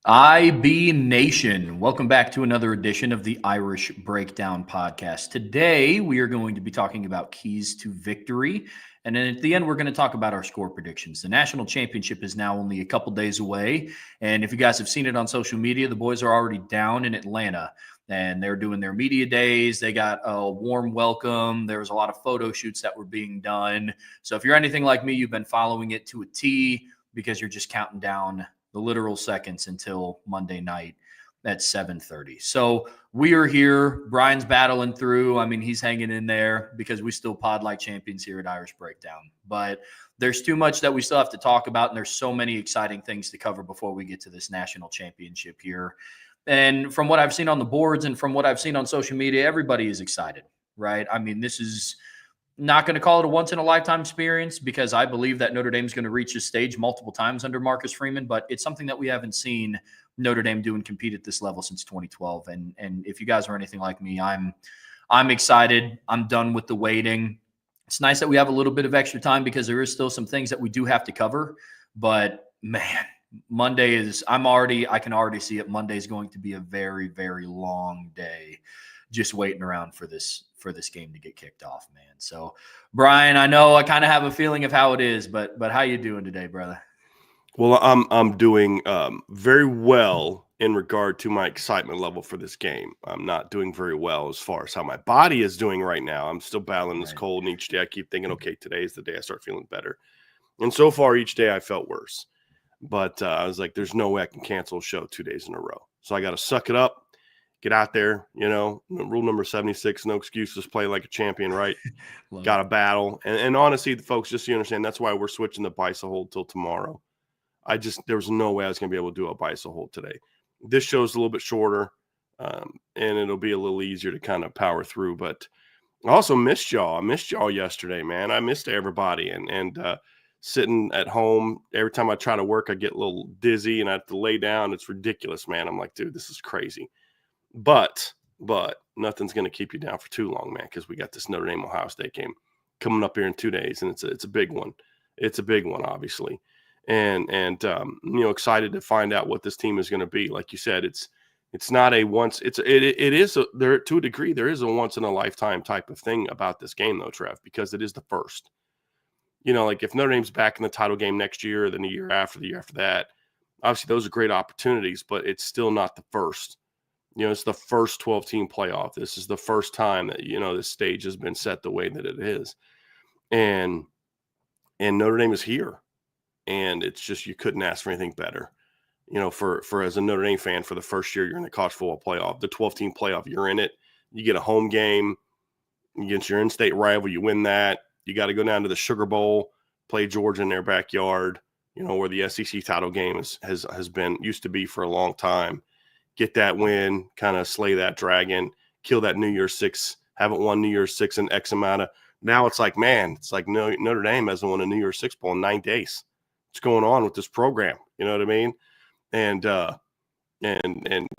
IB Nation, welcome back to another edition of the Irish Breakdown Podcast. Today, we are going to be talking about keys to victory. And then at the end, we're going to talk about our score predictions. The national championship is now only a couple days away. And if you guys have seen it on social media, the boys are already down in Atlanta and they're doing their media days. They got a warm welcome. There was a lot of photo shoots that were being done. So if you're anything like me, you've been following it to a T because you're just counting down the literal seconds until Monday night at 7:30. So we are here. Brian's battling through. I mean, he's hanging in there because we still pod like champions here at Irish Breakdown. But there's too much that we still have to talk about, and there's so many exciting things to cover before we get to this national championship here. And from what I've seen on the boards and from what I've seen on social media, everybody is excited, right? I mean, this is not going to call it a once-in-a-lifetime experience because I believe that Notre Dame's going to reach this stage multiple times under Marcus Freeman, but it's something that we haven't seen Notre Dame do and compete at this level since 2012. And if you guys are anything like me, I'm excited. I'm done with the waiting. It's nice that we have a little bit of extra time because there is still some things that we do have to cover. But man, Monday is I can already see it. Monday is going to be a very, very long day just waiting around for this game to get kicked off, man. So, Brian, I know I kind of have a feeling of how it is, but how you doing today, brother? Well, I'm doing very well in regard to my excitement level for this game. I'm not doing very well as far as how my body is doing right now. I'm still battling this cold, and each day I keep thinking, okay, today is the day I start feeling better. And so far, each day I felt worse. But I was like, there's no way I can cancel a show 2 days in a row. So I got to suck it up. Get out there, rule number 76, no excuses, play like a champion, right? Got to battle. And honestly, folks, just so you understand, that's why we're switching the Bicep hold till tomorrow. There was no way I was going to be able to do a Bicep hold today. This show's a little bit shorter, and it'll be a little easier to kind of power through. But I also missed y'all. I missed y'all yesterday, man. I missed everybody. And sitting at home, every time I try to work, I get a little dizzy and I have to lay down. It's ridiculous, man. I'm like, dude, this is crazy. But nothing's going to keep you down for too long, man, because we got this Notre Dame Ohio State game coming up here in 2 days, and it's a big one. It's a big one, obviously, and excited to find out what this team is going to be. Like you said, it's not a once. It is there to a degree. There is a once in a lifetime type of thing about this game, though, Trev, because it is the first. Like if Notre Dame's back in the title game next year, or then the year after that, obviously those are great opportunities, but it's still not the first. It's the first 12-team playoff. This is the first time that, this stage has been set the way that it is. And Notre Dame is here. And it's just, you couldn't ask for anything better. For as a Notre Dame fan, for the first year you're in the college football playoff, the 12-team playoff, you're in it. You get a home game against your in-state rival. You win that. You got to go down to the Sugar Bowl, play Georgia in their backyard, where the SEC title game has been, used to be for a long time. Get that win, kind of slay that dragon, kill that New Year's Six. Haven't won New Year's Six in X amount of. Now it's like, man, Notre Dame hasn't won a New Year's Six bowl in 9 days. What's going on with this program? You know what I mean? And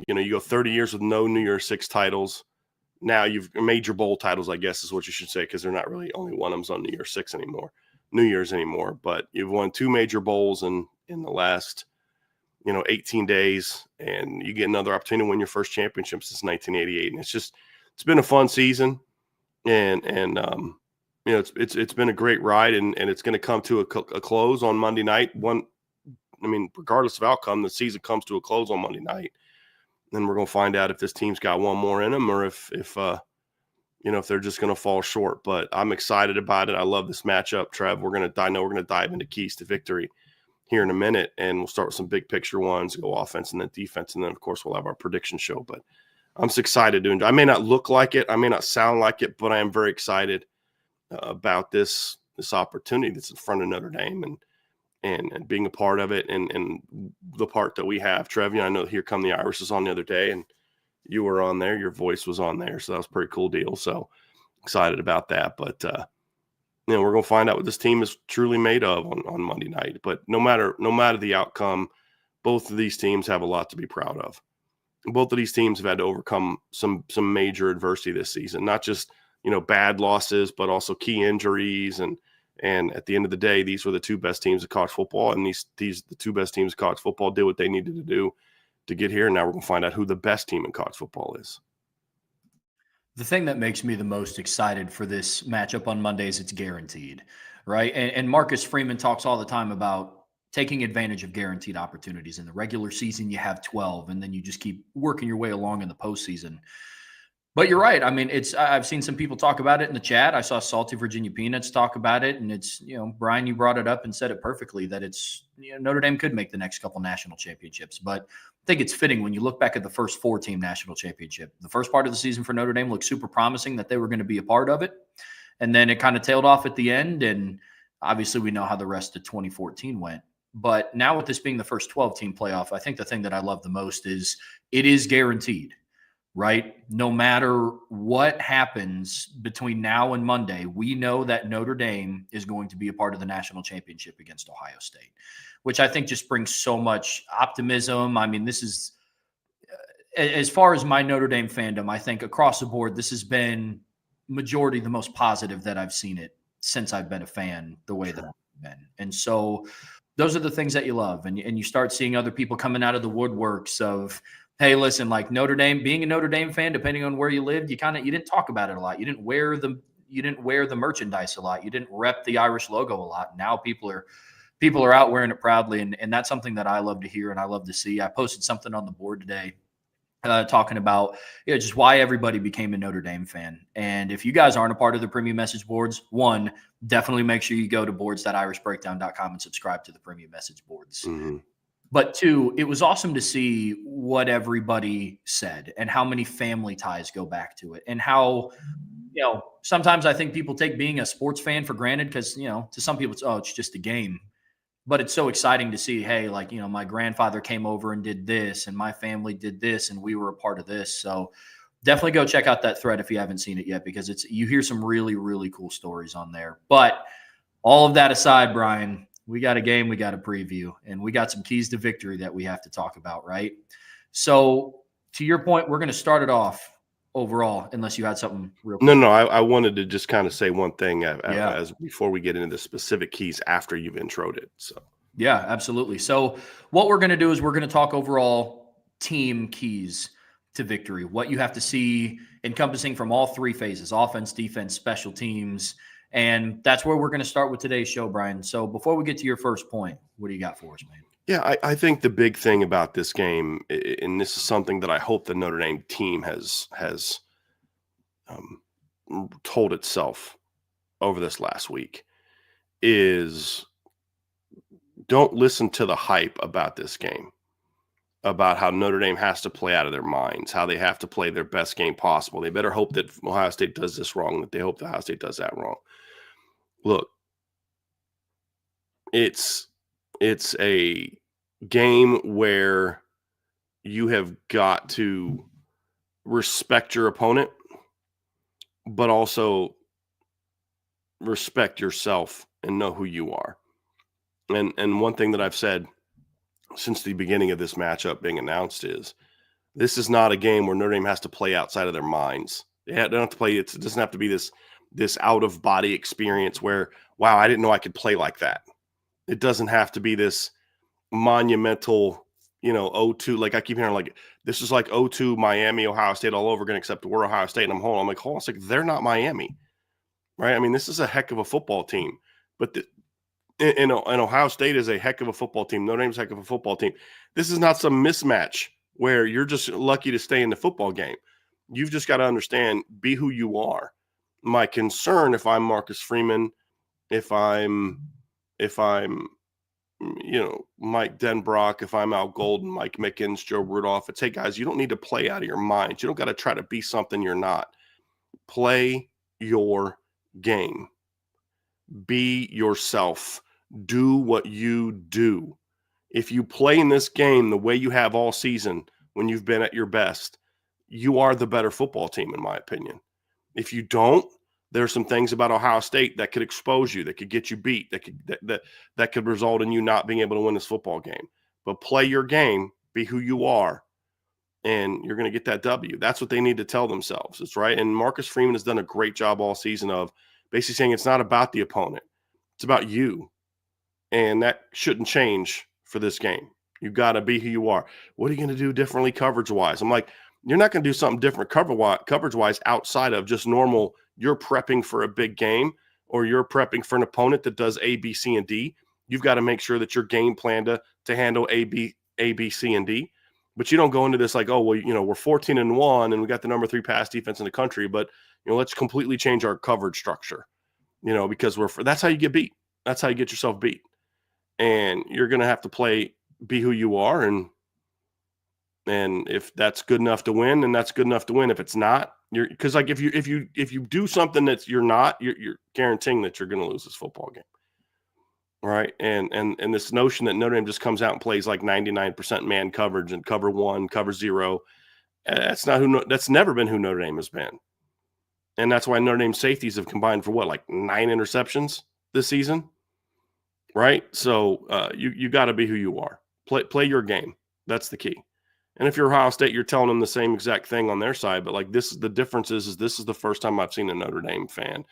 you go 30 years with no New Year's Six titles. Now you've major bowl titles, I guess is what you should say, because they're not really, only one of them's on New Year's Six anymore, New Year's anymore. But you've won 2 major bowls in the last 18 days, and you get another opportunity to win your first championship since 1988. And it's been a fun season, and it's been a great ride, and it's going to come to a close on Monday night. Regardless of outcome, the season comes to a close on Monday night. Then we're going to find out if this team's got one more in them, or if they're just going to fall short. But I'm excited about it. I love this matchup, Trev. I know we're going to dive into keys to victory here in a minute, and we'll start with some big picture ones, go offense and then defense, and then of course we'll have our prediction show. But I'm so excited to enjoy. I may not look like it, I may not sound like it, but I am very excited about this opportunity that's in front of Notre Dame and being a part of it, and the part that we have. Trev, I know Here Come the Irish was on the other day, and you were on there, your voice was on there, so that was a pretty cool deal. So excited about that. But we're going to find out what this team is truly made of on Monday night. But no matter the outcome, both of these teams have a lot to be proud of. Both of these teams have had to overcome some major adversity this season, not just bad losses, but also key injuries. And at the end of the day, these were the two best teams of college football, and the two best teams of college football did what they needed to do to get here. And now we're going to find out who the best team in college football is. The thing that makes me the most excited for this matchup on Monday is it's guaranteed, right? And Marcus Freeman talks all the time about taking advantage of guaranteed opportunities. In the regular season, you have 12, and then you just keep working your way along in the postseason. But you're right. I mean, I've seen some people talk about it in the chat. I saw Salty Virginia Peanuts talk about it, and it's, Bryan, you brought it up and said it perfectly that it's, Notre Dame could make the next couple national championships. But I think it's fitting when you look back at the first 4-team national championship. The first part of the season for Notre Dame looked super promising that they were going to be a part of it. And then it kind of tailed off at the end. And obviously we know how the rest of 2014 went. But now with this being the first 12-team playoff, I think the thing that I love the most is it is guaranteed. Right? No matter what happens between now and Monday, we know that Notre Dame is going to be a part of the national championship against Ohio State, which I think just brings so much optimism. I mean, this is, as far as my Notre Dame fandom, I think across the board, this has been majority the most positive that I've seen it since I've been a fan, the way that I've been. And so those are the things that you love. And you start seeing other people coming out of the woodworks of, hey, listen, like Notre Dame, being a Notre Dame fan, depending on where you lived, you didn't talk about it a lot. You didn't wear the merchandise a lot. You didn't rep the Irish logo a lot. Now people are out wearing it proudly, and that's something that I love to hear and I love to see. I posted something on the board today talking about just why everybody became a Notre Dame fan. And if you guys aren't a part of the premium message boards, one, definitely make sure you go to boards.irishbreakdown.com and subscribe to the premium message boards. Mm-hmm. But two, it was awesome to see what everybody said and how many family ties go back to it, and how, sometimes I think people take being a sports fan for granted because, to some people it's just a game. But it's so exciting to see, hey, like, my grandfather came over and did this, and my family did this, and we were a part of this. So definitely go check out that thread if you haven't seen it yet, because you hear some really, really cool stories on there. But all of that aside, Bryan, we got a game we got to preview, and we got some keys to victory that we have to talk about, right? So to your point, we're going to start it off overall, unless you had something real quick. No, I wanted to just kind of say one thing as before we get into the specific keys after you've introed it. So yeah, absolutely. So what we're going to do is we're going to talk overall team keys to victory, what you have to see encompassing from all three phases: offense, defense, special teams. And that's where we're going to start with today's show, Bryan. So before we get to your first point, what do you got for us, man? Yeah, I think the big thing about this game, and this is something that I hope the Notre Dame team has told itself over this last week, is don't listen to the hype about this game, about how Notre Dame has to play out of their minds, how they have to play their best game possible. They better hope that Ohio State does this wrong, that they hope that Ohio State does that wrong. Look, it's a game where you have got to respect your opponent, but also respect yourself and know who you are. And one thing that I've said since the beginning of this matchup being announced is this is not a game where Notre Dame has to play outside of their minds. They don't have to play. It doesn't have to be this out-of-body experience where, wow, I didn't know I could play like that. It doesn't have to be this monumental, 0-2. Like I keep hearing, like, this is like 0-2 Miami, Ohio State all over again, except we're Ohio State. And I'm like, hold on a second. They're not Miami, right? I mean, this is a heck of a football team. But and Ohio State is a heck of a football team. Notre Dame's a heck of a football team. This is not some mismatch where you're just lucky to stay in the football game. You've just got to understand, be who you are. My concern, if I'm Marcus Freeman, if I'm Mike Denbrock, if I'm Al Golden, Mike Mickens, Joe Rudolph, it's, hey guys, you don't need to play out of your minds. You don't got to try to be something you're not. Play your game. Be yourself. Do what you do. If you play in this game the way you have all season when you've been at your best, you are the better football team, in my opinion. If you don't, there's some things about Ohio State that could expose you, that could get you beat, that could result in you not being able to win this football game. But play your game, be who you are, and you're going to get that W. That's what they need to tell themselves. It's right. And Marcus Freeman has done a great job all season of basically saying it's not about the opponent. It's about you. And that shouldn't change for this game. You got to be who you are. What are you going to do differently coverage-wise? I'm like, you're not going to do something different coverage-wise outside of just normal. You're prepping for a big game or you're prepping for an opponent that does A, B, C, and D. You've got to make sure that your game plan to handle A, B, C, and D. But you don't go into this like, oh, well, we're 14-1 and we got the number 3 pass defense in the country, but let's completely change our coverage structure. Because that's how you get beat. That's how you get yourself beat. And you're going to have to be who you are. And if that's good enough to win, then that's good enough to win. If it's not, because like if you do something that you're not, you're guaranteeing that you're going to lose this football game. Right. And this notion that Notre Dame just comes out and plays like 99% man coverage and cover 1, cover 0. That's never been who Notre Dame has been. And that's why Notre Dame safeties have combined for like 9 interceptions this season. Right. So you got to be who you are. Play your game. That's the key. And if you're Ohio State, you're telling them the same exact thing on their side. But like the difference is this is the first time I've seen a Notre Dame fan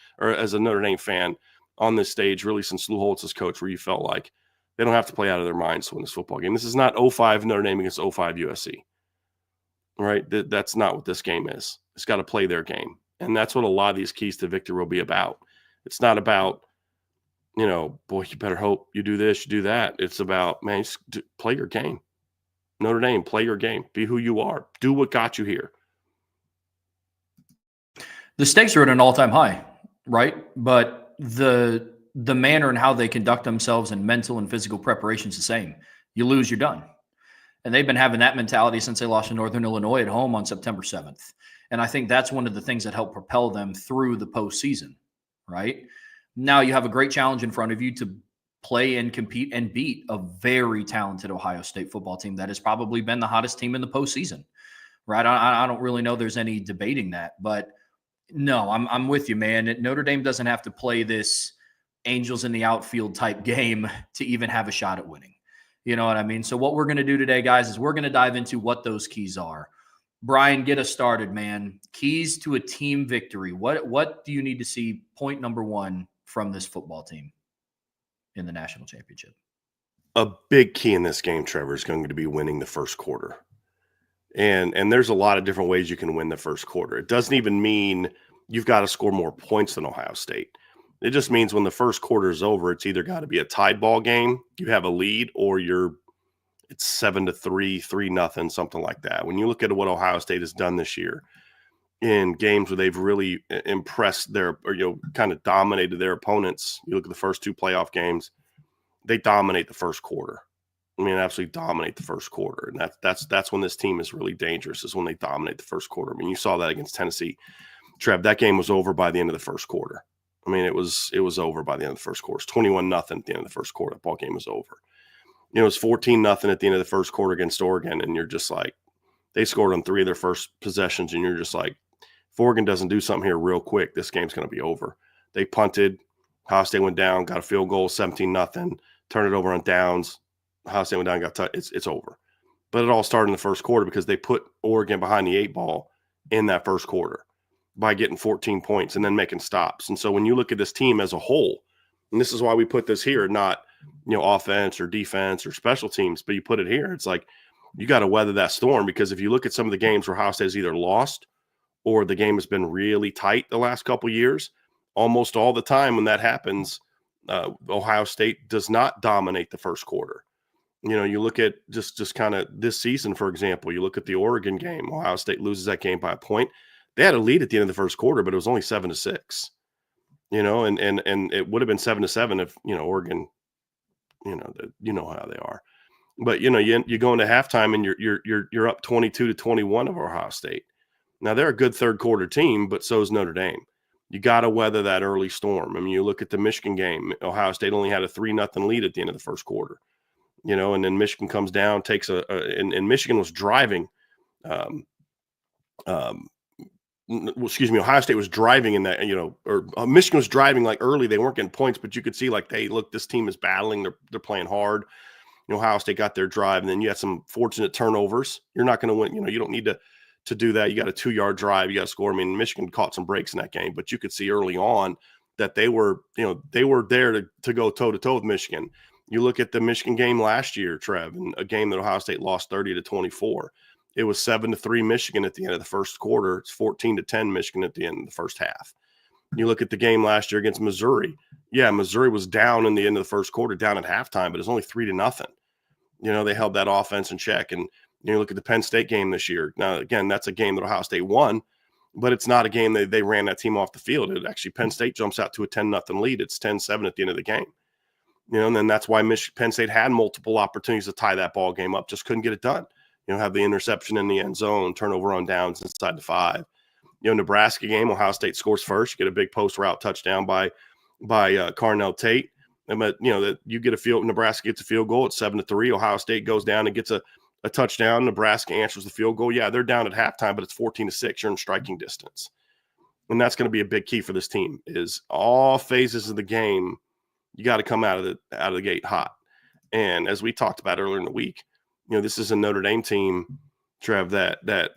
on this stage, really since Lou Holtz's coach, where you felt like they don't have to play out of their minds to win this football game. This is not 05 Notre Dame against 05 USC. Right. That's not what this game is. It's got to play their game. And that's what a lot of these keys to victory will be about. It's not about, boy, you better hope you do this, you do that. It's about, man, just play your game. Notre Dame, play your game. Be who you are. Do what got you here. The stakes are at an all-time high, right? But the manner and how they conduct themselves in mental and physical preparation is the same. You lose, you're done. And they've been having that mentality since they lost to Northern Illinois at home on September 7th. And I think that's one of the things that helped propel them through the postseason, right? Now you have a great challenge in front of you to play and compete and beat a very talented Ohio State football team that has probably been the hottest team in the postseason, right? I don't really know there's any debating that, but no, I'm with you, man. Notre Dame doesn't have to play this angels in the outfield type game to even have a shot at winning. You know what I mean? So what we're going to do today, guys, is we're going to dive into what those keys are. Bryan, get us started, man. Keys to a team victory. What do you need to see, point number 1, from this football team in the national championship? A big key in this game, Trevor, is going to be winning the first quarter. And there's a lot of different ways you can win the first quarter. It doesn't even mean you've got to score more points than Ohio State. It just means when the first quarter is over, it's either got to be a tied ball game, you have a lead, or it's 7-3, 3-0, something like that. When you look at what Ohio State has done this year in games where they've really impressed kind of dominated their opponents, you look at the first 2 playoff games, they dominate the first quarter. I mean, absolutely dominate the first quarter. And that's when this team is really dangerous, is when they dominate the first quarter. I mean, you saw that against Tennessee. Trev, that game was over by the end of the first quarter. I mean, it was over by the end of the first quarter. It's 21-0 at the end of the first quarter. The ball game was over. It was 14-0 at the end of the first quarter against Oregon, and you're just like, they scored on 3 of their first possessions, and you're just like, if Oregon doesn't do something here real quick, this game's going to be over. They punted. Ohio State went down, got a field goal, 17-0, turned it over on downs. Ohio State went down, got it's over. But it all started in the first quarter because they put Oregon behind the 8 ball in that first quarter by getting 14 points and then making stops. And so when you look at this team as a whole, and this is why we put this here, not offense or defense or special teams, but you put it here, it's like you got to weather that storm, because if you look at some of the games where Ohio State has either lost or the game has been really tight the last couple of years, almost all the time when that happens, Ohio State does not dominate the first quarter. You look at just kind of this season, for example, you look at the Oregon game, Ohio State loses that game by a point. They had a lead at the end of the first quarter, but it was only 7-6, and it would have been 7-7 if, Oregon, how they are. But, you go into halftime and you're up 22-21 of Ohio State. Now they're a good third quarter team, but so is Notre Dame. You got to weather that early storm. I mean, you look at the Michigan game, Ohio State only had a 3-0 lead at the end of the first quarter, and then Michigan comes down, takes and Michigan was driving, Ohio State was driving in that, or Michigan was driving like early. They weren't getting points, but you could see like, hey, look, this team is battling. They're playing hard. Ohio State got their drive, and then you had some fortunate turnovers. You're not going to win. You don't need to do that. You got a 2-yard drive. You got to score. I mean, Michigan caught some breaks in that game, but you could see early on that they were there to go toe to toe with Michigan. You look at the Michigan game last year, Trev, and a game that Ohio State lost 30-24. It was 7-3 Michigan at the end of the first quarter. It's 14-10 Michigan at the end of the first half. You look at the game last year against Missouri. Yeah, Missouri was down in the end of the first quarter, down at halftime, but it was only 3-0. They held that offense in check. And you look at the Penn State game this year. Now, again, that's a game that Ohio State won, but it's not a game that they ran that team off the field. It actually, Penn State jumps out to a 10-0 lead. It's 10-7 at the end of the game. And then that's why Penn State had multiple opportunities to tie that ball game up, just couldn't get it done. Have the interception in the end zone, turnover on downs inside the 5. Nebraska game, Ohio State scores first. You get a big post route touchdown by Carnell Tate. But that you get Nebraska gets a field goal at 7-3. Ohio State goes down and gets a touchdown. Nebraska answers the field goal. Yeah, they're down at halftime, but it's 14-6. You're in striking distance. And that's going to be a big key for this team is all phases of the game. You got to come out of the gate hot. And as we talked about earlier in the week, this is a Notre Dame team, Trev, that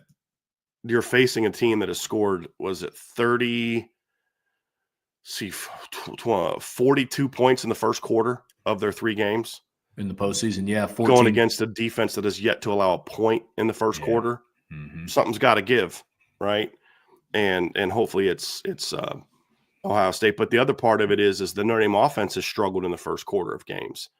you're facing a team that has scored, 42 points in the first quarter of their 3 games. In the postseason, yeah. 14. Going against a defense that has yet to allow a point in the first quarter. Mm-hmm. Something's got to give, right? And hopefully it's Ohio State. But the other part of it is the Notre Dame offense has struggled in the first quarter of games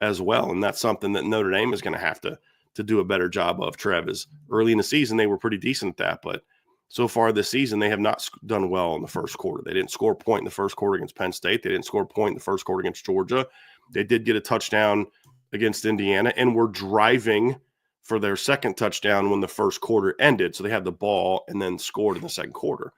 as well. And that's something that Notre Dame is going to have to do a better job of, Trev. Is early in the season, they were pretty decent at that. But so far this season, they have not done well in the first quarter. They didn't score a point in the first quarter against Penn State. They didn't score a point in the first quarter against Georgia. They did get a touchdown against Indiana and were driving for their second touchdown when the first quarter ended. So they had the ball and then scored in the second quarter.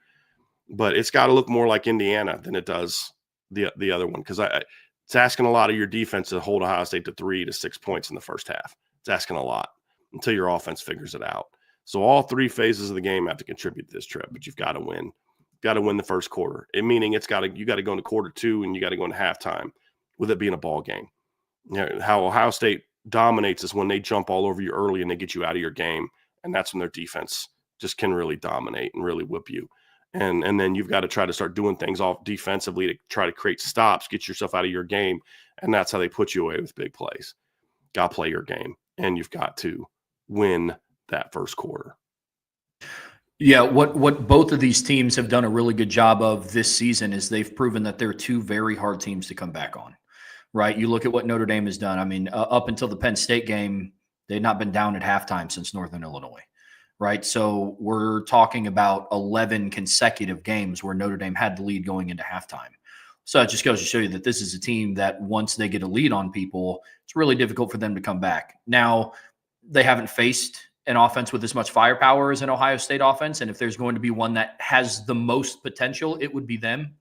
But it's got to look more like Indiana than it does the other one, because it's asking a lot of your defense to hold Ohio State to 3 to 6 points in the first half. It's asking a lot until your offense figures it out. So all 3 phases of the game have to contribute to this trip, but you've got to win. You've got to win the first quarter. Meaning you got to go into quarter 2 and you got to go into halftime with it being a ball game. How Ohio State dominates is when they jump all over you early and they get you out of your game, and that's when their defense just can really dominate and really whip you. And then you've got to try to start doing things off defensively to try to create stops, get yourself out of your game, and that's how they put you away with big plays. Got to play your game, and you've got to win that first quarter. Yeah, what both of these teams have done a really good job of this season is they've proven that they're 2 very hard teams to come back on, right? You look at what Notre Dame has done. I mean, up until the Penn State game, they'd not been down at halftime since Northern Illinois, right? So we're talking about 11 consecutive games where Notre Dame had the lead going into halftime. So it just goes to show you that this is a team that once they get a lead on people, it's really difficult for them to come back. Now, they haven't faced an offense with as much firepower as an Ohio State offense, and if there's going to be one that has the most potential, it would be them,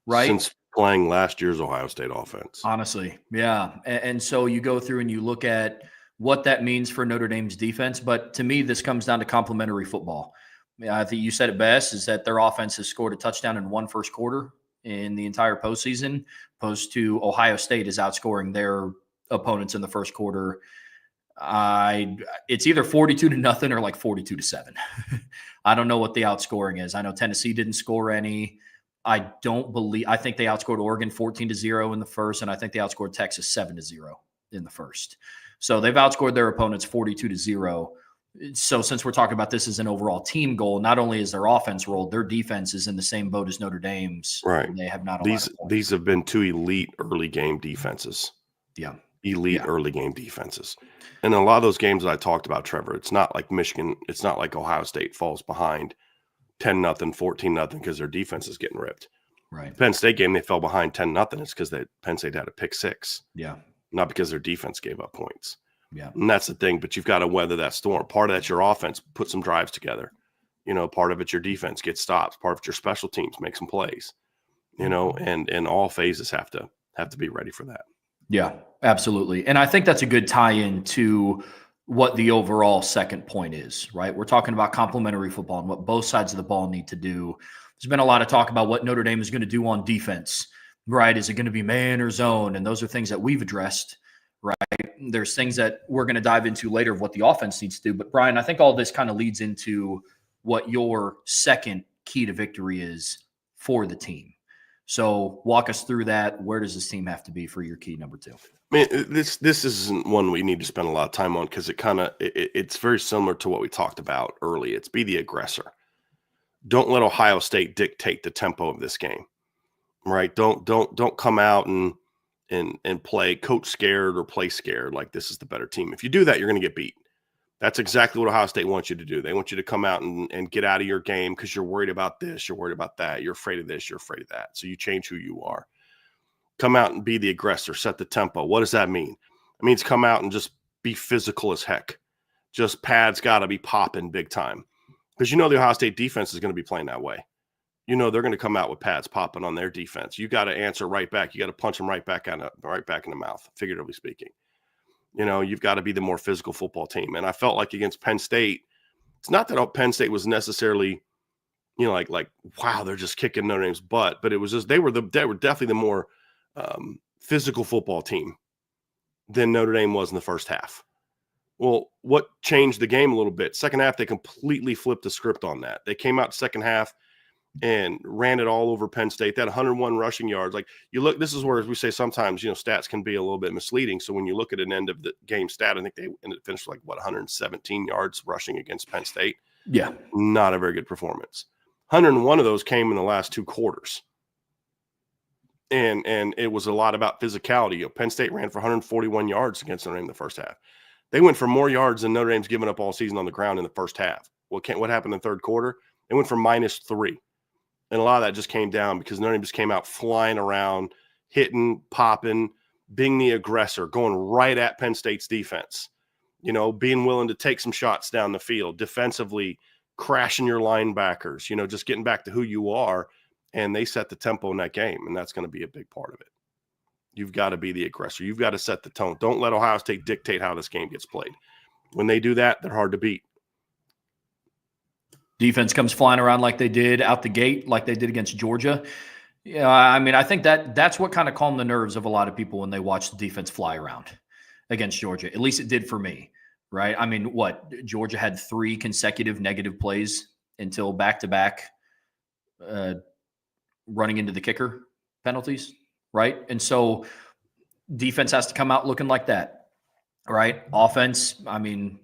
right? Since playing last year's Ohio State offense. Honestly, yeah. And so you go through and you look at what that means for Notre Dame's defense, but to me, this comes down to complementary football. I think you said it best, is that their offense has scored a touchdown in 1 first quarter in the entire postseason, opposed to Ohio State is outscoring their opponents in the first quarter. It's either 42-0 or like 42-7. I don't know what the outscoring is. I know Tennessee didn't score any. I think they outscored Oregon 14-0 in the first, and I think they outscored Texas 7-0 in the first. So they've outscored their opponents 42-0. So since we're talking about this as an overall team goal, not only is their offense rolled, their defense is in the same boat as Notre Dame's. Right. They have not. These have been 2 elite early game defenses. Yeah. Elite early game defenses. And a lot of those games that I talked about, Trevor, it's not like Michigan, it's not like Ohio State falls behind 10-0, 14-0 because their defense is getting ripped. Right. Penn State game, they fell behind 10-0. It's because Penn State had a pick 6. Yeah. Not because their defense gave up points. Yeah. And that's the thing, but you've got to weather that storm. Part of that's your offense, put some drives together. Part of it's your defense, get stops. Part of it's your special teams, make some plays. And all phases have to be ready for that. Yeah, absolutely. And I think that's a good tie-in to what the overall second point is, right? We're talking about complementary football and what both sides of the ball need to do. There's been a lot of talk about what Notre Dame is going to do on defense, right? Is it going to be man or zone? And those are things that we've addressed, right? There's things that we're going to dive into later of what the offense needs to do. But Bryan, I think all this kind of leads into what your second key to victory is for the team. So walk us through that. Where does this team have to be for your key number 2? I mean, this isn't one we need to spend a lot of time on because it's very similar to what we talked about early. It's be the aggressor. Don't let Ohio State dictate the tempo of this game, right? Don't come out and play coach scared or play scared like this is the better team. If you do that, you're going to get beat. That's exactly what Ohio State wants you to do. They want you to come out and get out of your game because you're worried about this, you're worried about that, you're afraid of this, you're afraid of that. So you change who you are. Come out and be the aggressor, set the tempo. What does that mean? It means come out and just be physical as heck. Just pads got to be popping big time. Because the Ohio State defense is going to be playing that way. They're going to come out with pads popping on their defense. You got to answer right back. You got to punch them right back in the mouth, figuratively speaking. You've got to be the more physical football team. And I felt like against Penn State, it's not that Penn State was necessarily, like wow, they're just kicking Notre Dame's butt, but it was just they were definitely the more physical football team than Notre Dame was in the first half. Well, what changed the game a little bit? Second half, they completely flipped the script on that. They came out second half and ran it all over Penn State. They had 101 rushing yards. Like you look, this is where we say sometimes, stats can be a little bit misleading. So when you look at an end of the game stat, I think they finished 117 yards rushing against Penn State. Yeah. Not a very good performance. 101 of those came in the last 2 quarters. And it was a lot about physicality. Penn State ran for 141 yards against Notre Dame in the first half. They went for more yards than Notre Dame's given up all season on the ground in the first half. What happened in the third quarter? They went for -3. And a lot of that just came down because Notre Dame just came out flying around, hitting, popping, being the aggressor, going right at Penn State's defense, being willing to take some shots down the field, defensively crashing your linebackers, just getting back to who you are. And they set the tempo in that game, and that's going to be a big part of it. You've got to be the aggressor. You've got to set the tone. Don't let Ohio State dictate how this game gets played. When they do that, they're hard to beat. Defense comes flying around like they did out the gate, like they did against Georgia. Yeah, I mean, I think that's what kind of calmed the nerves of a lot of people when they watched the defense fly around against Georgia. At least it did for me, right? I mean, Georgia had 3 consecutive negative plays until back-to-back running into the kicker penalties, right? And so defense has to come out looking like that, right? Offense, I mean,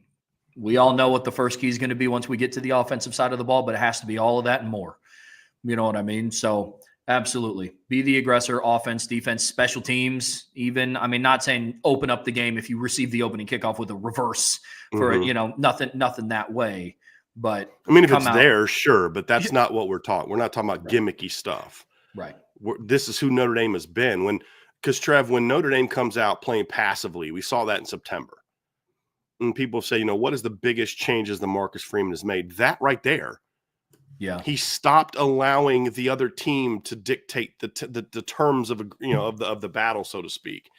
we all know what the first key is going to be once we get to the offensive side of the ball, but it has to be all of that and more. You know what I mean? So absolutely. Be the aggressor, offense, defense, special teams, even. I mean, not saying open up the game if you receive the opening kickoff with a reverse for, nothing that way. But I mean, if it's there, sure, but that's not what we're talking. We're not talking about gimmicky stuff. Right. This is who Notre Dame has been. Because Trev, when Notre Dame comes out playing passively, we saw that in September. And people say, what is the biggest changes that Marcus Freeman has made? That right there. Yeah. He stopped allowing the other team to dictate the terms of the battle, so to speak.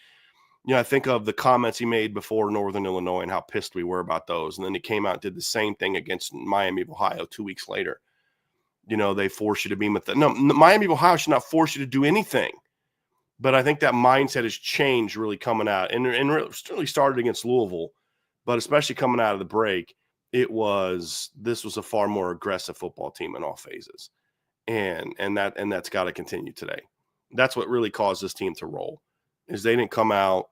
I think of the comments he made before Northern Illinois and how pissed we were about those. And then he came out and did the same thing against Miami of Ohio 2 weeks later. They force you to be Miami of Ohio should not force you to do anything. But I think that mindset has changed really coming out. And really started against Louisville, but especially coming out of the break, this was a far more aggressive football team in all phases. And that's got to continue today. That's what really caused this team to roll, is they didn't come out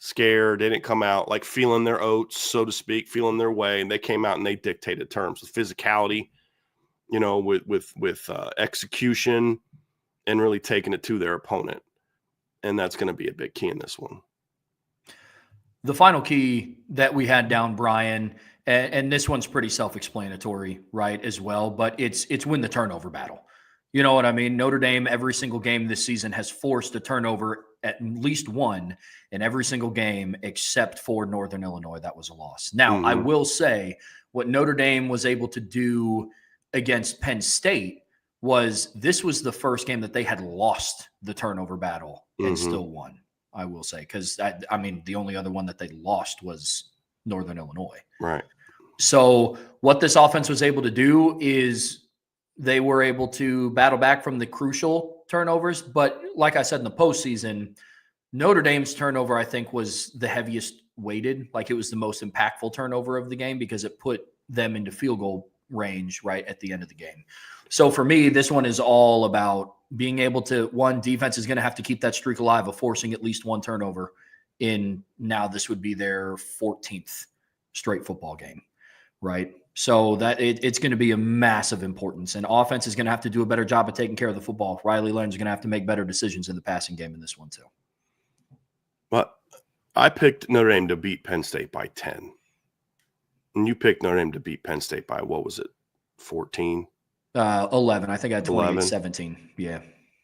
scared. They didn't come out like feeling their oats, so to speak, feeling their way. And they came out and they dictated terms with physicality, with execution, and really taking it to their opponent. And that's going to be a big key in this one. The final key that we had down, Bryan, and this one's pretty self-explanatory, right, as well, but it's win the turnover battle. You know what I mean? Notre Dame, every single game this season, has forced a turnover at least one in every single game except for Northern Illinois. That was a loss. Now, I will say what Notre Dame was able to do against Penn State was the first game that they had lost the turnover battle and still won, I will say, because the only other one that they lost was Northern Illinois. Right. So what this offense was able to do is they were able to battle back from the crucial turnovers. But like I said in the postseason, Notre Dame's turnover, I think, was the heaviest weighted. Like, it was the most impactful turnover of the game because it put them into field goal range right at the end of the game. So for me, this one is all about being able to, one, defense is going to have to keep that streak alive of forcing at least one turnover in, now this would be their 14th straight football game, right? So that it's going to be a massive importance, and offense is going to have to do a better job of taking care of the football. Riley Leonard's going to have to make better decisions in the passing game in this one too. But I picked Notre Dame to beat Penn State by 10. And you picked Notre Dame to beat Penn State by, what was it, 14? 11. I think I had 11. 28-17. Yeah.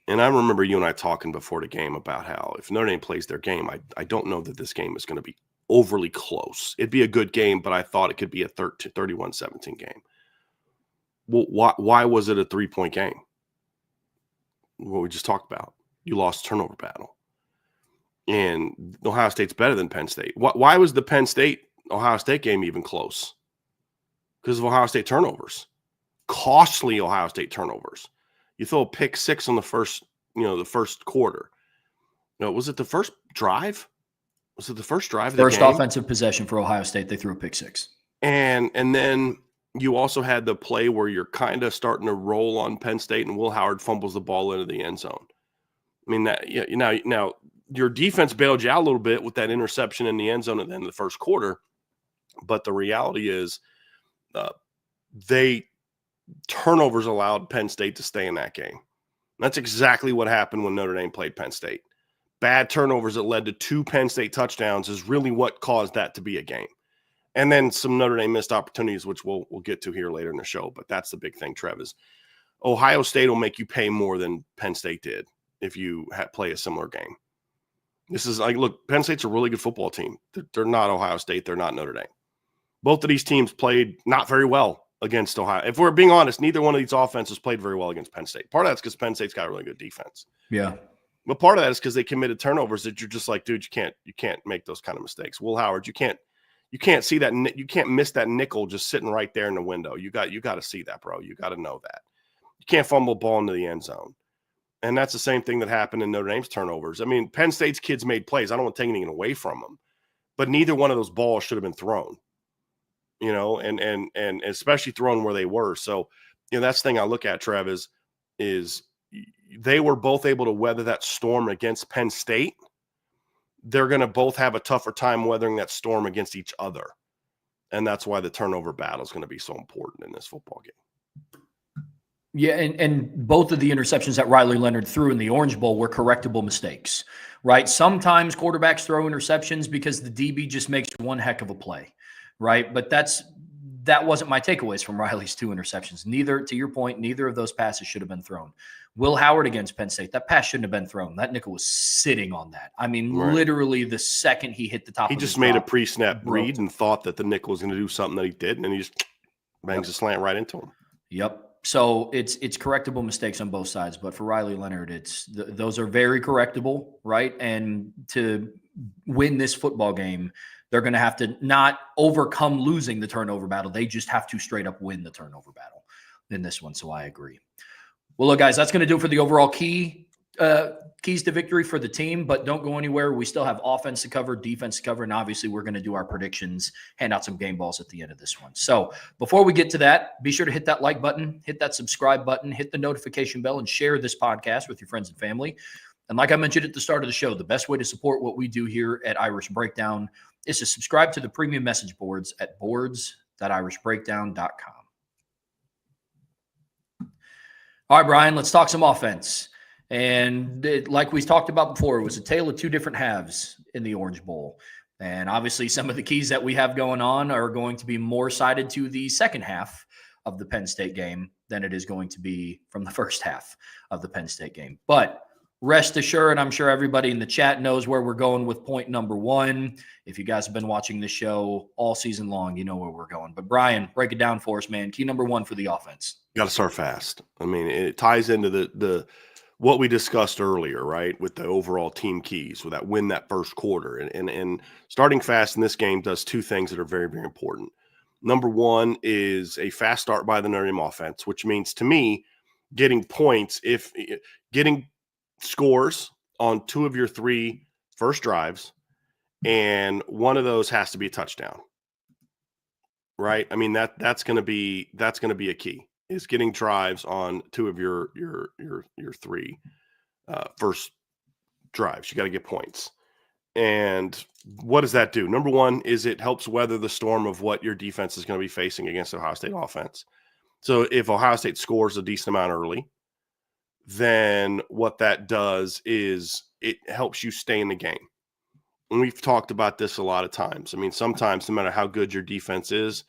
And I remember you and I talking before the game about how if Notre Dame plays their game, I don't know that this game is going to be overly close. It'd be a good game, but I thought it could be a 31-17 game. Well, why was it a 3-point game? What we just talked about. You lost turnover battle. And Ohio State's better than Penn State. Why was the Penn State-Ohio State game even close? Because of Ohio State turnovers. Costly Ohio State turnovers. You throw a pick six on the first quarter. No, was it the first drive? Was it the first drive of the First game? offensive possession for Ohio State, they threw a pick six. And then you also had the play where you're kind of starting to roll on Penn State and Will Howard fumbles the ball into the end zone. I mean, that now your defense bailed you out a little bit with that interception in the end zone at the end of the first quarter. But the reality is turnovers allowed Penn State to stay in that game. That's exactly what happened when Notre Dame played Penn State. Bad turnovers that led to 2 Penn State touchdowns is really what caused that to be a game. And then some Notre Dame missed opportunities, which we'll get to here later in the show. But that's the big thing, Trev, is Ohio State will make you pay more than Penn State did if you play a similar game. This is like, look, Penn State's a really good football team. They're not Ohio State. They're not Notre Dame. Both of these teams played not very well against Ohio. If we're being honest, neither one of these offenses played very well against Penn State. Part of that's because Penn State's got a really good defense. Yeah. But part of that is because they committed turnovers that you're just like, dude, you can't make those kind of mistakes. Will Howard, you can't see that. You can't miss that nickel just sitting right there in the window. You got to see that, bro. You got to know that. You can't fumble the ball into the end zone. And that's the same thing that happened in Notre Dame's turnovers. I mean, Penn State's kids made plays. I don't want to take anything away from them, but neither one of those balls should have been thrown, and especially thrown where they were. So, that's the thing I look at, Trev, is they were both able to weather that storm against Penn State. They're going to both have a tougher time weathering that storm against each other. And that's why the turnover battle is going to be so important in this football game. Yeah, and both of the interceptions that Riley Leonard threw in the Orange Bowl were correctable mistakes, right? Sometimes quarterbacks throw interceptions because the DB just makes one heck of a play, right? But that wasn't my takeaways from Riley's 2 interceptions. Neither, to your point, neither of those passes should have been thrown. Will Howard against Penn State, that pass shouldn't have been thrown. That nickel was sitting on that. I mean, Literally the second he hit the top of he just made a pre-snap read and thought that the nickel was going to do something that he did, and then he just bangs a slant right into him. Yep. So it's correctable mistakes on both sides, but for Riley Leonard, those are very correctable, right? And to win this football game, they're going to have to not overcome losing the turnover battle. They just have to straight up win the turnover battle in this one. So I agree. Well, look, guys, that's going to do it for the overall keys to victory for the team, but don't go anywhere. We still have offense to cover, defense to cover, and obviously we're going to do our predictions, hand out some game balls at the end of this one. So before we get to that, be sure to hit that like button, hit that subscribe button, hit the notification bell, and share this podcast with your friends and family. And like I mentioned at the start of the show, the best way to support what we do here at Irish Breakdown is to subscribe to the premium message boards at boards.irishbreakdown.com. All right, Bryan, let's talk some offense. And like we talked about before, it was a tale of 2 different halves in the Orange Bowl. And obviously some of the keys that we have going on are going to be more sided to the second half of the Penn State game than it is going to be from the first half of the Penn State game. But rest assured, I'm sure everybody in the chat knows where we're going with point number 1. If you guys have been watching this show all season long, you know where we're going. But Bryan, break it down for us, man. Key number 1 for the offense. You got to start fast. I mean, it ties into the what we discussed earlier, right, with the overall team keys, with that win that first quarter. And starting fast in this game does 2 things that are very, very important. Number 1 is a fast start by the Notre Dame offense, which means to me getting points, getting scores on 2 of your 3 first drives, and one of those has to be a touchdown. right? I mean, that's going to be a key, is getting drives on two of your three first drives. You got to get points. And what does that do? Number one is it helps weather the storm of what your defense is going to be facing against Ohio State offense. So if Ohio State scores a decent amount early, then what that does is it helps you stay in the game. And we've talked about this a lot of times. I mean, sometimes no matter how good your defense is,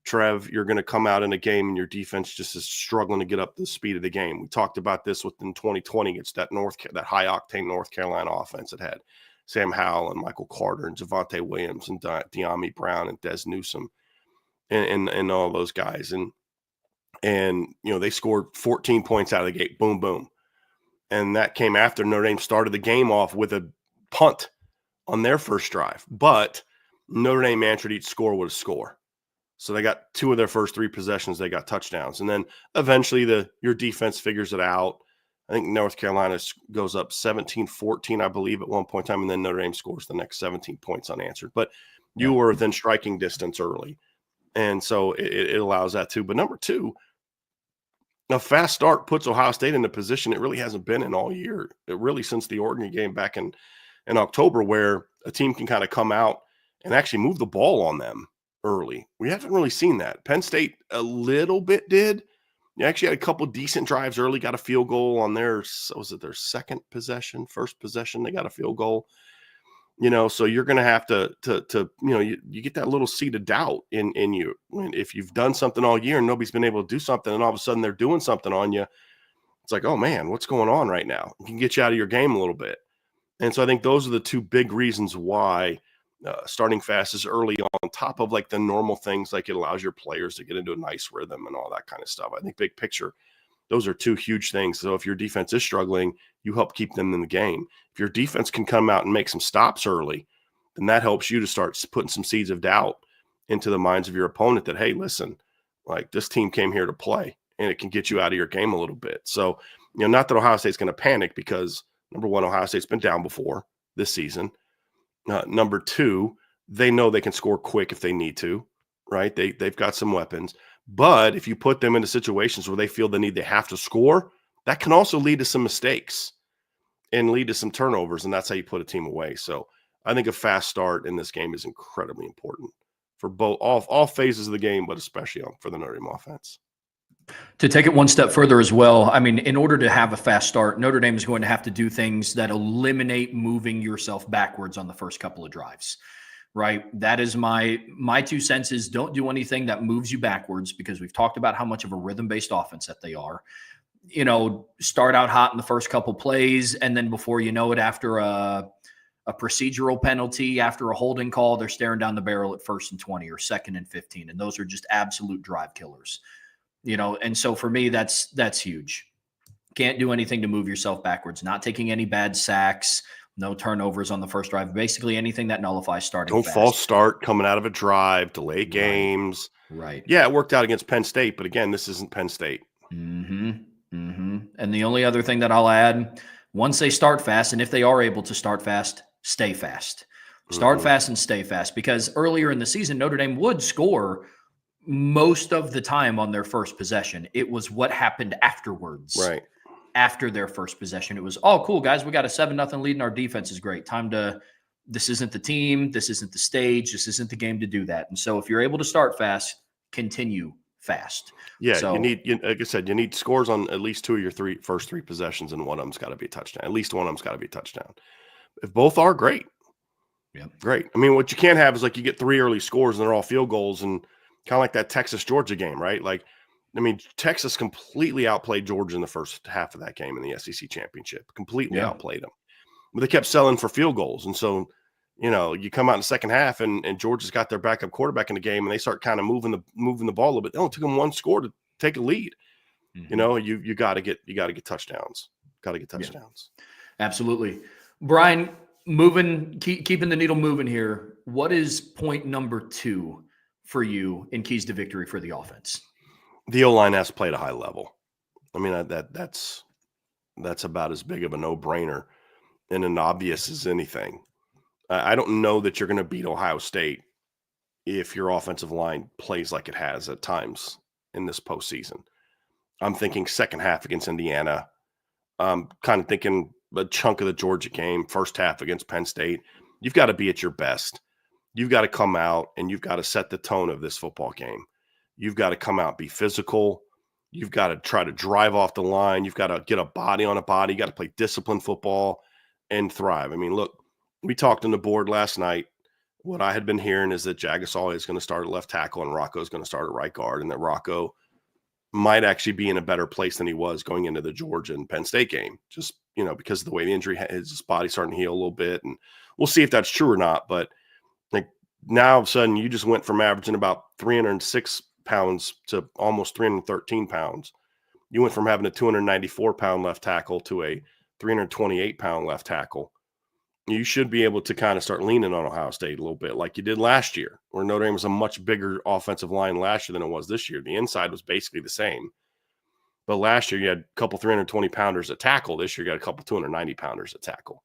Trev, you're going to come out in a game and your defense just is struggling to get up to the speed of the game. We talked about this within 2020 against that high octane North Carolina offense that had Sam Howell and Michael Carter and Javonte Williams and De'Ami Brown and Des Newsome and all those guys. And they scored 14 points out of the gate. Boom, boom. And that came after Notre Dame started the game off with a punt on their first drive. But Notre Dame answered each score with a score. So they got two of their first three possessions, they got touchdowns. And then eventually your defense figures it out. I think North Carolina goes up 17-14, I believe, at one point in time, and then Notre Dame scores the next 17 points unanswered. But you were within striking distance early, and so it allows that too. But number two, a fast start puts Ohio State in a position it really hasn't been in all year, really since the Oregon game back in October, where a team can kind of come out and actually move the ball on them early. We haven't really seen that. Penn State a little bit did. They actually had a couple decent drives early, got a field goal on their second possession, first possession, they got a field goal. So you're going to have to you get that little seed of doubt in you. If you've done something all year and nobody's been able to do something, and all of a sudden they're doing something on you, it's like, oh man, what's going on right now? It can get you out of your game a little bit. And so I think those are the two big reasons why starting fast is early, on top of like the normal things, like it allows your players to get into a nice rhythm and all that kind of stuff. I think big picture, those are two huge things. So if your defense is struggling, you help keep them in the game. If your defense can come out and make some stops early, then that helps you to start putting some seeds of doubt into the minds of your opponent that, hey, listen, like this team came here to play, and it can get you out of your game a little bit. So, not that Ohio State's going to panic, because number one, Ohio State's been down before this season. Number two, they know they can score quick if they need to, right? They've got some weapons. But if you put them into situations where they feel they have to score, that can also lead to some mistakes and lead to some turnovers, and that's how you put a team away. So I think a fast start in this game is incredibly important for all phases of the game, but especially for the Notre Dame offense. To take it one step further as well, I mean, in order to have a fast start, Notre Dame is going to have to do things that eliminate moving yourself backwards on the first couple of drives, right? That is my 2 cents is don't do anything that moves you backwards, because we've talked about how much of a rhythm-based offense that they are. Start out hot in the first couple plays, and then before you know it, after a procedural penalty, after a holding call, they're staring down the barrel at 1st and 20 or 2nd and 15, and those are just absolute drive killers. And so for me, that's huge. Can't do anything to move yourself backwards, not taking any bad sacks, no turnovers on the first drive, basically anything that nullifies starting Don't fast. false start coming out of a drive, delay games. Right. Yeah, it worked out against Penn State, but again, this isn't Penn State. And the only other thing that I'll add, once they start fast, and if they are able to start fast, stay fast. Start fast and stay fast, because earlier in the season, Notre Dame would score most of the time on their first possession. It was what happened afterwards. Right. After their first possession, it was, oh, cool, guys, we got a 7-0 lead and our defense is great. This isn't the team. This isn't the stage. This isn't the game to do that. And so if you're able to start fast, continue fast. Yeah, so, like I said, you need scores on at least two of your first three possessions, and one of them's got to be a touchdown. At least one of them's got to be a touchdown. If both are, great. Yeah, great. I mean, what you can't have is like you get 3 early scores and they're all field goals, and kind of like that Texas-Georgia game, right? Like, I mean, Texas completely outplayed Georgia in the first half of that game in the SEC championship. Completely outplayed them. But they kept selling for field goals. And so, you come out in the second half and Georgia's got their backup quarterback in the game, and they start kind of moving the ball a little bit. It only took them 1 score to take a lead. You got to get touchdowns. Got to get touchdowns. Yeah. Absolutely. Bryan, keeping the needle moving here. What is point number 2 for you in keys to victory for the offense? The O-line has played a high level. I mean, that's about as big of a no-brainer and an obvious as anything. I don't know that you're going to beat Ohio State, if your offensive line plays like it has at times in this postseason. I'm thinking second half against Indiana. I'm kind of thinking a chunk of the Georgia game, first half against Penn State. You've got to be at your best. You've got to come out and you've got to set the tone of this football game. You've got to come out, be physical. You've got to try to drive off the line. You've got to get a body on a body. You got to play disciplined football and thrive. I mean, look, we talked on the board last night. What I had been hearing is that Jagasol is going to start at left tackle and Rocco is going to start at right guard, and that Rocco might actually be in a better place than he was going into the Georgia and Penn State game, just, because of the way the injury, his body's starting to heal a little bit. And we'll see if that's true or not. But like now, all of a sudden, you just went from averaging about 306 pounds to almost 313 pounds. You went from having a 294-pound left tackle to a 328-pound left tackle. You should be able to kind of start leaning on Ohio State a little bit like you did last year, where Notre Dame was a much bigger offensive line last year than it was this year. The inside was basically the same. But last year you had a couple 320-pounders at tackle. This year you got a couple 290-pounders at tackle.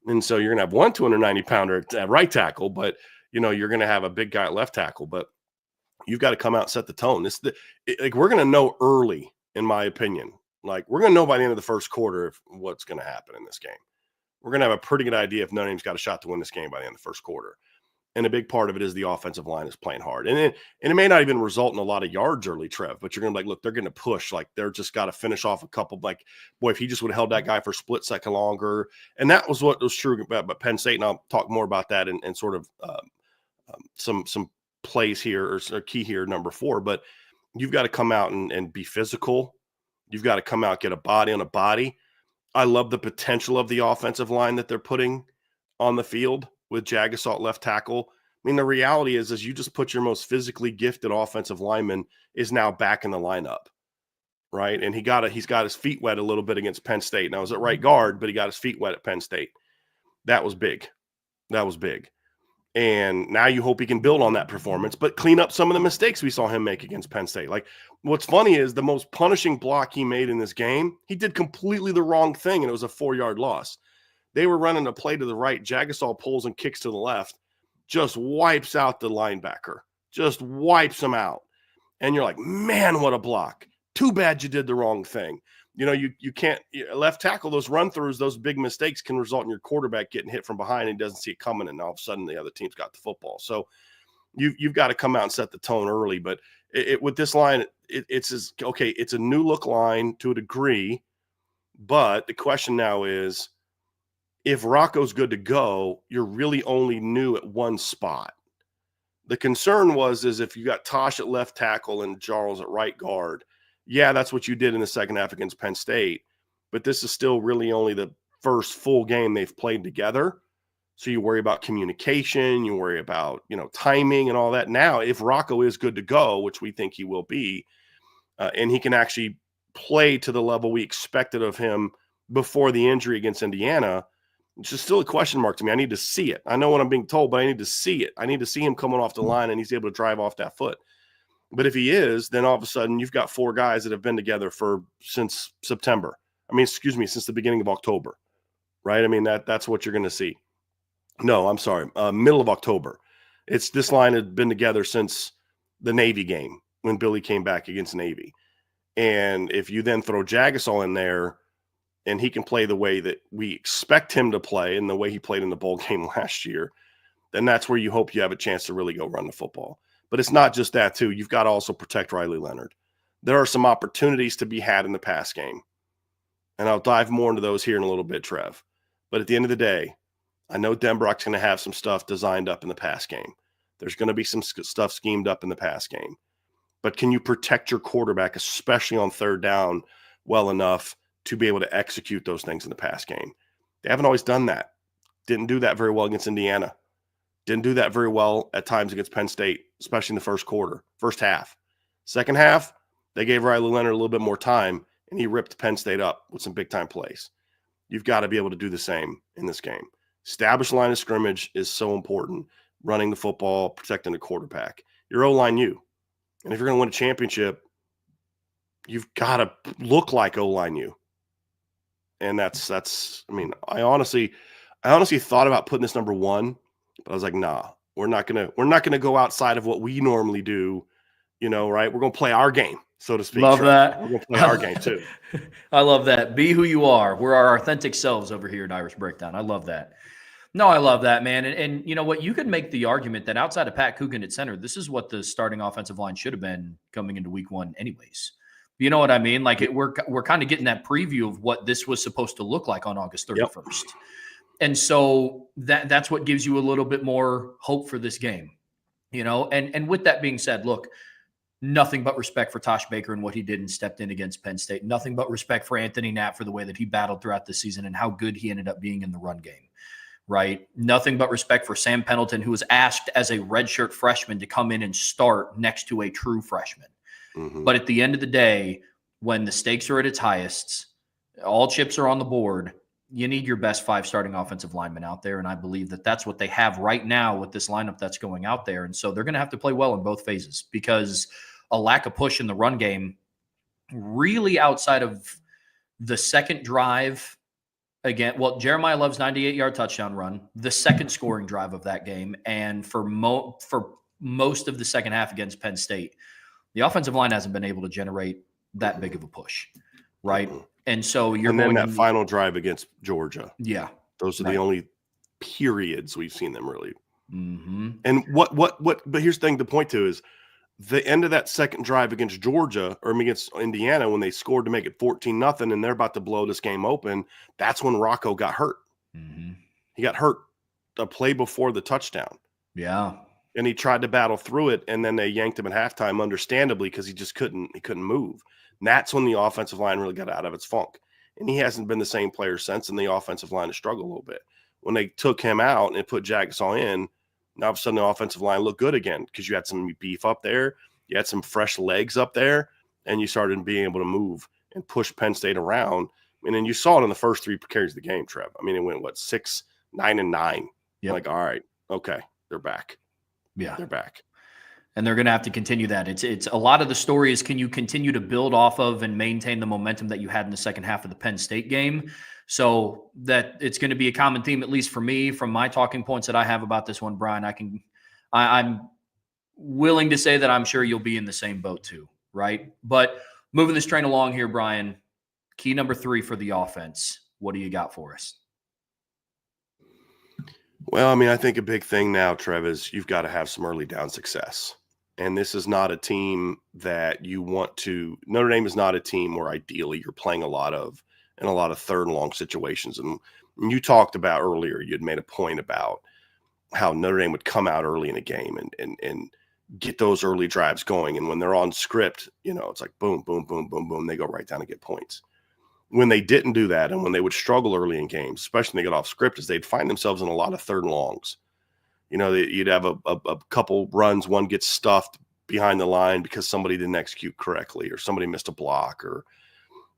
And so you're going to have one 290-pounder at right tackle, but, you're going to have a big guy at left tackle. But you've got to come out and set the tone. We're going to know early, in my opinion. Like, we're going to know by the end of the first quarter what's going to happen in this game. We're going to have a pretty good idea if Notre Dame's got a shot to win this game by the end of the first quarter. And a big part of it is the offensive line is playing hard. And it may not even result in a lot of yards early, Trev, but you're going to be like, look, they're going to push. Like, they're just got to finish off a couple. Like, boy, if he just would have held that guy for a split second longer. And that was what was true about Penn State. And I'll talk more about that and sort of some plays here or key here, number 4. But you've got to come out and be physical. You've got to come out, get a body on a body. I love the potential of the offensive line that they're putting on the field with Jagasol left tackle. I mean, the reality is you just put your most physically gifted offensive lineman is now back in the lineup, right? And he's got his feet wet a little bit against Penn State. Now, it was at right guard, but he got his feet wet at Penn State. That was big. And now you hope he can build on that performance, but clean up some of the mistakes we saw him make against Penn State. Like, what's funny is the most punishing block he made in this game, he did completely the wrong thing, and it was a 4-yard loss. They were running a play to the right. Jagasol pulls and kicks to the left, just wipes out the linebacker, just wipes him out. And you're like, man, what a block. Too bad you did the wrong thing. You can't left tackle, those run throughs, those big mistakes can result in your quarterback getting hit from behind and he doesn't see it coming. And all of a sudden the other team's got the football. So you've got to come out and set the tone early. But with this line, it's a new look line to a degree. But the question now is, if Rocco's good to go, you're really only new at one spot. The concern is if you got Tosh at left tackle and Charles at right guard, yeah, that's what you did in the second half against Penn State, but this is still really only the first full game they've played together. So you worry about communication, you worry about, timing and all that. Now, if Rocco is good to go, which we think he will be, and he can actually play to the level we expected of him before the injury against Indiana, which is still a question mark to me. I need to see it. I know what I'm being told, but I need to see it. I need to see him coming off the line and he's able to drive off that foot. But if he is, then all of a sudden you've got 4 guys that have been together since September. Since the beginning of October, right? I mean, that's what you're going to see. No, I'm sorry. Middle of October. This line had been together since the Navy game when Billy came back against Navy. And if you then throw Jagasol in there and he can play the way that we expect him to play and the way he played in the bowl game last year, then that's where you hope you have a chance to really go run the football. But it's not just that, too. You've got to also protect Riley Leonard. There are some opportunities to be had in the pass game. And I'll dive more into those here in a little bit, Trev. But at the end of the day, I know Denbrock's going to have some stuff designed up in the pass game. There's going to be some stuff schemed up in the pass game. But can you protect your quarterback, especially on third down, well enough to be able to execute those things in the pass game? They haven't always done that. Didn't do that very well against Indiana. Didn't do that very well at times against Penn State, especially in the first half. Second half, they gave Riley Leonard a little bit more time, and he ripped Penn State up with some big-time plays. You've got to be able to do the same in this game. Established line of scrimmage is so important. Running the football, protecting the quarterback. Your O-line, you. And if you're going to win a championship, you've got to look like O-line you. And I honestly thought about putting this number 1, but I was like, nah, We're not gonna go outside of what we normally do, right? We're gonna play our game, so to speak. Love that. We're gonna play our game too. I love that. Be who you are. We're our authentic selves over here at Irish Breakdown. I love that. No, I love that, man. And you know what? You could make the argument that outside of Pat Coogan at center, this is what the starting offensive line should have been coming into week one anyways. You know what I mean? Like we're kind of getting that preview of what this was supposed to look like on August 31st. Yep. And so that's what gives you a little bit more hope for this game, And with that being said, look, nothing but respect for Tosh Baker and what he did and stepped in against Penn State. Nothing but respect for Anthony Knapp for the way that he battled throughout the season and how good he ended up being in the run game, right? Nothing but respect for Sam Pendleton, who was asked as a redshirt freshman to come in and start next to a true freshman. Mm-hmm. But at the end of the day, when the stakes are at its highest, all chips are on the board, you need your best 5 starting offensive linemen out there. And I believe that that's what they have right now with this lineup that's going out there. And so they're going to have to play well in both phases because a lack of push in the run game, really outside of the second drive again. Well, Jeremiah Love's 98-yard touchdown run, the second scoring drive of that game. And for most of the second half against Penn State, the offensive line hasn't been able to generate that big of a push. Right. And so that final drive against Georgia. Yeah. Those are the only periods we've seen them really. Mm-hmm. And but here's the thing to point to is the end of that second drive against Georgia or against Indiana when they scored to make it 14-0 and they're about to blow this game open. That's when Rocco got hurt. Mm-hmm. He got hurt a play before the touchdown. Yeah. And he tried to battle through it. And then they yanked him at halftime, understandably, because he just couldn't move. And that's when the offensive line really got out of its funk. And he hasn't been the same player since, and the offensive line has struggled a little bit. When they took him out and put Jagasaw in, now all of a sudden the offensive line looked good again because you had some beef up there, you had some fresh legs up there, and you started being able to move and push Penn State around. And then you saw it in the first 3 carries of the game, Trev. I mean, it went, 6, 9, and 9. Yep. Like, all right, okay, they're back. Yeah. They're back. And they're going to have to continue that. It's a lot of the story is, can you continue to build off of and maintain the momentum that you had in the second half of the Penn State game? So that it's going to be a common theme, at least for me, from my talking points that I have about this one, Brian. I'm willing to say that I'm sure you'll be in the same boat too, right? But moving this train along here, Brian, key number 3 for the offense. What do you got for us? Well, I mean, I think a big thing now, Trev, is you've got to have some early down success. And this is not a team that you want to – Notre Dame is not a team where ideally you're playing a lot of third and long situations. And you talked about earlier, you had made a point about how Notre Dame would come out early in a game and get those early drives going. And when they're on script, it's like boom, boom, boom, boom, boom. They go right down and get points. When they didn't do that and when they would struggle early in games, especially when they get off script, is they'd find themselves in a lot of third and longs. You'd have a couple runs, one gets stuffed behind the line because somebody didn't execute correctly or somebody missed a block or,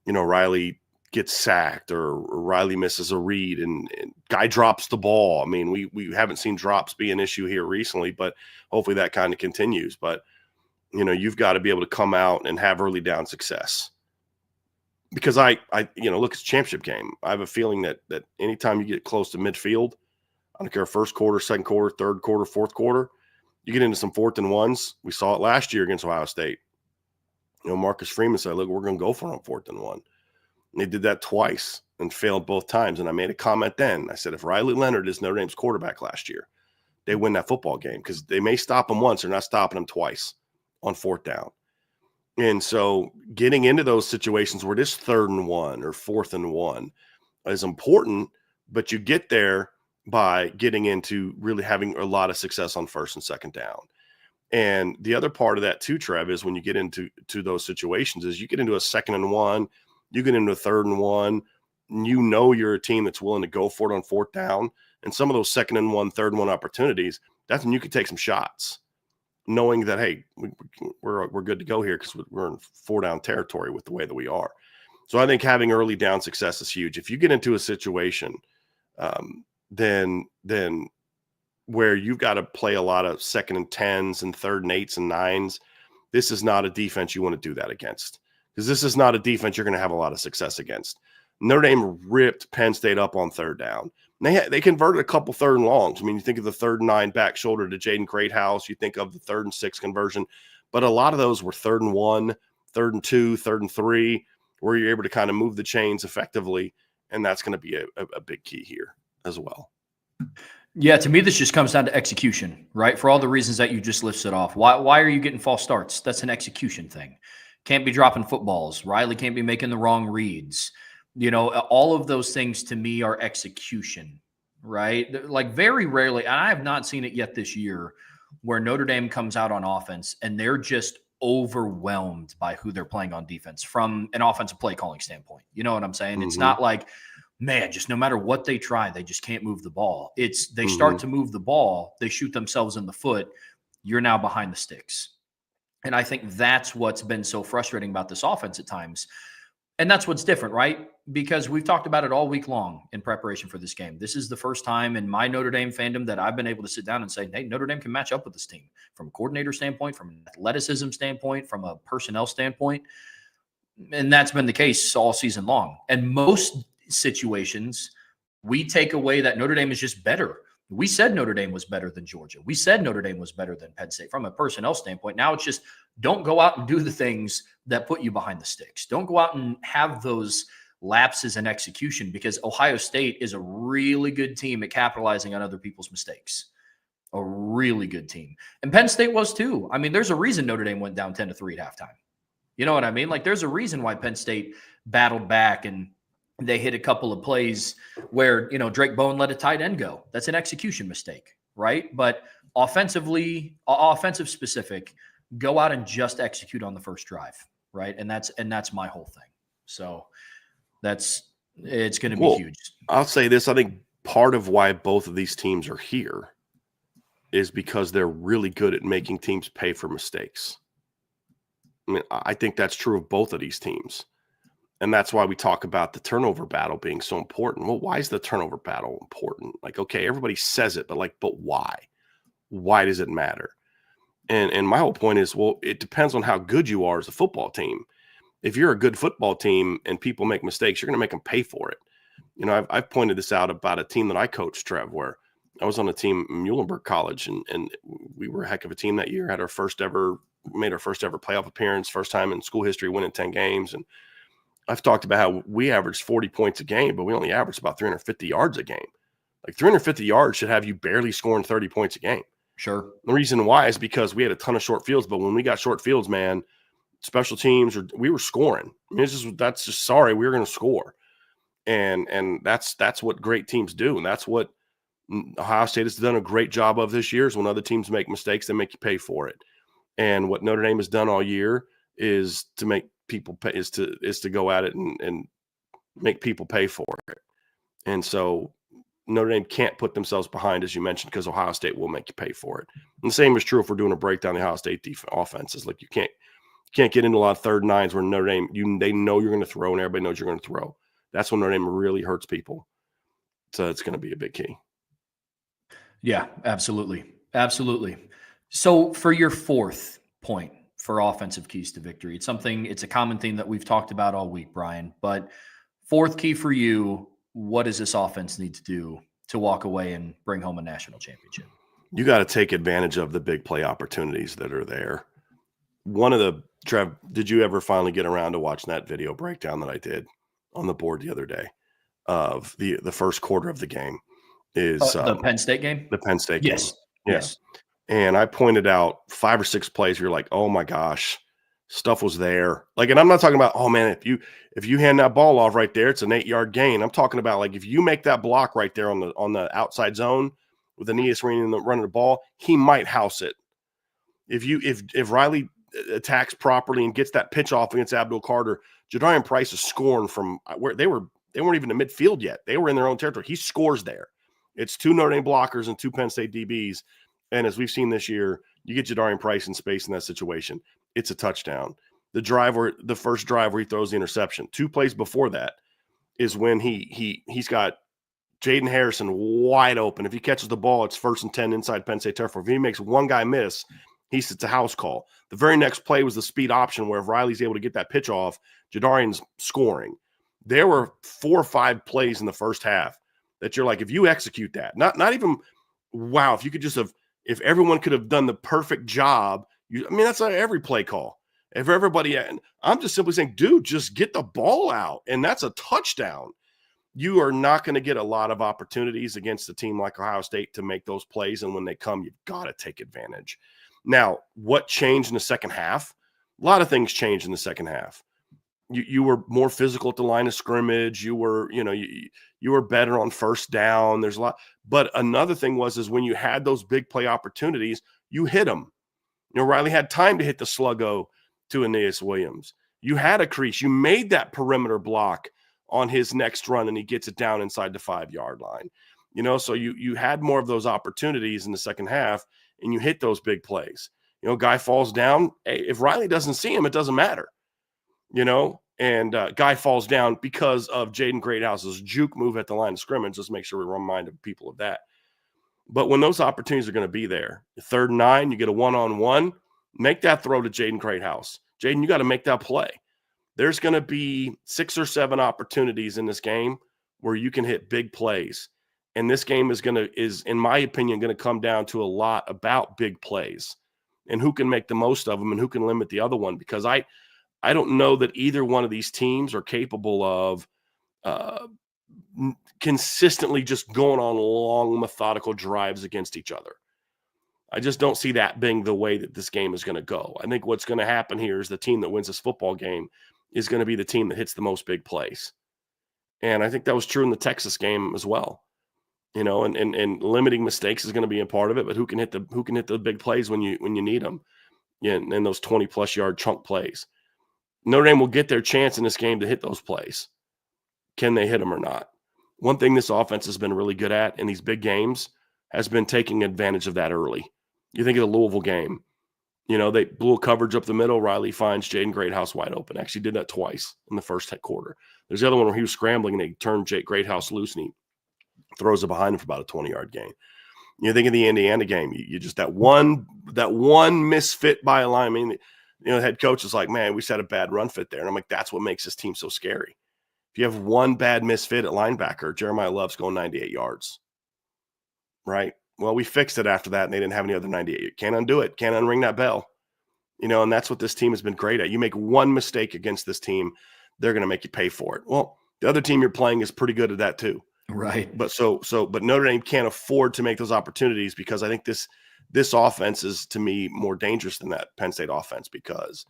Riley gets sacked or Riley misses a read and guy drops the ball. I mean, we haven't seen drops be an issue here recently, but hopefully that kind of continues. But, you've got to be able to come out and have early down success. Because I look, it's a championship game. I have a feeling that anytime you get close to midfield, I don't care, first quarter, second quarter, third quarter, fourth quarter, you get into some 4th and 1s. We saw it last year against Ohio State. Marcus Freeman said, look, we're going to go for it on 4th and 1. And they did that twice and failed both times. And I made a comment then. I said, if Riley Leonard is Notre Dame's quarterback last year, they win that football game because they may stop him once. They're not stopping him twice on 4th down. And so getting into those situations where it is 3rd and 1 or 4th and 1 is important, but you get there by getting into really having a lot of success on 1st and 2nd down. And the other part of that too, Trev, is when you get into those situations is you get into a 2nd and 1, you get into a 3rd and 1, and you're a team that's willing to go for it on 4th down. And some of those 2nd and 1, 3rd and 1 opportunities, that's when you can take some shots, knowing that, hey, we're good to go here because we're in 4-down territory with the way that we are. So I think having early down success is huge. If you get into a situation then where you've got to play a lot of 2nd and 10s and 3rd and 8s and 9s, this is not a defense you want to do that against because this is not a defense you're going to have a lot of success against. Notre Dame ripped Penn State up on third down. They converted a couple 3rd and longs. I mean, you think of the 3rd and 9 back shoulder to Jaden Greathouse. You think of the 3rd and 6 conversion. But a lot of those were 3rd and 1, 3rd and 2, 3rd and 3, where you're able to kind of move the chains effectively. And that's going to be a big key here as well. Yeah, to me, this just comes down to execution, right? For all the reasons that you just listed off. Why are you getting false starts? That's an execution thing. Can't be dropping footballs. Riley can't be making the wrong reads. All of those things to me are execution, right? Like very rarely, and I have not seen it yet this year, where Notre Dame comes out on offense and they're just overwhelmed by who they're playing on defense from an offensive play calling standpoint. You know what I'm saying? Mm-hmm. It's not like, man, just no matter what they try, they just can't move the ball. It's they start to move the ball, they shoot themselves in the foot. You're now behind the sticks. And I think that's what's been so frustrating about this offense at times. And that's what's different, right? Because we've talked about it all week long in preparation for this game. This is the first time in my Notre Dame fandom that I've been able to sit down and say, hey, Notre Dame can match up with this team from a coordinator standpoint, from an athleticism standpoint, from a personnel standpoint. And that's been the case all season long. And most situations, we take away that Notre Dame is just better. We said Notre Dame was better than Georgia. We said Notre Dame was better than Penn State from a personnel standpoint. Now it's just don't go out and do the things that put you behind the sticks. Don't go out and have those lapses in execution, because Ohio State is a really good team at capitalizing on other people's mistakes. A really good team. And Penn State was too. I mean, there's a reason Notre Dame went down 10-3 at halftime. You know what I mean? Like there's a reason why Penn State battled back and they hit a couple of plays where, Drake Bowen let a tight end go. That's an execution mistake, right? But offensive specific, go out and just execute on the first drive, right? And that's my whole thing. So it's going to be huge. I'll say this. I think part of why both of these teams are here is because they're really good at making teams pay for mistakes. I mean, I think that's true of both of these teams. And that's why we talk about the turnover battle being so important. Well, why is the turnover battle important? Like, okay, everybody says it, but why? Why does it matter? And my whole point is, well, it depends on how good you are as a football team. If you're a good football team and people make mistakes, you're going to make them pay for it. I've pointed this out about a team that I coached, Trev, where I was on a team in Muhlenberg College, and we were a heck of a team that year. Made our first ever playoff appearance, first time in school history, winning 10 games. And I've talked about how we averaged 40 points a game, but we only averaged about 350 yards a game. Like 350 yards should have you barely scoring 30 points a game. Sure. The reason why is because we had a ton of short fields, but when we got short fields, man, special teams, we were scoring. I mean, we were going to score. And that's what great teams do. And that's what Ohio State has done a great job of this year, is when other teams make mistakes, they make you pay for it. And what Notre Dame has done all year is to make people pay, is to go at it and make people pay for it. And so Notre Dame can't put themselves behind, as you mentioned, because Ohio State will make you pay for it. And the same is true if we're doing a breakdown of the Ohio State offenses. Like you can't get into a lot of 3rd and 9s where Notre Dame, they know you're going to throw and everybody knows you're going to throw. That's when Notre Dame really hurts people. So it's going to be a big key. Yeah, absolutely. Absolutely. So for your fourth point for offensive keys to victory, it's a common theme that we've talked about all week, Bryan, but fourth key for you, what does this offense need to do to walk away and bring home a national championship? You got to take advantage of the big play opportunities that are there. Trev, did you ever finally get around to watching that video breakdown that I did on the board the other day of the first quarter of the game? Is the Penn State game? The Penn State game. Yes. And I pointed out 5 or 6 plays where you're like, oh my gosh, stuff was there. Like, and I'm not talking about, oh man, if you hand that ball off right there, it's an 8-yard gain. I'm talking about, like, if you make that block right there on the outside zone with Aeneas running the ball, he might house it. If Riley attacks properly and gets that pitch off against Abdul Carter, Jadarian Price is scoring from where they weren't even in midfield yet. They were in their own territory. He scores there. It's 2 Notre Dame blockers and 2 Penn State DBs. And as we've seen this year, you get Jadarian Price in space in that situation, it's a touchdown. The first drive where he throws the interception, 2 plays before that is when he's got Jaden Harrison wide open. If he catches the ball, it's 1st and 10 inside Penn State territory. If he makes one guy miss, it's a house call. The very next play was the speed option where if Riley's able to get that pitch off, Jadarian's scoring. There were 4 or 5 plays in the first half that you're like, if you execute that, not even, wow, if you could just have, if everyone could have done the perfect job, that's like every play call. If everybody, and I'm just simply saying, dude, just get the ball out, and that's a touchdown. You are not going to get a lot of opportunities against a team like Ohio State to make those plays, and when they come, you've got to take advantage. Now, what changed in the second half? A lot of things changed in the second half. You were more physical at the line of scrimmage. You were, you were better on first down. There's a lot. But another thing is when you had those big play opportunities, you hit them. Riley had time to hit the sluggo to Aeneas Williams. You had a crease. You made that perimeter block on his next run, and he gets it down inside the 5-yard line. So you had more of those opportunities in the second half, and you hit those big plays. Guy falls down. Hey, if Riley doesn't see him, it doesn't matter. And Guy falls down because of Jaden Greathouse's juke move at the line of scrimmage. Just make sure we remind people of that. But when those opportunities are going to be there, 3rd and 9, you get a one-on-one, make that throw to Jaden Greathouse. Jaden, you got to make that play. There's going to be 6 or 7 opportunities in this game where you can hit big plays. And this game is, in my opinion, going to come down to a lot about big plays and who can make the most of them and who can limit the other one, because I don't know that either one of these teams are capable of consistently just going on long, methodical drives against each other. I just don't see that being the way that this game is going to go. I think what's going to happen here is the team that wins this football game is going to be the team that hits the most big plays. And I think that was true in the Texas game as well. And limiting mistakes is going to be a part of it, but who can hit the big plays when you need them? And those 20+ yard chunk plays. Notre Dame will get their chance in this game to hit those plays. Can they hit them or not? One thing this offense has been really good at in these big games has been taking advantage of that early. You think of the Louisville game. They blew a coverage up the middle. Riley finds Jaden Greathouse wide open. Actually did that twice in the first quarter. There's the other one where he was scrambling and they turned Jake Greathouse loose and he throws it behind him for about a 20-yard gain. You think of the Indiana game. You just that one misfit by a lineman. The head coach is like, man, we set a bad run fit there. And I'm like, that's what makes this team so scary. If you have one bad misfit at linebacker, Jeremiah Love's going 98 yards. Right? Well, we fixed it after that, and they didn't have any other 98. Can't undo it. Can't unring that bell. And that's what this team has been great at. You make one mistake against this team, they're going to make you pay for it. Well, the other team you're playing is pretty good at that too. Right. But but Notre Dame can't afford to make those opportunities, because I think this offense is, to me, more dangerous than that Penn State offense, because,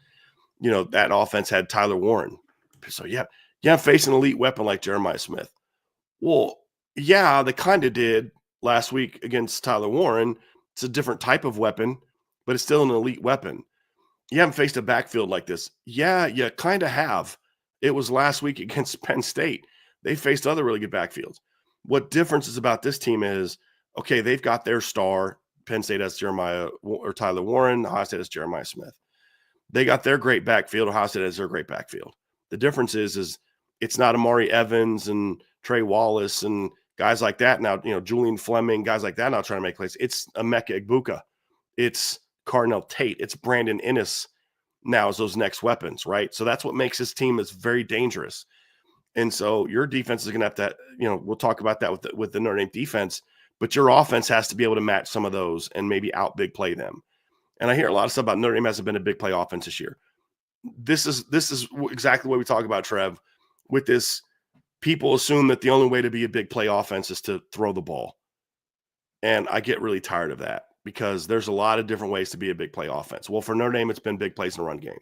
that offense had Tyler Warren. So, yeah, facing an elite weapon like Jeremiah Smith. Well, yeah, they kind of did last week against Tyler Warren. It's a different type of weapon, but it's still an elite weapon. You haven't faced a backfield like this. Yeah, you kind of have. It was last week against Penn State. They faced other really good backfields. What difference is about this team is, okay, they've got their star. Penn State has Tyler Warren. Ohio State has Jeremiah Smith. They got their great backfield. Ohio State has their great backfield. The difference is it's not Amari Evans and Trey Wallace and guys like that now, Julian Fleming, guys like that now trying to make plays. It's Emeka Egbuka. It's Carnell Tate. It's Brandon Inniss now as those next weapons, right? So that's what makes this team is very dangerous. And so your defense is going to have to, we'll talk about that with the Notre Dame defense, but your offense has to be able to match some of those and maybe out big play them. And I hear a lot of stuff about Notre Dame hasn't been a big play offense this year. This is exactly what we talk about, Trev, with this. People assume that the only way to be a big play offense is to throw the ball. And I get really tired of that, because there's a lot of different ways to be a big play offense. Well, for Notre Dame, it's been big plays in the run game.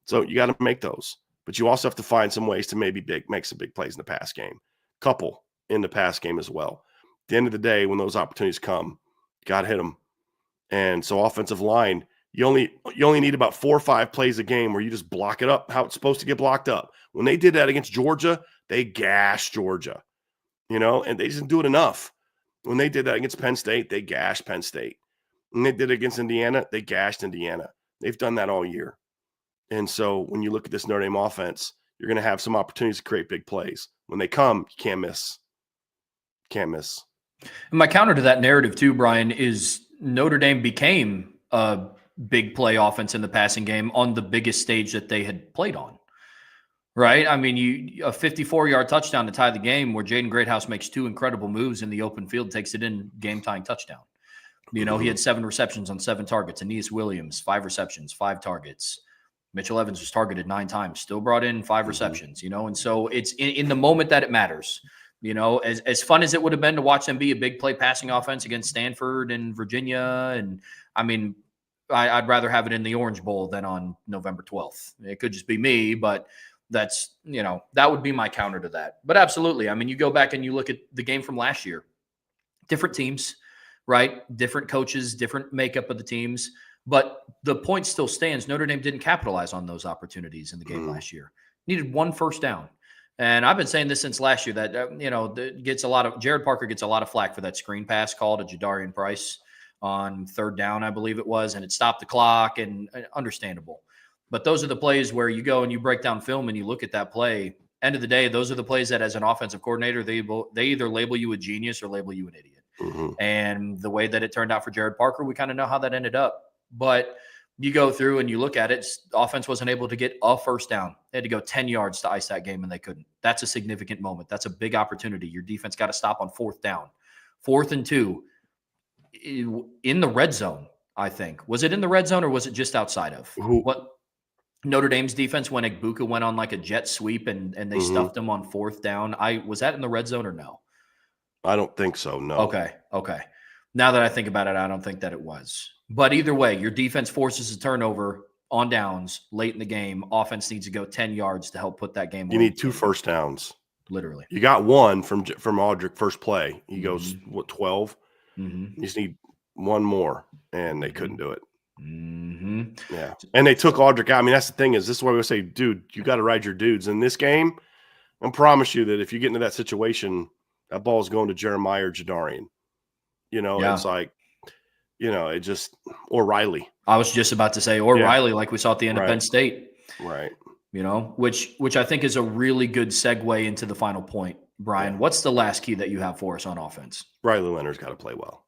So you got to make those. But you also have to find some ways to maybe make some big plays in the pass game. Couple in the pass game as well. At the end of the day, when those opportunities come, you got to hit them. And so offensive line, you only need about 4 or 5 plays a game where you just block it up how it's supposed to get blocked up. When they did that against Georgia, they gashed Georgia, and they didn't do it enough. When they did that against Penn State, they gashed Penn State. When they did it against Indiana, they gashed Indiana. They've done that all year. And so when you look at this Notre Dame offense, you're going to have some opportunities to create big plays. When they come, you can't miss. Can't miss. And my counter to that narrative too, Bryan, is Notre Dame became a big play offense in the passing game on the biggest stage that they had played on. Right? I mean, a 54-yard touchdown to tie the game where Jaden Greathouse makes two incredible moves in the open field, takes it in, game-tying touchdown. You know, he had 7 receptions on 7 targets. Aeneas Williams, 5 receptions, 5 targets. Mitchell Evans was targeted 9 times, still brought in 5 receptions, you know, and so it's in the moment that it matters. You know, as fun as it would have been to watch them be a big play passing offense against Stanford and Virginia. And I mean, I'd rather have it in the Orange Bowl than on November 12th. It could just be me, but that's, you know, that would be my counter to that. But absolutely. I mean, you go back and you look at the game from last year, different teams, right? Different coaches, different makeup of the teams. But the point still stands. Notre Dame didn't capitalize on those opportunities in the game last year. Needed 1 first down. And I've been saying this since last year that, you know, Jared Parker gets a lot of flack for that screen pass call to Jadarian Price on 3rd down, I believe it was, and it stopped the clock, and understandable. But those are the plays where you go and you break down film and you look at that play. End of the day, those are the plays that as an offensive coordinator, they either label you a genius or label you an idiot. And the way that it turned out for Jared Parker, we kind of know how that ended up. But you go through and you look at it, offense wasn't able to get a first down. They had to go 10 yards to ice that game, and they couldn't. That's a significant moment. That's a big opportunity. Your defense got to stop on 4th down. 4th and 2 in the red zone, I think. Was it in the red zone or was it just outside of? What Notre Dame's defense when Egbuka went on like a jet sweep and they stuffed him on 4th down? Was that in the red zone or no? I don't think so, no. Okay. Now that I think about it, I don't think that it was. But either way, your defense forces a turnover on downs late in the game. Offense needs to go 10 yards to help put that game away. You need 2 first downs. Literally. You got 1 from Audric first play. He goes, 12? You just need 1 more, and they couldn't do it. Yeah. And they took Audric out. I mean, that's the thing is, this is why we say, dude, you got to ride your dudes. In this game, I promise you that if you get into that situation, that ball is going to Jeremiah or Jadarian. You know, it's like, you know, it just – or Riley. I was just about to say, or Riley, like we saw at the end of Penn State. Right. You know, which I think is a really good segue into the final point. Bryan, what's the last key that you have for us on offense? Riley Leonard's got to play well.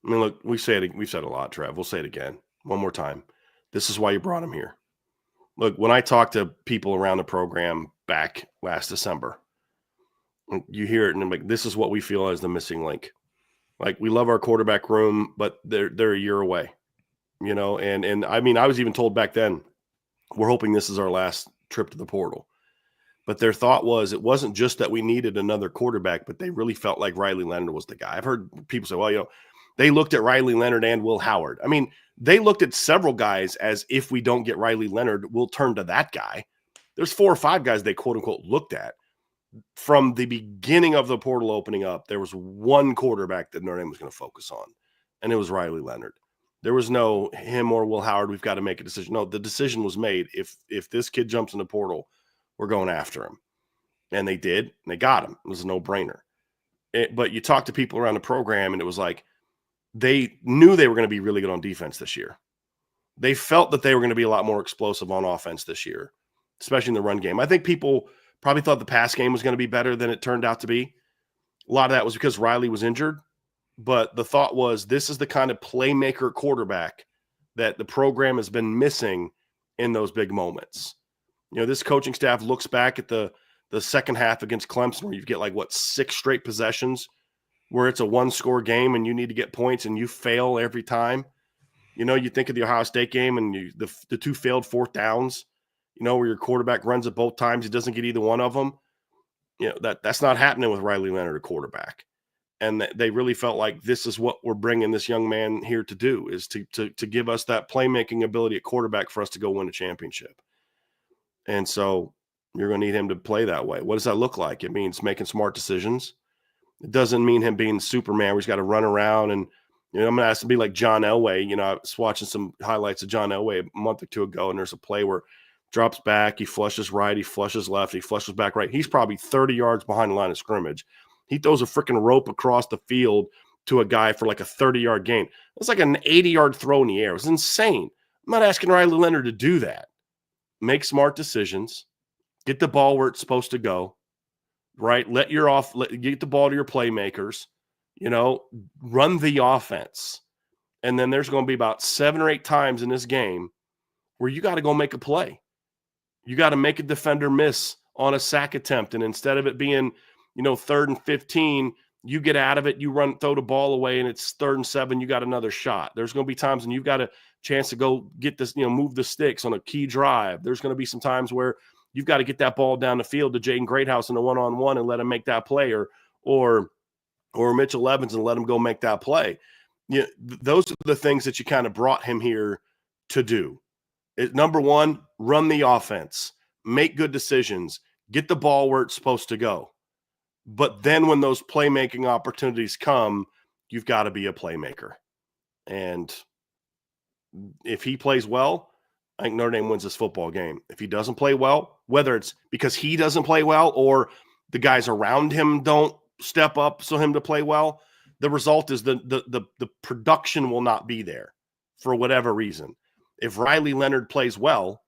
I mean, look, we've said it a lot, Trev. We'll say it again. One more time. This is why you brought him here. Look, when I talk to people around the program back last December, you hear it and I'm like, this is what we feel as the missing link. Like, we love our quarterback room, but they're a year away, you know? And I mean, I was even told back then, we're hoping this is our last trip to the portal. But their thought was, it wasn't just that we needed another quarterback, but they really felt like Riley Leonard was the guy. I've heard people say, well, you know, they looked at Riley Leonard and Will Howard. I mean, they looked at several guys as if we don't get Riley Leonard, we'll turn to that guy. There's 4 or 5 guys they quote unquote looked at. From the beginning of the portal opening up, there was 1 quarterback that Notre Dame was going to focus on, and it was Riley Leonard. There was no him or Will Howard, we've got to make a decision. No, the decision was made. If this kid jumps in the portal, we're going after him. And they did, and they got him. It was a no-brainer. But you talk to people around the program, and it was like they knew they were going to be really good on defense this year. They felt that they were going to be a lot more explosive on offense this year, especially in the run game. I think people probably thought the pass game was going to be better than it turned out to be. A lot of that was because Riley was injured. But the thought was, this is the kind of playmaker quarterback that the program has been missing in those big moments. You know, this coaching staff looks back at the second half against Clemson where you get 6 straight possessions where it's a 1-score game and you need to get points and you fail every time. You know, you think of the Ohio State game and the 2 failed 4th downs, you know, where your quarterback runs it both times. He doesn't get either one of them. You know, that's not happening with Riley Leonard, a quarterback. And they really felt like this is what we're bringing this young man here to do, is to give us that playmaking ability at quarterback for us to go win a championship. And so you're going to need him to play that way. What does that look like? It means making smart decisions. It doesn't mean him being Superman where he's got to run around. And, you know, I'm going to ask to be like John Elway. You know, I was watching some highlights of John Elway a month or 2 ago, and there's a play where drops back, he flushes right, he flushes left, he flushes back right. He's probably 30 yards behind the line of scrimmage. He throws a freaking rope across the field to a guy for like a 30-yard gain. It's like an 80-yard throw in the air. It's insane. I'm not asking Riley Leonard to do that. Make smart decisions. Get the ball where it's supposed to go, right? Get the ball to your playmakers, you know, run the offense. And then there's going to be about 7 or 8 times in this game where you got to go make a play. You got to make a defender miss on a sack attempt. And instead of it being, 3rd and 15, you get out of it, you throw the ball away, and it's 3rd and 7, you got another shot. There's going to be times when you've got a chance to go get this, move the sticks on a key drive. There's going to be some times where you've got to get that ball down the field to Jaden Greathouse in a one-on-one and let him make that play, or Mitchell Evans and let him go make that play. Those are the things that you kind of brought him here to do. Number one, run the offense, make good decisions, get the ball where it's supposed to go. But then when those playmaking opportunities come, you've got to be a playmaker. And if he plays well, I think Notre Dame wins this football game. If he doesn't play well, whether it's because he doesn't play well or the guys around him don't step up so him to play well, the result is the production will not be there for whatever reason. If Riley Leonard plays well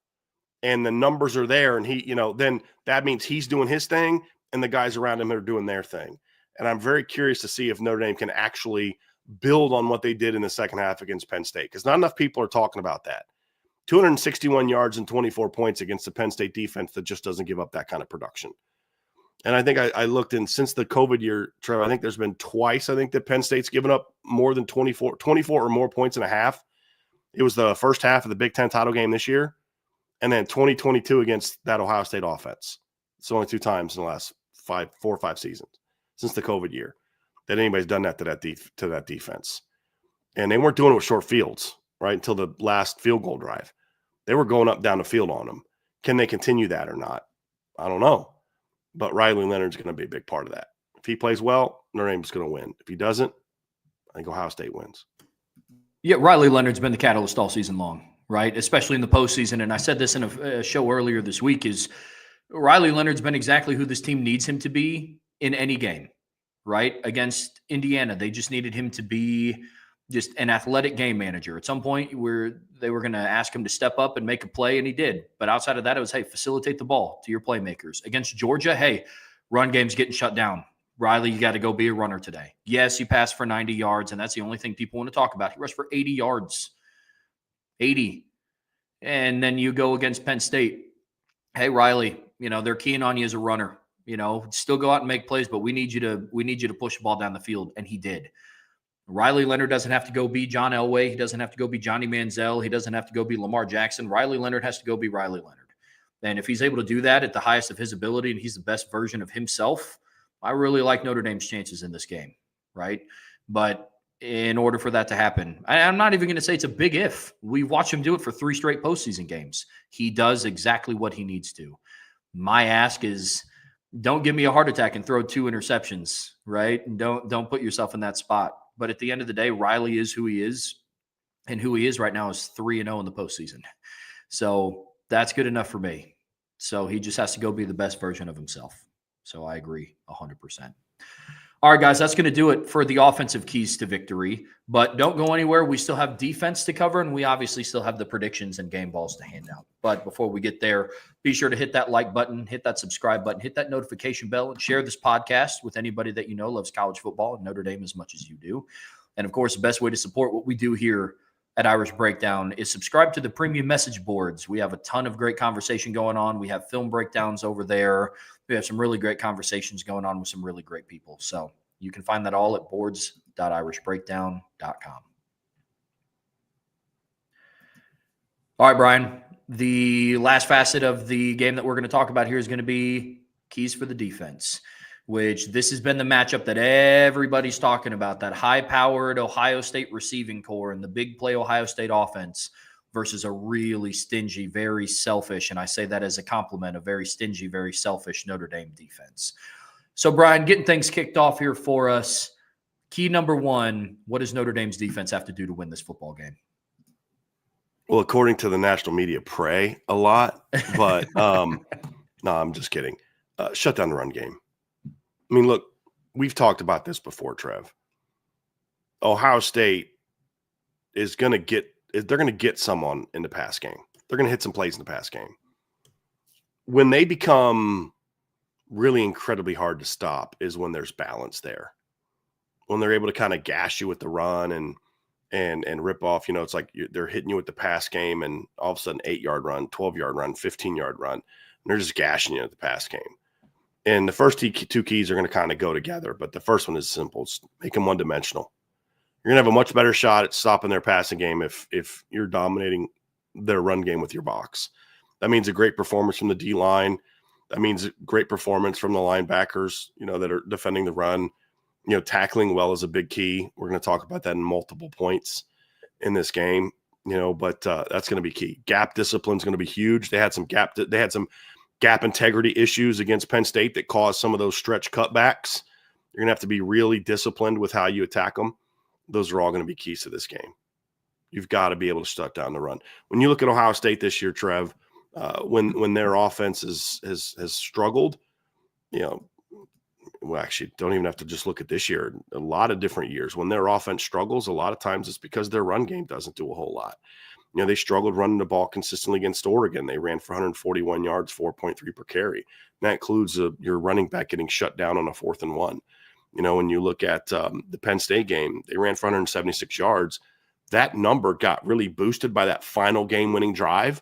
and the numbers are there and he, then that means he's doing his thing and the guys around him are doing their thing. And I'm very curious to see if Notre Dame can actually build on what they did in the second half against Penn State, because not enough people are talking about that. 261 yards and 24 points against the Penn State defense that just doesn't give up that kind of production. And I think I looked in since the COVID year, Trevor, I think there's been twice, I think, that Penn State's given up more than 24 or more points and a half. It was the first half of the Big Ten title game this year, and then 2022 against that Ohio State offense. It's only 2 times in the last 4 or 5 seasons since the COVID year that anybody's done that to that defense. And they weren't doing it with short fields, right, until the last field goal drive. They were going up down the field on them. Can they continue that or not? I don't know. But Riley Leonard's going to be a big part of that. If he plays well, Notre Dame's going to win. If he doesn't, I think Ohio State wins. Yeah, Riley Leonard's been the catalyst all season long, right? Especially in the postseason. And I said this in a show earlier this week, is Riley Leonard's been exactly who this team needs him to be in any game, right? Against Indiana, they just needed him to be just an athletic game manager. At some point where they were going to ask him to step up and make a play, and he did. But outside of that, it was, hey, facilitate the ball to your playmakers. Against Georgia, hey, run game's getting shut down. Riley, you got to go be a runner today. Yes, he passed for 90 yards, and that's the only thing people want to talk about. He rushed for 80 yards. 80. And then you go against Penn State. Hey, Riley, they're keying on you as a runner. Still go out and make plays, but we need you to push the ball down the field, and he did. Riley Leonard doesn't have to go be John Elway. He doesn't have to go be Johnny Manziel. He doesn't have to go be Lamar Jackson. Riley Leonard has to go be Riley Leonard. And if he's able to do that at the highest of his ability and he's the best version of himself, I really like Notre Dame's chances in this game, right? But in order for that to happen, I'm not even going to say it's a big if. We watch him do it for 3 straight postseason games. He does exactly what he needs to. My ask is, don't give me a heart attack and throw 2 interceptions, right? And don't put yourself in that spot. But at the end of the day, Riley is who he is, and who he is right now is 3-0 in the postseason. So that's good enough for me. So he just has to go be the best version of himself. So I agree 100%. All right, guys, that's going to do it for the offensive keys to victory. But don't go anywhere. We still have defense to cover, and we obviously still have the predictions and game balls to hand out. But before we get there, be sure to hit that like button, hit that subscribe button, hit that notification bell, and share this podcast with anybody that you know loves college football and Notre Dame as much as you do. And, of course, the best way to support what we do here at Irish Breakdown is subscribe to the premium message boards. We have a ton of great conversation going on. We have film breakdowns over there. We have some really great conversations going on with some really great people. So you can find that all at boards.irishbreakdown.com. All right, Bryan, the last facet of the game that we're going to talk about here is going to be keys for the defense, which this has been the matchup that everybody's talking about, that high-powered Ohio State receiving core and the big play Ohio State offense versus a really stingy, very selfish, and I say that as a compliment, a very stingy, very selfish Notre Dame defense. So, Bryan, getting things kicked off here for us, key number 1, what does Notre Dame's defense have to do to win this football game? Well, according to the national media, pray a lot, but no, I'm just kidding. Shut down the run game. I mean, look, we've talked about this before, Trev. Ohio State is going to get someone in the pass game. They're going to hit some plays in the pass game. When they become really incredibly hard to stop is when there's balance there. When they're able to kind of gash you with the run and and rip off. It's like they're hitting you with the pass game, and all of a sudden 8-yard run, 12-yard run, 15-yard run. And they're just gashing you at the pass game. And the first two keys are going to kind of go together, but the first one is simple. It's make them one-dimensional. You're going to have a much better shot at stopping their passing game if you're dominating their run game with your box. That means a great performance from the D-line. That means a great performance from the linebackers, that are defending the run. Tackling well is a big key. We're going to talk about that in multiple points in this game, but that's going to be key. Gap discipline is going to be huge. They had some gap integrity issues against Penn State that caused some of those stretch cutbacks. You're going to have to be really disciplined with how you attack them. Those are all going to be keys to this game. You've got to be able to shut down the run. When you look at Ohio State this year, Trev, when their offense has struggled, well, actually, don't even have to just look at this year. A lot of different years, when their offense struggles, a lot of times it's because their run game doesn't do a whole lot. They struggled running the ball consistently against Oregon. They ran for 141 yards, 4.3 per carry. And that includes your running back getting shut down on a 4th and 1. When you look at the Penn State game, they ran for 176 yards. That number got really boosted by that final game-winning drive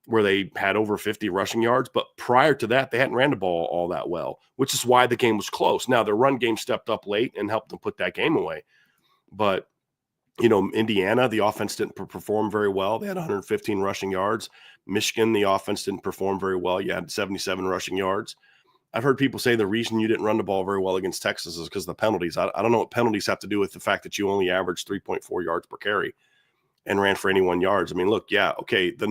where they had over 50 rushing yards. But prior to that, they hadn't ran the ball all that well, which is why the game was close. Now, their run game stepped up late and helped them put that game away. But, Indiana, the offense didn't perform very well. They had 115 rushing yards. Michigan, the offense didn't perform very well. You had 77 rushing yards. I've heard people say the reason you didn't run the ball very well against Texas is because of the penalties. I don't know what penalties have to do with the fact that you only averaged 3.4 yards per carry and ran for 81 yards. I mean, look, yeah, okay, the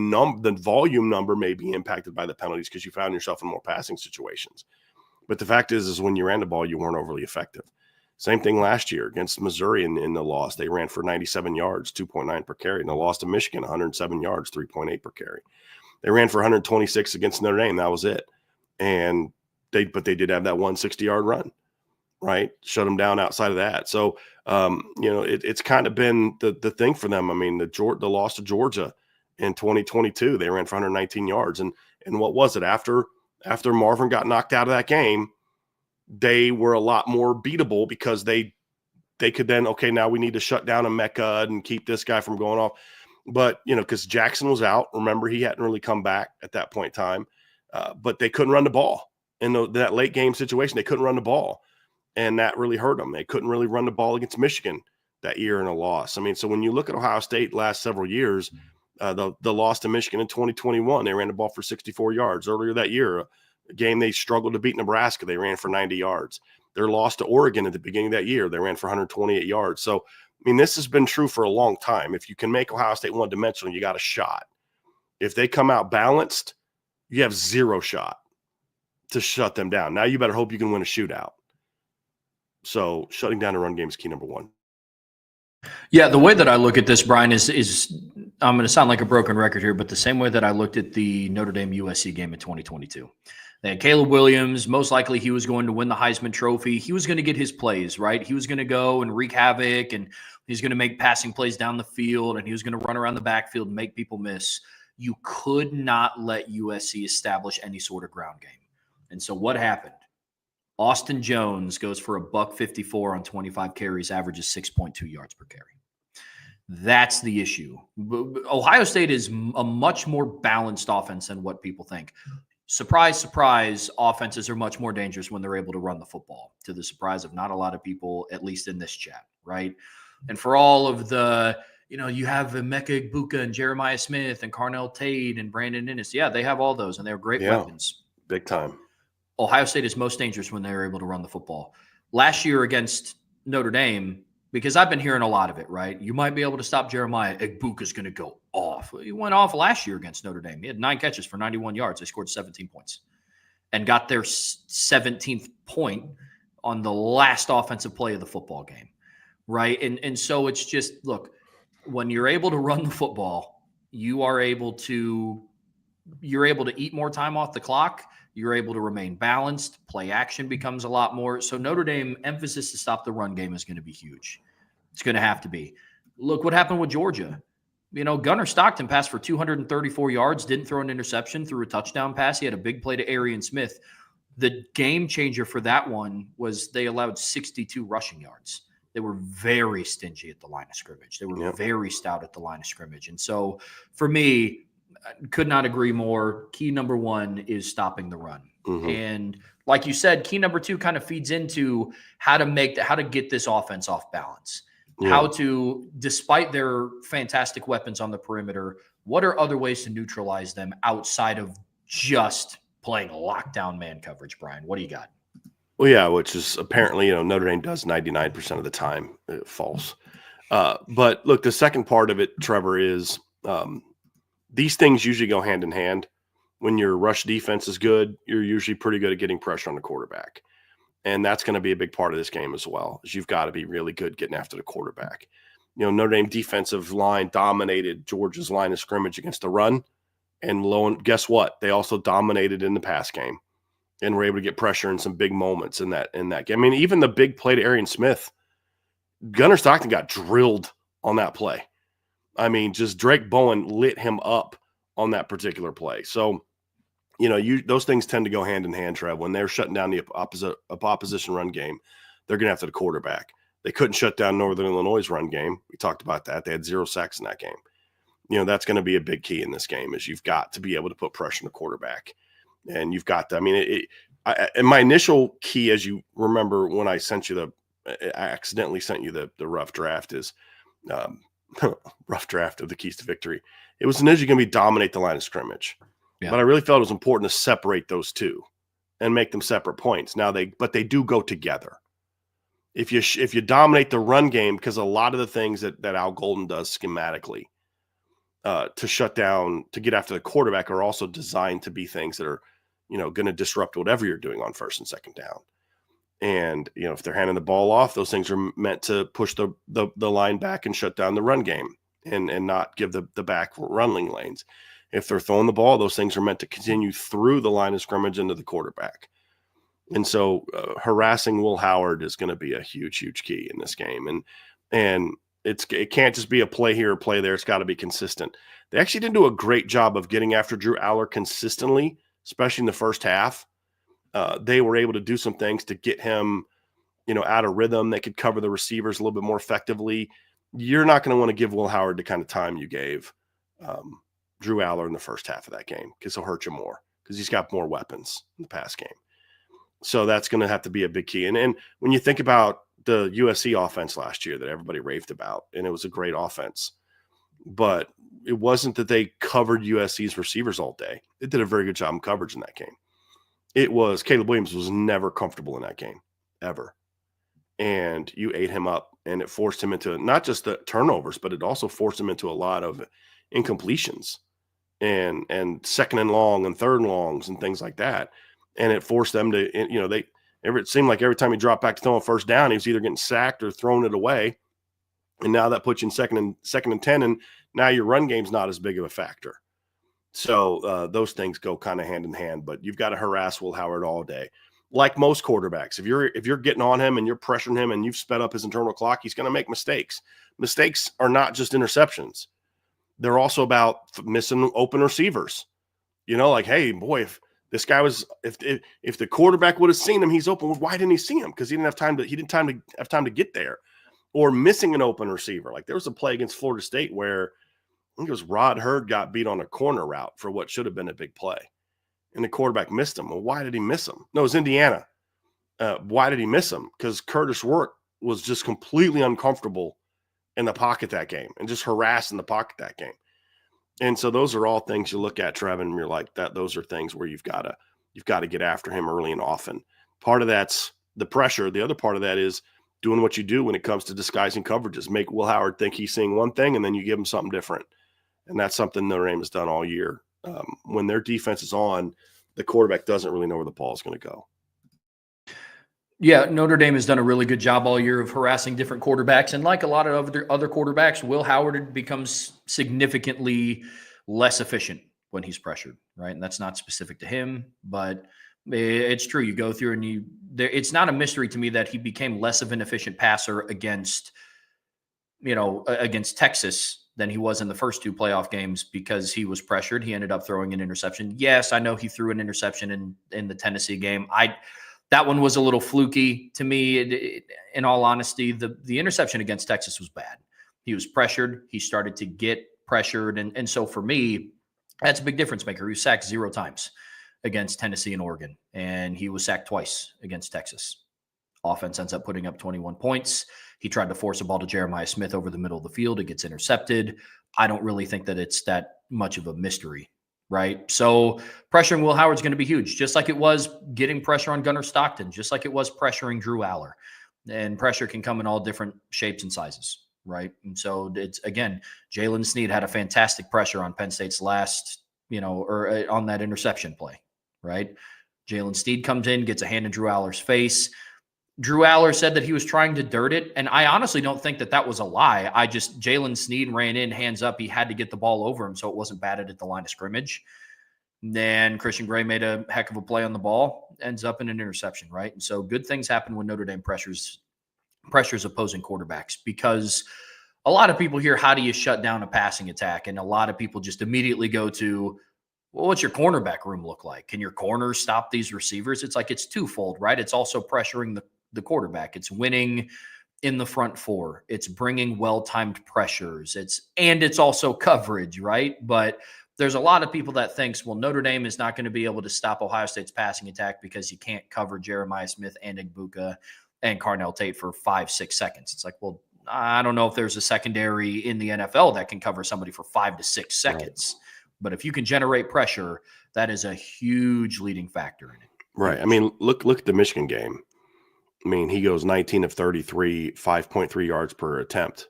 volume number may be impacted by the penalties because you found yourself in more passing situations. But the fact is when you ran the ball, you weren't overly effective. Same thing last year against Missouri in the loss. They ran for 97 yards, 2.9 per carry. And the loss to Michigan, 107 yards, 3.8 per carry. They ran for 126 against Notre Dame. That was it. But they did have that 160-yard run, right? Shut them down outside of that. So, it's kind of been the thing for them. I mean, the loss to Georgia in 2022, they ran for 119 yards. And what was it? After Marvin got knocked out of that game, they were a lot more beatable because they could then, okay, now we need to shut down Emeka and keep this guy from going off. But, because Jackson was out. Remember, he hadn't really come back at that point in time. But they couldn't run the ball. In that late game situation, they couldn't run the ball, and that really hurt them. They couldn't really run the ball against Michigan that year in a loss. I mean, so when you look at Ohio State last several years, the loss to Michigan in 2021, they ran the ball for 64 yards. Earlier that year, a game they struggled to beat Nebraska, they ran for 90 yards. Their loss to Oregon at the beginning of that year, they ran for 128 yards. So, I mean, this has been true for a long time. If you can make Ohio State one-dimensional, you got a shot. If they come out balanced, you have zero shot to shut them down. Now you better hope you can win a shootout. So shutting down a run game is key number one. Yeah, the way that I look at this, Bryan, is I'm going to sound like a broken record here, but the same way that I looked at the Notre Dame USC game in 2022. They had Caleb Williams. Most likely he was going to win the Heisman Trophy. He was going to get his plays, right? He was going to go and wreak havoc, and he's going to make passing plays down the field, and he was going to run around the backfield and make people miss. You could not let USC establish any sort of ground game. And so what happened? Austin Jones goes for $154 on 25 carries, averages 6.2 yards per carry. That's the issue. Ohio State is a much more balanced offense than what people think. Surprise, surprise, offenses are much more dangerous when they're able to run the football, to the surprise of not a lot of people, at least in this chat, right? And for all of the, you have Emeka Egbuka and Jeremiah Smith and Carnell Tate and Brandon Innes. Yeah, they have all those, and they're great weapons. Big time. Ohio State is most dangerous when they're able to run the football. Last year against Notre Dame, because I've been hearing a lot of it, right? You might be able to stop Jeremiah. Egbuka's going to go off. He went off last year against Notre Dame. He had 9 catches for 91 yards. They scored 17 points and got their 17th point on the last offensive play of the football game, right? And so it's just, look, when you're able to run the football, you're able to eat more time off the clock. You're able to remain balanced. Play action becomes a lot more. So Notre Dame, emphasis to stop the run game is going to be huge. It's going to have to be. Look what happened with Georgia. Gunnar Stockton passed for 234 yards, didn't throw an interception, threw a touchdown pass. He had a big play to Arian Smith. The game changer for that one was they allowed 62 rushing yards. they were very stingy at the line of scrimmage. They were very stout at the line of scrimmage. And so for me, I could not agree more. Key number one is stopping the run. And like you said, key number two kind of feeds into how to get this offense off balance. How to, despite their fantastic weapons on the perimeter, what are other ways to neutralize them outside of just playing lockdown man coverage, Bryan? What do you got? Well, yeah, which is apparently, Notre Dame does 99% of the time false. But look, the second part of it, Trevor, is these things usually go hand in hand. When your rush defense is good, you're usually pretty good at getting pressure on the quarterback. And that's going to be a big part of this game as well, is you've got to be really good getting after the quarterback. Notre Dame defensive line dominated Georgia's line of scrimmage against the run. And guess what? They also dominated in the pass game and were able to get pressure in some big moments in that game. I mean, even the big play to Arian Smith, Gunnar Stockton got drilled on that play. I mean, just Drake Bowen lit him up on that particular play. So, those things tend to go hand in hand, Trev. When they're shutting down the opposition run game, they're going to have to the quarterback. They couldn't shut down Northern Illinois' run game. We talked about that. They had 0 sacks in that game. That's going to be a big key in this game, is you've got to be able to put pressure on the quarterback. And you've got to, and my initial key, as you remember when I accidentally sent you the rough draft is rough draft of the keys to victory. It was initially going to be dominate the line of scrimmage. Yeah. But I really felt it was important to separate those two and make them separate points. Now they do go together. If you dominate the run game, because a lot of the things that Al Golden does schematically to shut down, to get after the quarterback, are also designed to be things that are, going to disrupt whatever you're doing on first and second down. And, if they're handing the ball off, those things are meant to push the line back and shut down the run game and not give the back running lanes. If they're throwing the ball, those things are meant to continue through the line of scrimmage into the quarterback. And so harassing Will Howard is going to be a huge, huge key in this game. And it can't just be a play here or play there. It's got to be consistent. They actually didn't do a great job of getting after Drew Aller consistently, especially in the first half. They were able to do some things to get him, out of rhythm. They could cover the receivers a little bit more effectively. You're not going to want to give Will Howard the kind of time you gave Drew Aller in the first half of that game, because he'll hurt you more, because he's got more weapons in the pass game. So that's going to have to be a big key. And when you think about the USC offense last year that everybody raved about, and it was a great offense, but it wasn't that they covered USC's receivers all day. They did a very good job in coverage in that game. It was Caleb Williams was never comfortable in that game, ever. And you ate him up, and it forced him into not just the turnovers, but it also forced him into a lot of incompletions and second and long and third and longs and things like that. And it forced them to, it seemed like every time he dropped back to throw a first down, he was either getting sacked or throwing it away. And now that puts you in second and 10, and now your run game's not as big of a factor. So those things go kind of hand in hand, but you've got to harass Will Howard all day. Like most quarterbacks, if you're getting on him and you're pressuring him and you've sped up his internal clock, he's going to make mistakes. Mistakes are not just interceptions. They're also about missing open receivers. Like, hey, boy, if this guy was, if the quarterback would have seen him, he's open. Well, why didn't he see him? Because he didn't have time to get there. Or missing an open receiver. Like there was a play against Florida State where I think it was Rod Hurd got beat on a corner route for what should have been a big play. And the quarterback missed him. Well, why did he miss him? No, it was Indiana. Why did he miss him? Because Curtis Work was just completely uncomfortable in the pocket that game and just harassed in the pocket that game. And so those are all things you look at, Trevor, and you're like, those are things where you've got to get after him early and often. Part of that's the pressure. The other part of that is doing what you do when it comes to disguising coverages. Make Will Howard think he's seeing one thing, and then you give him something different. And that's something Notre Dame has done all year. When their defense is on, the quarterback doesn't really know where the ball is going to go. Yeah, Notre Dame has done a really good job all year of harassing different quarterbacks. And like a lot of other quarterbacks, Will Howard becomes significantly less efficient when he's pressured, right? And that's not specific to him, but it's true. You go through and it's not a mystery to me that he became less of an efficient passer against Texas than he was in the first two playoff games because he was pressured. He ended up throwing an interception. Yes, I know he threw an interception in the Tennessee game. That one was a little fluky to me. In all honesty, the interception against Texas was bad. He was pressured. He started to get pressured. And so for me, that's a big difference maker. He was sacked 0 times against Tennessee and Oregon, and he was sacked twice against Texas. Offense ends up putting up 21 points. He tried to force a ball to Jeremiah Smith over the middle of the field. It gets intercepted. I don't really think that it's that much of a mystery, right? So pressuring Will Howard's going to be huge, just like it was getting pressure on Gunnar Stockton, just like it was pressuring Drew Aller. And pressure can come in all different shapes and sizes, right? And so it's, again, Jalen Snead had a fantastic pressure on Penn State's last, or on that interception play, right? Jalen Snead comes in, gets a hand in Drew Aller's face. Drew Aller said that he was trying to dirt it, and I honestly don't think that was a lie. Jalen Snead ran in, hands up. He had to get the ball over him so it wasn't batted at the line of scrimmage. Then Christian Gray made a heck of a play on the ball, ends up in an interception, right? And so good things happen when Notre Dame pressures opposing quarterbacks, because a lot of people hear, how do you shut down a passing attack? And a lot of people just immediately go to, well, what's your cornerback room look like? Can your corners stop these receivers? It's like, it's twofold, right? It's also pressuring the quarterback. It's winning in the front four. It's bringing well-timed pressures. It's also coverage, right? But there's a lot of people that thinks, well, Notre Dame is not going to be able to stop Ohio State's passing attack because you can't cover Jeremiah Smith and Igbuka and Carnell Tate for 5-6 seconds. It's like, well, I don't know if there's a secondary in the NFL that can cover somebody for 5 to 6 seconds. Right. But if you can generate pressure, that is a huge leading factor in it. Right. I mean, look at the Michigan game. I mean, he goes 19 of 33, 5.3 yards per attempt.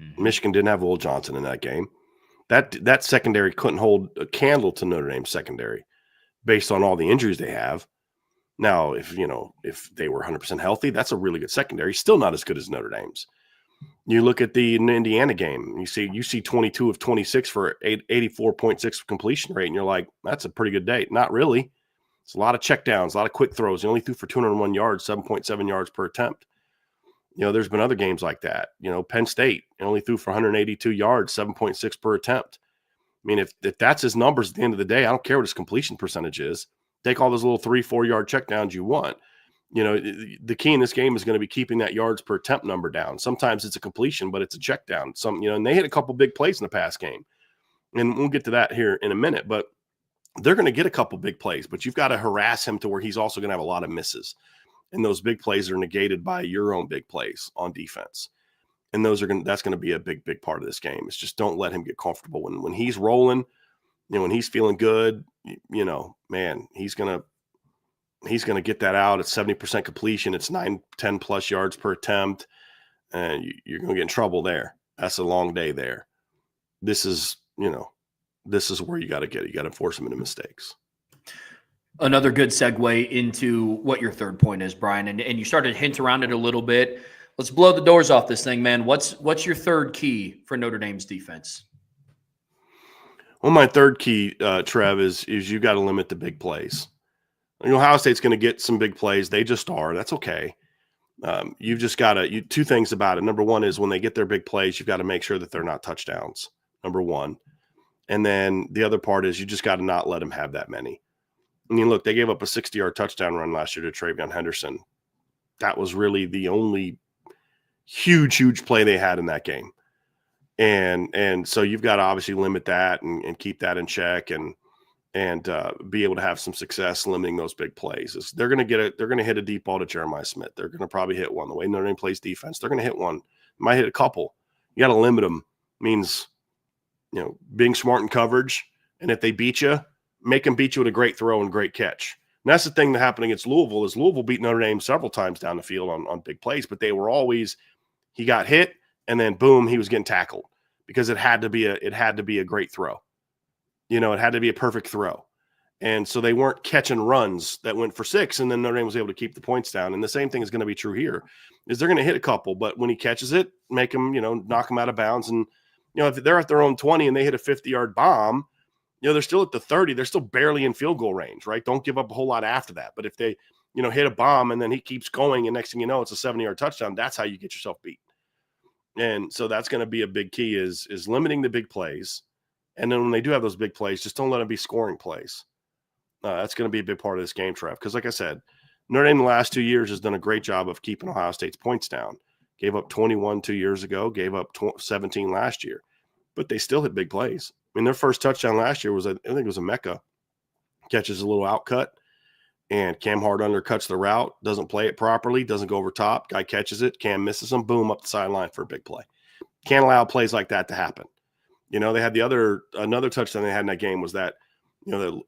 Mm-hmm. Michigan didn't have Will Johnson in that game. That secondary couldn't hold a candle to Notre Dame's secondary based on all the injuries they have. Now, if they were 100% healthy, that's a really good secondary. Still not as good as Notre Dame's. You look at the Indiana game, you see 22 of 26 for 84.6 completion rate, and you're like, that's a pretty good day. Not really. It's a lot of checkdowns, a lot of quick throws. He only threw for 201 yards, 7.7 yards per attempt. There's been other games like that. Penn State only threw for 182 yards, 7.6 per attempt. I mean, if that's his numbers at the end of the day, I don't care what his completion percentage is. Take all those little 3-4 yard checkdowns you want. The key in this game is going to be keeping that yards per attempt number down. Sometimes it's a completion, but it's a check down. And they hit a couple big plays in the pass game. And we'll get to that here in a minute, but they're going to get a couple big plays, but you've got to harass him to where he's also going to have a lot of misses. And those big plays are negated by your own big plays on defense. And that's going to be a big, big part of this game. It's just don't let him get comfortable. When he's rolling, when he's feeling good, man, he's going to get that out at 70% completion. It's 9-10 plus yards per attempt. And you're going to get in trouble there. That's a long day there. This is where you got to force him into mistakes. Another good segue into what your third point is, Bryan, and you started to hint around it a little bit. Let's blow the doors off this thing, man. What's your third key for Notre Dame's defense? Well, my third key, Trev, is you got to limit the big plays. Ohio State's going to get some big plays. They just are. That's okay. You've just got to – two things about it. Number one is when they get their big plays, you've got to make sure that they're not touchdowns, number one. And then the other part is you just got to not let them have that many. I mean, look, they gave up a 60-yard touchdown run last year to Travion Henderson. That was really the only huge play they had in that game. And so you've got to obviously limit that and keep that in check and be able to have some success limiting those big plays. They're going to hit a deep ball to Jeremiah Smith. They're going to probably hit one. The way Notre Dame plays defense, they're going to hit one. Might hit a couple. You got to limit them. Means being smart in coverage. And if they beat you, make them beat you with a great throw and great catch. And that's the thing that happened against Louisville is Louisville beat Notre Dame several times down the field on big plays, but they were always he got hit and then boom, he was getting tackled because it had to be a great throw. It had to be a perfect throw. And so they weren't catching runs that went for 6 and then Notre Dame was able to keep the points down. And the same thing is going to be true here is they're going to hit a couple, but when he catches it, make him, knock him out of bounds. And, if they're at their own 20 and they hit a 50-yard bomb, they're still at the 30. They're still barely in field goal range, right? Don't give up a whole lot after that. But if they, hit a bomb and then he keeps going and next thing you know, it's a 70-yard touchdown, that's how you get yourself beat. And so that's going to be a big key is limiting the big plays. And then when they do have those big plays, just don't let them be scoring plays. That's going to be a big part of this game, Trev. Because like I said, Notre Dame in the last 2 years has done a great job of keeping Ohio State's points down. Gave up 21 2 years ago, gave up 17 last year, but they still hit big plays. I mean, their first touchdown last year was, I think it was a Mecca. Catches a little outcut, and Cam Hart undercuts the route, doesn't play it properly, doesn't go over top. Guy catches it, Cam misses him, boom, up the sideline for a big play. Can't allow plays like that to happen. They had another touchdown they had in that game was that, you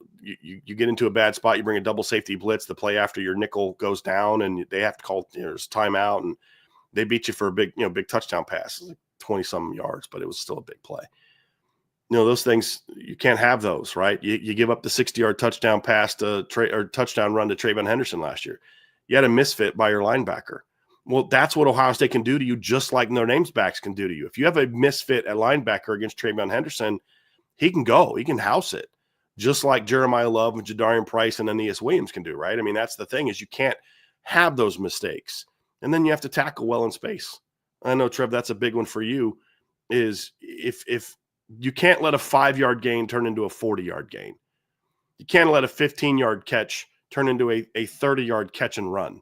get into a bad spot, you bring a double safety blitz, the play after your nickel goes down, and they have to call there's timeout, and they beat you for a big touchdown pass, like 20-some yards, but it was still a big play. Those things, you can't have those, right? You give up the 60-yard touchdown pass or touchdown run to Trayvon Henderson last year. You had a misfit by your linebacker. Well, that's what Ohio State can do to you, just like Notre Dame's backs can do to you. If you have a misfit at linebacker against Trayvon Henderson, he can go. He can house it, just like Jeremiah Love and Jadarian Price and Aeneas Williams can do, right? I mean, that's the thing, is you can't have those mistakes. And then you have to tackle well in space. I know, Trev, that's a big one for you, is if you can't let a 5-yard gain turn into a 40-yard gain. You can't let a 15-yard catch turn into a 30-yard catch and run.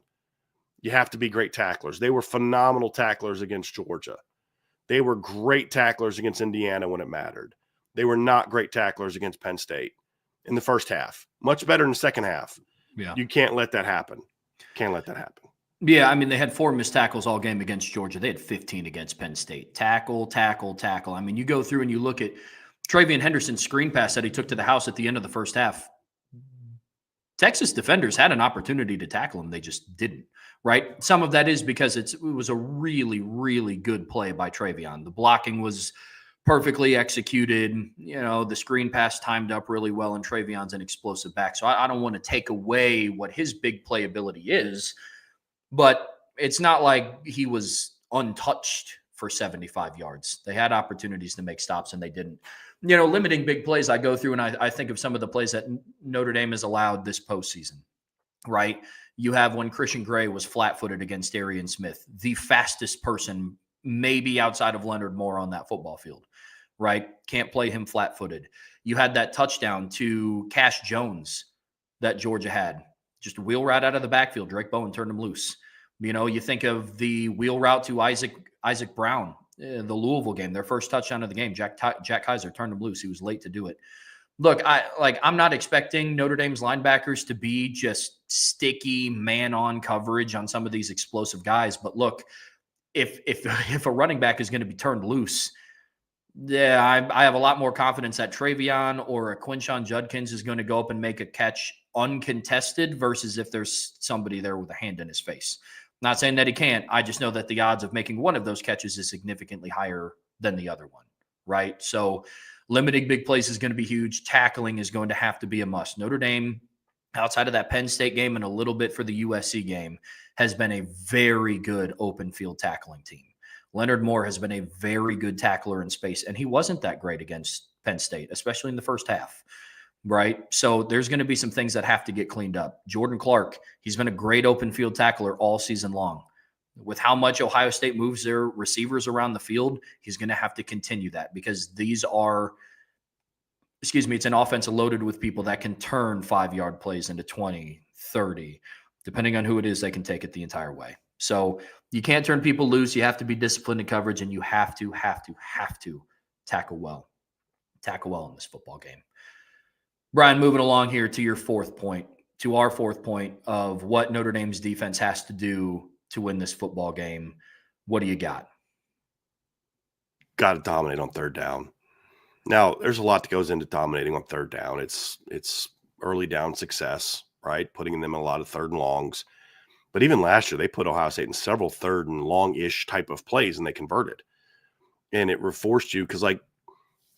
You have to be great tacklers. They were phenomenal tacklers against Georgia. They were great tacklers against Indiana when it mattered. They were not great tacklers against Penn State in the first half. Much better in the second half. Yeah. You can't let that happen. Can't let that happen. Yeah, I mean, they had 4 missed tackles all game against Georgia. They had 15 against Penn State. Tackle. I mean, you go through and you look at Trayvon Henderson's screen pass that he took to the house at the end of the first half. Texas defenders had an opportunity to tackle him. They just didn't, right? Some of that is because it was a really, really good play by Trayvon. The blocking was perfectly executed. The screen pass timed up really well, and Trayvon's an explosive back. So I don't want to take away what his big playability is, but it's not like he was untouched for 75 yards. They had opportunities to make stops, and they didn't. Limiting big plays, I go through and I think of some of the plays that Notre Dame has allowed this postseason, right? You have when Christian Gray was flat-footed against Darian Smith, the fastest person maybe outside of Leonard Moore on that football field, right? Can't play him flat-footed. You had that touchdown to Cash Jones that Georgia had. Just a wheel route out of the backfield. Drake Bowen turned him loose. You think of the wheel route to Isaac Brown, the Louisville game, their first touchdown of the game. Jack Kaiser turned him loose. He was late to do it. Look, I'm not expecting Notre Dame's linebackers to be just sticky man-on coverage on some of these explosive guys. But look, if a running back is going to be turned loose, yeah, I have a lot more confidence that Trayvon or a Quinshon Judkins is going to go up and make a catch uncontested versus if there's somebody there with a hand in his face. Not saying that he can't. I just know that the odds of making one of those catches is significantly higher than the other one, right? So limiting big plays is going to be huge. Tackling is going to have to be a must. Notre Dame, outside of that Penn State game and a little bit for the USC game, has been a very good open field tackling team. Leonard Moore has been a very good tackler in space, and he wasn't that great against Penn State, especially in the first half. Right. So there's going to be some things that have to get cleaned up. Jordan Clark, he's been a great open field tackler all season long. With how much Ohio State moves their receivers around the field, he's going to have to continue that because it's an offense loaded with people that can turn 5-yard plays into 20, 30. Depending on who it is, they can take it the entire way. So you can't turn people loose. You have to be disciplined in coverage, and you have to tackle well. Tackle well in this football game. Bryan, moving along here to our fourth point of what Notre Dame's defense has to do to win this football game. What do you got? Got to dominate on third down. Now, there's a lot that goes into dominating on third down. It's early down success, right? Putting them in a lot of third and longs. But even last year, they put Ohio State in several third and long-ish type of plays, and they converted. And it forced you because,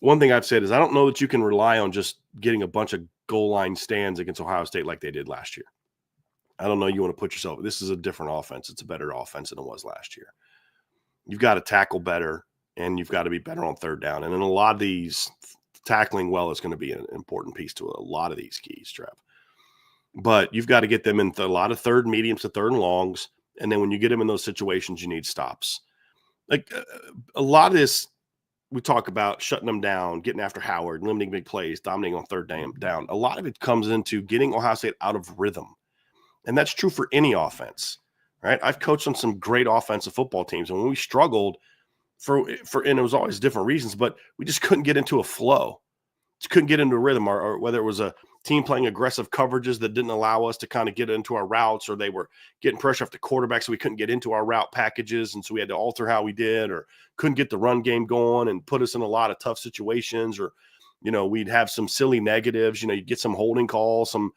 one thing I've said is I don't know that you can rely on just getting a bunch of goal line stands against Ohio State like they did last year. I don't know. You want to put yourself – this is a different offense. It's a better offense than it was last year. You've got to tackle better, and you've got to be better on third down. And in a lot of these, tackling well is going to be an important piece to a lot of these keys, Trev. But you've got to get them in a lot of third mediums to third and longs. And then when you get them in those situations, you need stops. A lot of this – we talk about shutting them down, getting after Howard, limiting big plays, dominating on third down. A lot of it comes into getting Ohio State out of rhythm. And that's true for any offense, right? I've coached on some great offensive football teams, and when we struggled and it was always different reasons, but we just couldn't get into a flow. Just couldn't get into a rhythm, or whether it was a team playing aggressive coverages that didn't allow us to kind of get into our routes, or they were getting pressure off the quarterback, so we couldn't get into our route packages, and so we had to alter how we did, or couldn't get the run game going and put us in a lot of tough situations, or we'd have some silly negatives. You get some holding call, some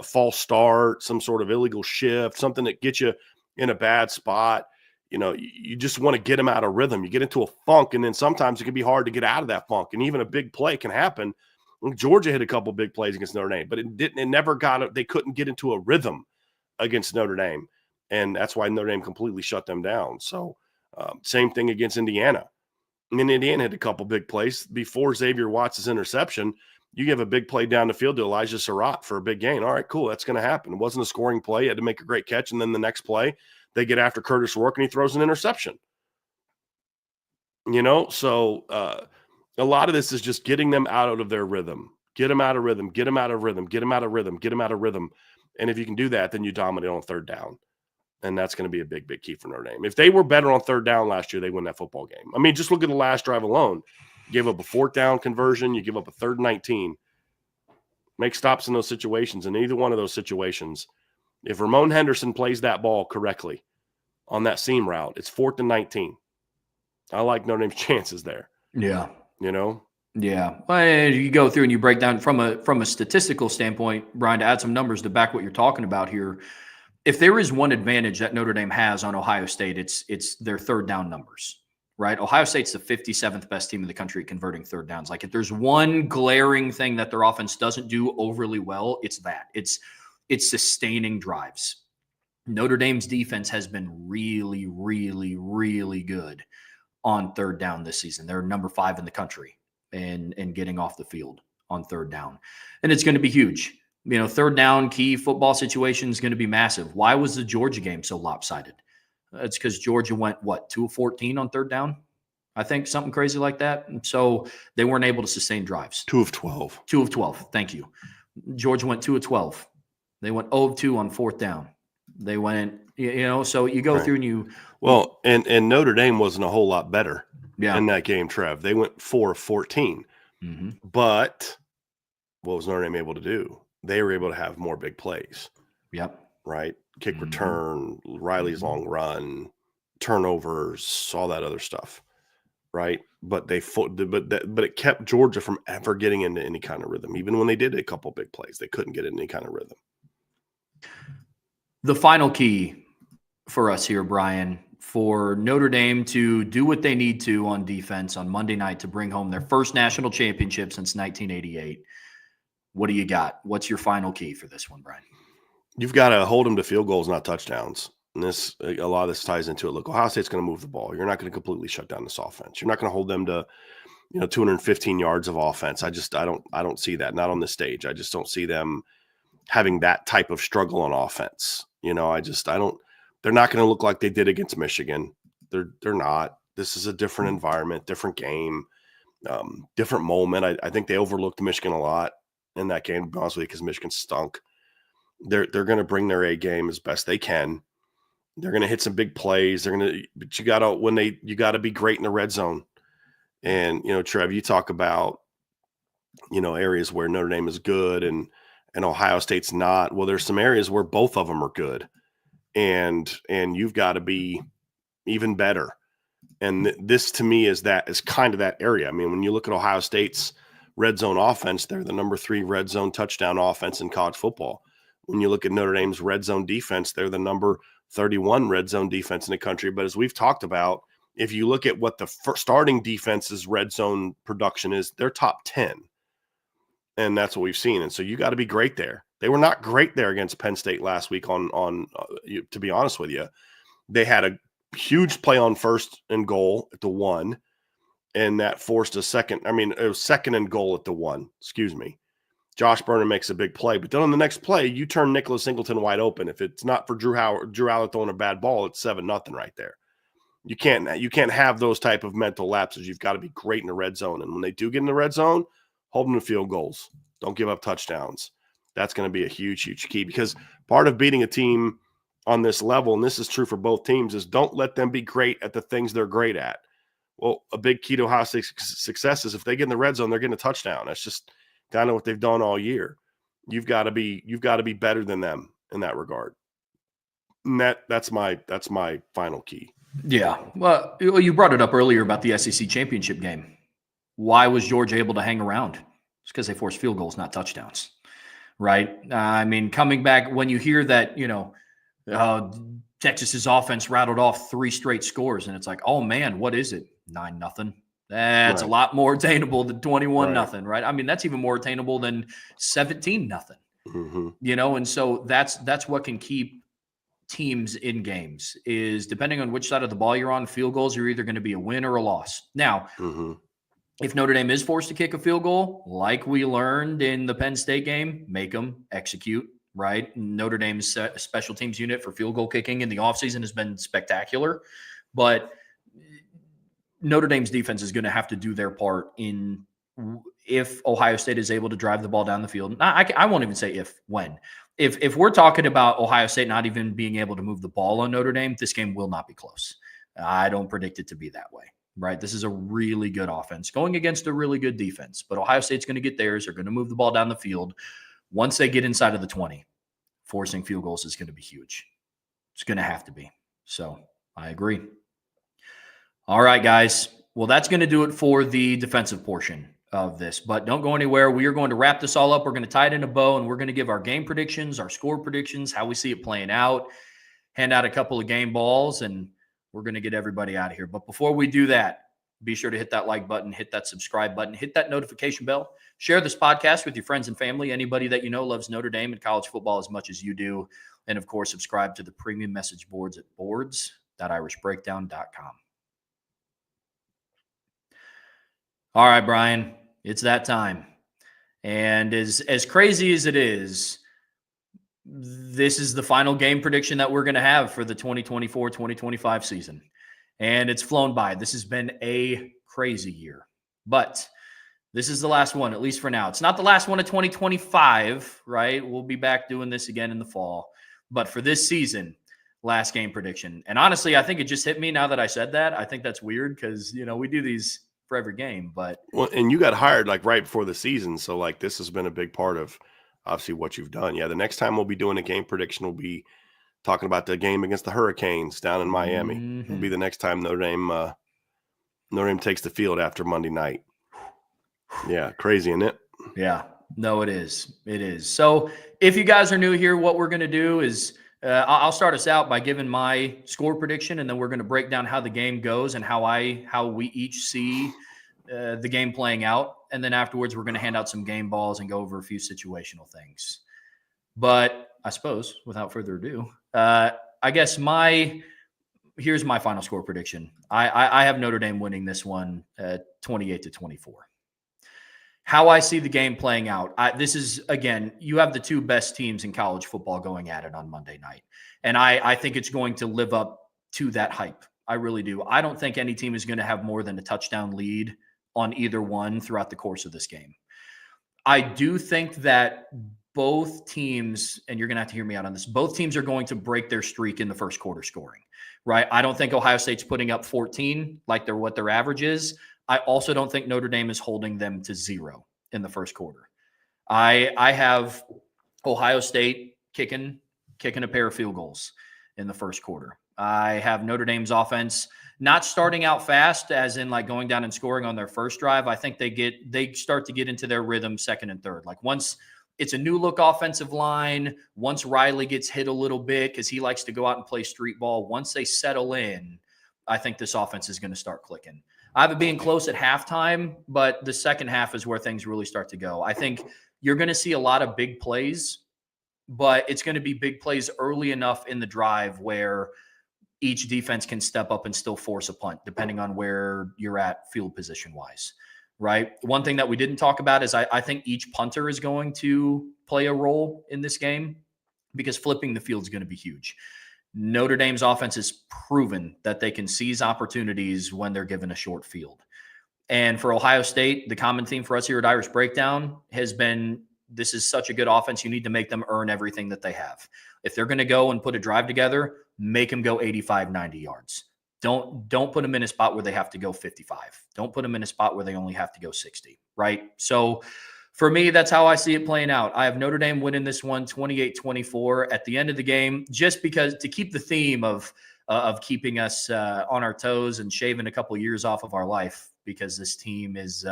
false start, some sort of illegal shift, something that gets you in a bad spot. You just want to get them out of rhythm. You get into a funk, and then sometimes it can be hard to get out of that funk, and even a big play can happen. Georgia hit a couple big plays against Notre Dame, but they couldn't get into a rhythm against Notre Dame, and that's why Notre Dame completely shut them down. So same thing against Indiana. Indiana hit a couple big plays before Xavier Watts' interception. You give a big play down the field to Elijah Surratt for a big gain. All right, cool. That's going to happen. It wasn't a scoring play. You had to make a great catch, and then the next play, they get after Curtis Rourke, and he throws an interception. So a lot of this is just getting them out of their rhythm. Get them out of rhythm. Get them out of rhythm. Get them out of rhythm. Get them out of rhythm. And if you can do that, then you dominate on third down. And that's going to be a big, big key for Notre Dame. If they were better on third down last year, they win that football game. I mean, just look at the last drive alone. You give up a fourth down conversion. You give up a 3rd and 19. Make stops in those situations. In either one of those situations, if Ramon Henderson plays that ball correctly on that seam route, it's 4th and 19. I like Notre Dame's chances there. Yeah. Yeah. Well, you go through and you break down from a statistical standpoint, Bryan, to add some numbers to back what you're talking about here. If there is one advantage that Notre Dame has on Ohio State, it's their third down numbers, right? Ohio State's the 57th best team in the country at converting third downs. Like, if there's one glaring thing that their offense doesn't do overly well, it's that. It's sustaining drives. Notre Dame's defense has been really, really, really good on third down this season. They're number 5 in the country and getting off the field on third down. And it's going to be huge. Third down key football situation is going to be massive. Why was the Georgia game so lopsided? It's because Georgia went, 2 of 14 on third down? I think something crazy like that. And so they weren't able to sustain drives. 2 of 12. 2 of 12. Thank you. Georgia went 2 of 12. They went 0 of 2 on fourth down. They went, so you go through and you. Well, and Notre Dame wasn't a whole lot better in that game, Trev. They went 4 of 14. Mm-hmm. But what was Notre Dame able to do? They were able to have more big plays. Yep. Right? Kick return, Riley's long run, turnovers, all that other stuff. Right? But it kept Georgia from ever getting into any kind of rhythm. Even when they did a couple big plays, they couldn't get into any kind of rhythm. The final key for us here, Bryan, for Notre Dame to do what they need to on defense on Monday night to bring home their first national championship since 1988. What do you got? What's your final key for this one, Bryan? You've got to hold them to field goals, not touchdowns. And a lot of this ties into it. Look, Ohio State's going to move the ball. You're not going to completely shut down this offense. You're not going to hold them to, 215 yards of offense. I don't see that. Not on this stage. I just don't see them having that type of struggle on offense. They're not going to look like they did against Michigan. They're not. This is a different environment, different game, different moment. I think they overlooked Michigan a lot in that game, to be honest with you, because Michigan stunk. They're going to bring their A game as best they can. They're going to hit some big plays. But you got to be great in the red zone. And, Trev, you talk about, areas where Notre Dame is good and Ohio State's not. Well, there's some areas where both of them are good. And you've got to be even better. And this to me is kind of that area. I mean, when you look at Ohio State's red zone offense, they're the number 3 red zone touchdown offense in college football. When you look at Notre Dame's red zone defense, they're the number 31 red zone defense in the country. But as we've talked about, if you look at what the starting defense's red zone production is, they're top 10. And that's what we've seen. And so you got to be great there. They were not great there against Penn State last week to be honest with you. They had a huge play on 1st and goal at the 1, and that forced it was 2nd and goal at the 1, excuse me. Josh Burnham makes a big play, but then on the next play, you turn Nicholas Singleton wide open. If it's not for Drew Allen throwing a bad ball, it's 7-0 right there. You can't have those type of mental lapses. You've got to be great in the red zone. And when they do get in the red zone, hold them to field goals. Don't give up touchdowns. That's going to be a huge, huge key, because part of beating a team on this level, and this is true for both teams, is don't let them be great at the things they're great at. Well, a big key to Ohio State's success is if they get in the red zone, they're getting a touchdown. That's just kind of what they've done all year. You've got to be better than them in that regard. And that's my final key. Yeah. Well, you brought it up earlier about the SEC championship game. Why was Georgia able to hang around? It's because they forced field goals, not touchdowns, right? I mean, coming back, when you hear that, Texas's offense rattled off 3 straight scores, and it's like, oh man, what is it? 9-0. That's Right. a lot more attainable than 21-0, Right. right? I mean, that's even more attainable than 17-0. Mm-hmm. And so that's what can keep teams in games, is depending on which side of the ball you're on, field goals are either going to be a win or a loss. Now, Mm-hmm. if Notre Dame is forced to kick a field goal, like we learned in the Penn State game, make them execute, right? Notre Dame's special teams unit for field goal kicking in the offseason has been spectacular, but Notre Dame's defense is going to have to do their part in if Ohio State is able to drive the ball down the field. I won't even say when. If we're talking about Ohio State not even being able to move the ball on Notre Dame, this game will not be close. I don't predict it to be that way, right? This is a really good offense going against a really good defense, but Ohio State's going to get theirs. They're going to move the ball down the field. Once they get inside of the 20, forcing field goals is going to be huge. It's going to have to be. So I agree. All right, guys. Well, that's going to do it for the defensive portion of this, but don't go anywhere. We are going to wrap this all up. We're going to tie it in a bow, and we're going to give our game predictions, our score predictions, how we see it playing out, hand out a couple of game balls, and we're going to get everybody out of here. But before we do that, be sure to hit that like button, hit that subscribe button, hit that notification bell, share this podcast with your friends and family, anybody that you know loves Notre Dame and college football as much as you do. And of course, subscribe to the premium message boards at boards.irishbreakdown.com. All right, Bryan, it's that time. And as crazy as it is, this is the final game prediction that we're going to have for the 2024-2025 season. And it's flown by. This has been a crazy year. But this is the last one, at least for now. It's not the last one of 2025, right? We'll be back doing this again in the fall. But for this season, last game prediction. And honestly, I think it just hit me now that I said that. I think that's weird because, we do these for every game. But Well, and you got hired like right before the season. So like this has been a big part of obviously what you've done. Yeah, the next time we'll be doing a game prediction, we'll be talking about the game against the Hurricanes down in Miami. Mm-hmm. It'll be the next time Notre Dame takes the field after Monday night. Yeah, crazy, isn't it? Yeah, no, it is. It is. So if you guys are new here, what we're going to do is I'll start us out by giving my score prediction, and then we're going to break down how the game goes and how we each see the game playing out. And then afterwards, we're going to hand out some game balls and go over a few situational things. But I suppose, without further ado, I guess here's my final score prediction. I have Notre Dame winning this one 28-24. How I see the game playing out, this is, again, you have the 2 best teams in college football going at it on Monday night. And I think it's going to live up to that hype. I really do. I don't think any team is going to have more than a touchdown lead on either one throughout the course of this game. I do think that both teams, and you're going to have to hear me out on this, both teams are going to break their streak in the first quarter scoring, right? I don't think Ohio State's putting up 14 like what their average is. I also don't think Notre Dame is holding them to 0 in the first quarter. I have Ohio State kicking a pair of field goals in the first quarter. I have Notre Dame's offense not starting out fast, as in like going down and scoring on their first drive. I think they start to get into their rhythm second and third. Like once it's a new look offensive line, once Riley gets hit a little bit because he likes to go out and play street ball, once they settle in, I think this offense is going to start clicking. I have it being close at halftime, but the second half is where things really start to go. I think you're going to see a lot of big plays, but it's going to be big plays early enough in the drive where each defense can step up and still force a punt, depending on where you're at field position-wise, right? One thing that we didn't talk about is I think each punter is going to play a role in this game because flipping the field is going to be huge. Notre Dame's offense has proven that they can seize opportunities when they're given a short field. And for Ohio State, the common theme for us here at Irish Breakdown has been This is such a good offense. You need to make them earn everything that they have. If they're going to go and put a drive together, make them go 85, 90 yards. Don't put them in a spot where they have to go 55. Don't put them in a spot where they only have to go 60, right? So for me, that's how I see it playing out. I have Notre Dame winning this one 28-24 at the end of the game, just because to keep the theme of keeping us on our toes and shaving a couple years off of our life, because this team likes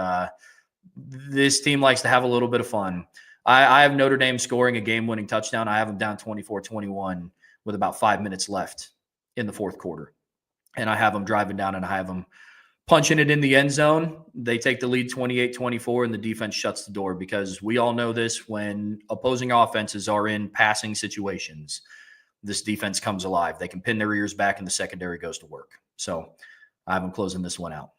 to have a little bit of fun. I have Notre Dame scoring a game-winning touchdown. I have them down 24-21 with about 5 minutes left in the fourth quarter. And I have them driving down, and I have them punching it in the end zone. They take the lead 28-24, and the defense shuts the door, because we all know this: when opposing offenses are in passing situations, this defense comes alive. They can pin their ears back, and the secondary goes to work. So I have them closing this one out.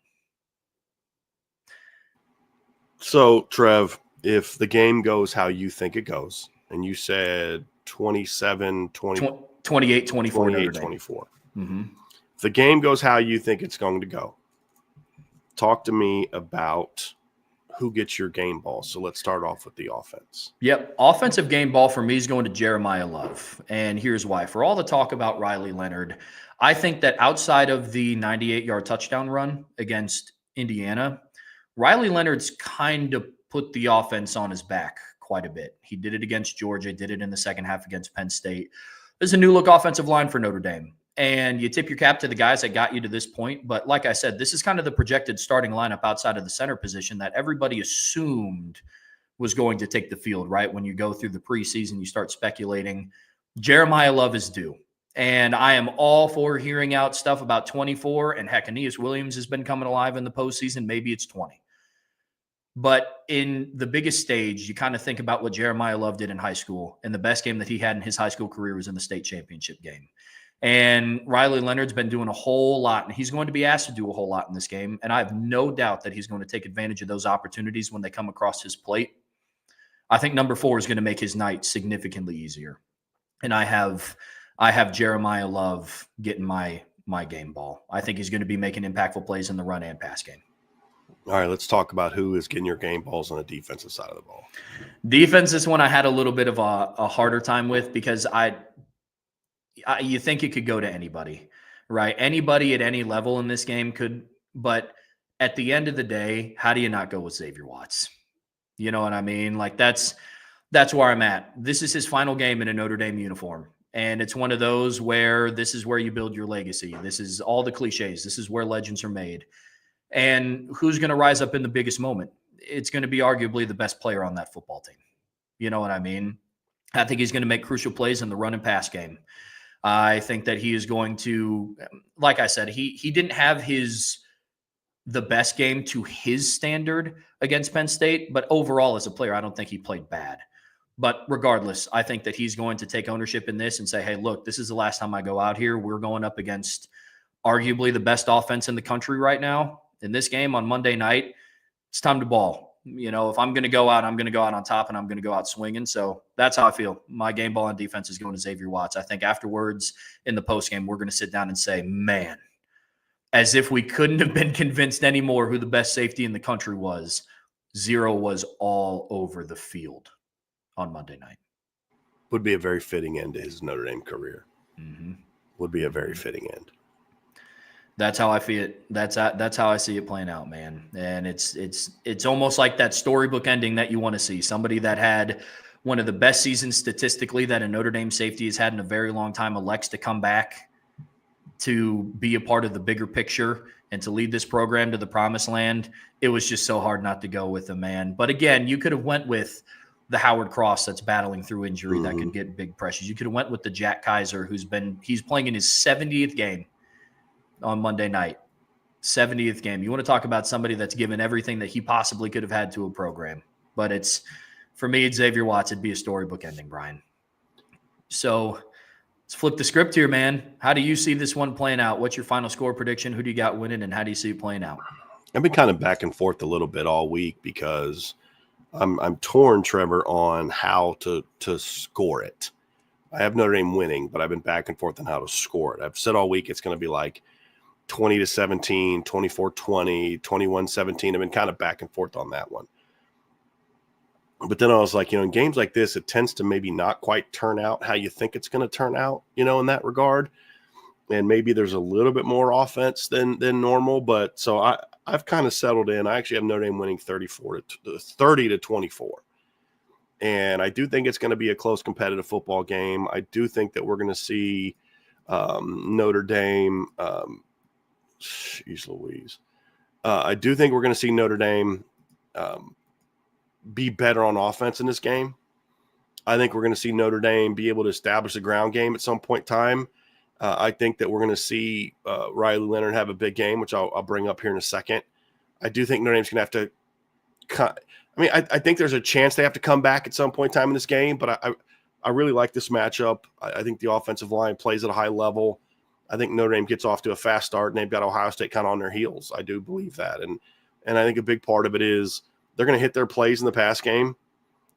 So, Trev, if the game goes how you think it goes, and you said 28-24 Notre Dame. Mm-hmm. If the game goes how you think it's going to go, talk to me about who gets your game ball. So let's start off with the offense. Yep. Offensive game ball for me is going to Jeremiah Love. And here's why. For all the talk about Riley Leonard, I think that outside of the 98-yard touchdown run against Indiana, Riley Leonard's kind of put the offense on his back quite a bit. He did it against Georgia, did it in the second half against Penn State. There's a new look offensive line for Notre Dame. And you tip your cap to the guys that got you to this point. But like I said, this is kind of the projected starting lineup outside of the center position that everybody assumed was going to take the field, right? When you go through the preseason, you start speculating. Jeremiah Love is due. And I am all for hearing out stuff about 24. And heck, Aeneas Williams has been coming alive in the postseason. Maybe it's 20. But in the biggest stage, you kind of think about what Jeremiah Love did in high school. And the best game that he had in his high school career was in the state championship game. And Riley Leonard's been doing a whole lot, and he's going to be asked to do a whole lot in this game. And I have no doubt that he's going to take advantage of those opportunities when they come across his plate. I think number 4 is going to make his night significantly easier. And I have Jeremiah Love getting my game ball. I think he's going to be making impactful plays in the run and pass game. All right, let's talk about who is getting your game balls on the defensive side of the ball. Defense is one I had a little bit of a harder time with, because you think it could go to anybody, right? Anybody at any level in this game could, but at the end of the day, how do you not go with Xavier Watts? You know what I mean? Like that's where I'm at. This is his final game in a Notre Dame uniform. And it's one of those where this is where you build your legacy. This is all the cliches. This is where legends are made. And who's going to rise up in the biggest moment? It's going to be arguably the best player on that football team. You know what I mean? I think he's going to make crucial plays in the run and pass game. I think that he is going to, like I said, he didn't have the best game to his standard against Penn State, but overall as a player, I don't think he played bad. But regardless, I think that he's going to take ownership in this and say, hey, look, this is the last time I go out here. We're going up against arguably the best offense in the country right now. In this game on Monday night, it's time to ball. You know, if I'm going to go out, I'm going to go out on top, and I'm going to go out swinging. So that's how I feel. My game ball on defense is going to Xavier Watts. I think afterwards in the postgame, we're going to sit down and say, man, as if we couldn't have been convinced anymore who the best safety in the country was. Zero was all over the field on Monday night. Would be a very fitting end to his Notre Dame career. Mm-hmm. Would be a very fitting end. That's how I feel it. That's how I see it playing out, man. And it's almost like that storybook ending that you want to see. Somebody that had one of the best seasons statistically that a Notre Dame safety has had in a very long time elects to come back to be a part of the bigger picture and to lead this program to the promised land. It was just so hard not to go with him, man. But again, you could have went with the Howard Cross that's battling through injury that could get big pressures. You could have went with the Jack Kaiser he's playing in his 70th game on Monday night. 70th game. You want to talk about somebody that's given everything that he possibly could have had to a program. But for me, it's Xavier Watts. It'd be a storybook ending, Brian. So let's flip the script here, man. How do you see this one playing out? What's your final score prediction? Who do you got winning, and how do you see it playing out? I've been kind of back and forth a little bit all week because I'm torn, Trevor, on how to score it. I have Notre Dame winning, but I've been back and forth on how to score it. I've said all week it's going to be like 20-17, 24-20, 21-17. I've been kind of back and forth on that one. But then I was like, in games like this, it tends to maybe not quite turn out how you think it's going to turn out, in that regard. And maybe there's a little bit more offense than normal. But so I've kind of settled in. I actually have Notre Dame winning 30-24. And I do think it's going to be a close competitive football game. I do think that we're going to see Notre Dame. Jeez Louise. I do think we're going to see Notre Dame be better on offense in this game. I think we're going to see Notre Dame be able to establish a ground game at some point in time. I think that we're going to see Riley Leonard have a big game, which I'll bring up here in a second. I do think Notre Dame's going to have to I think there's a chance they have to come back at some point in time in this game, but I really like this matchup. I think the offensive line plays at a high level. I think Notre Dame gets off to a fast start, and they've got Ohio State kind of on their heels. I do believe that. And I think a big part of it is they're going to hit their plays in the pass game,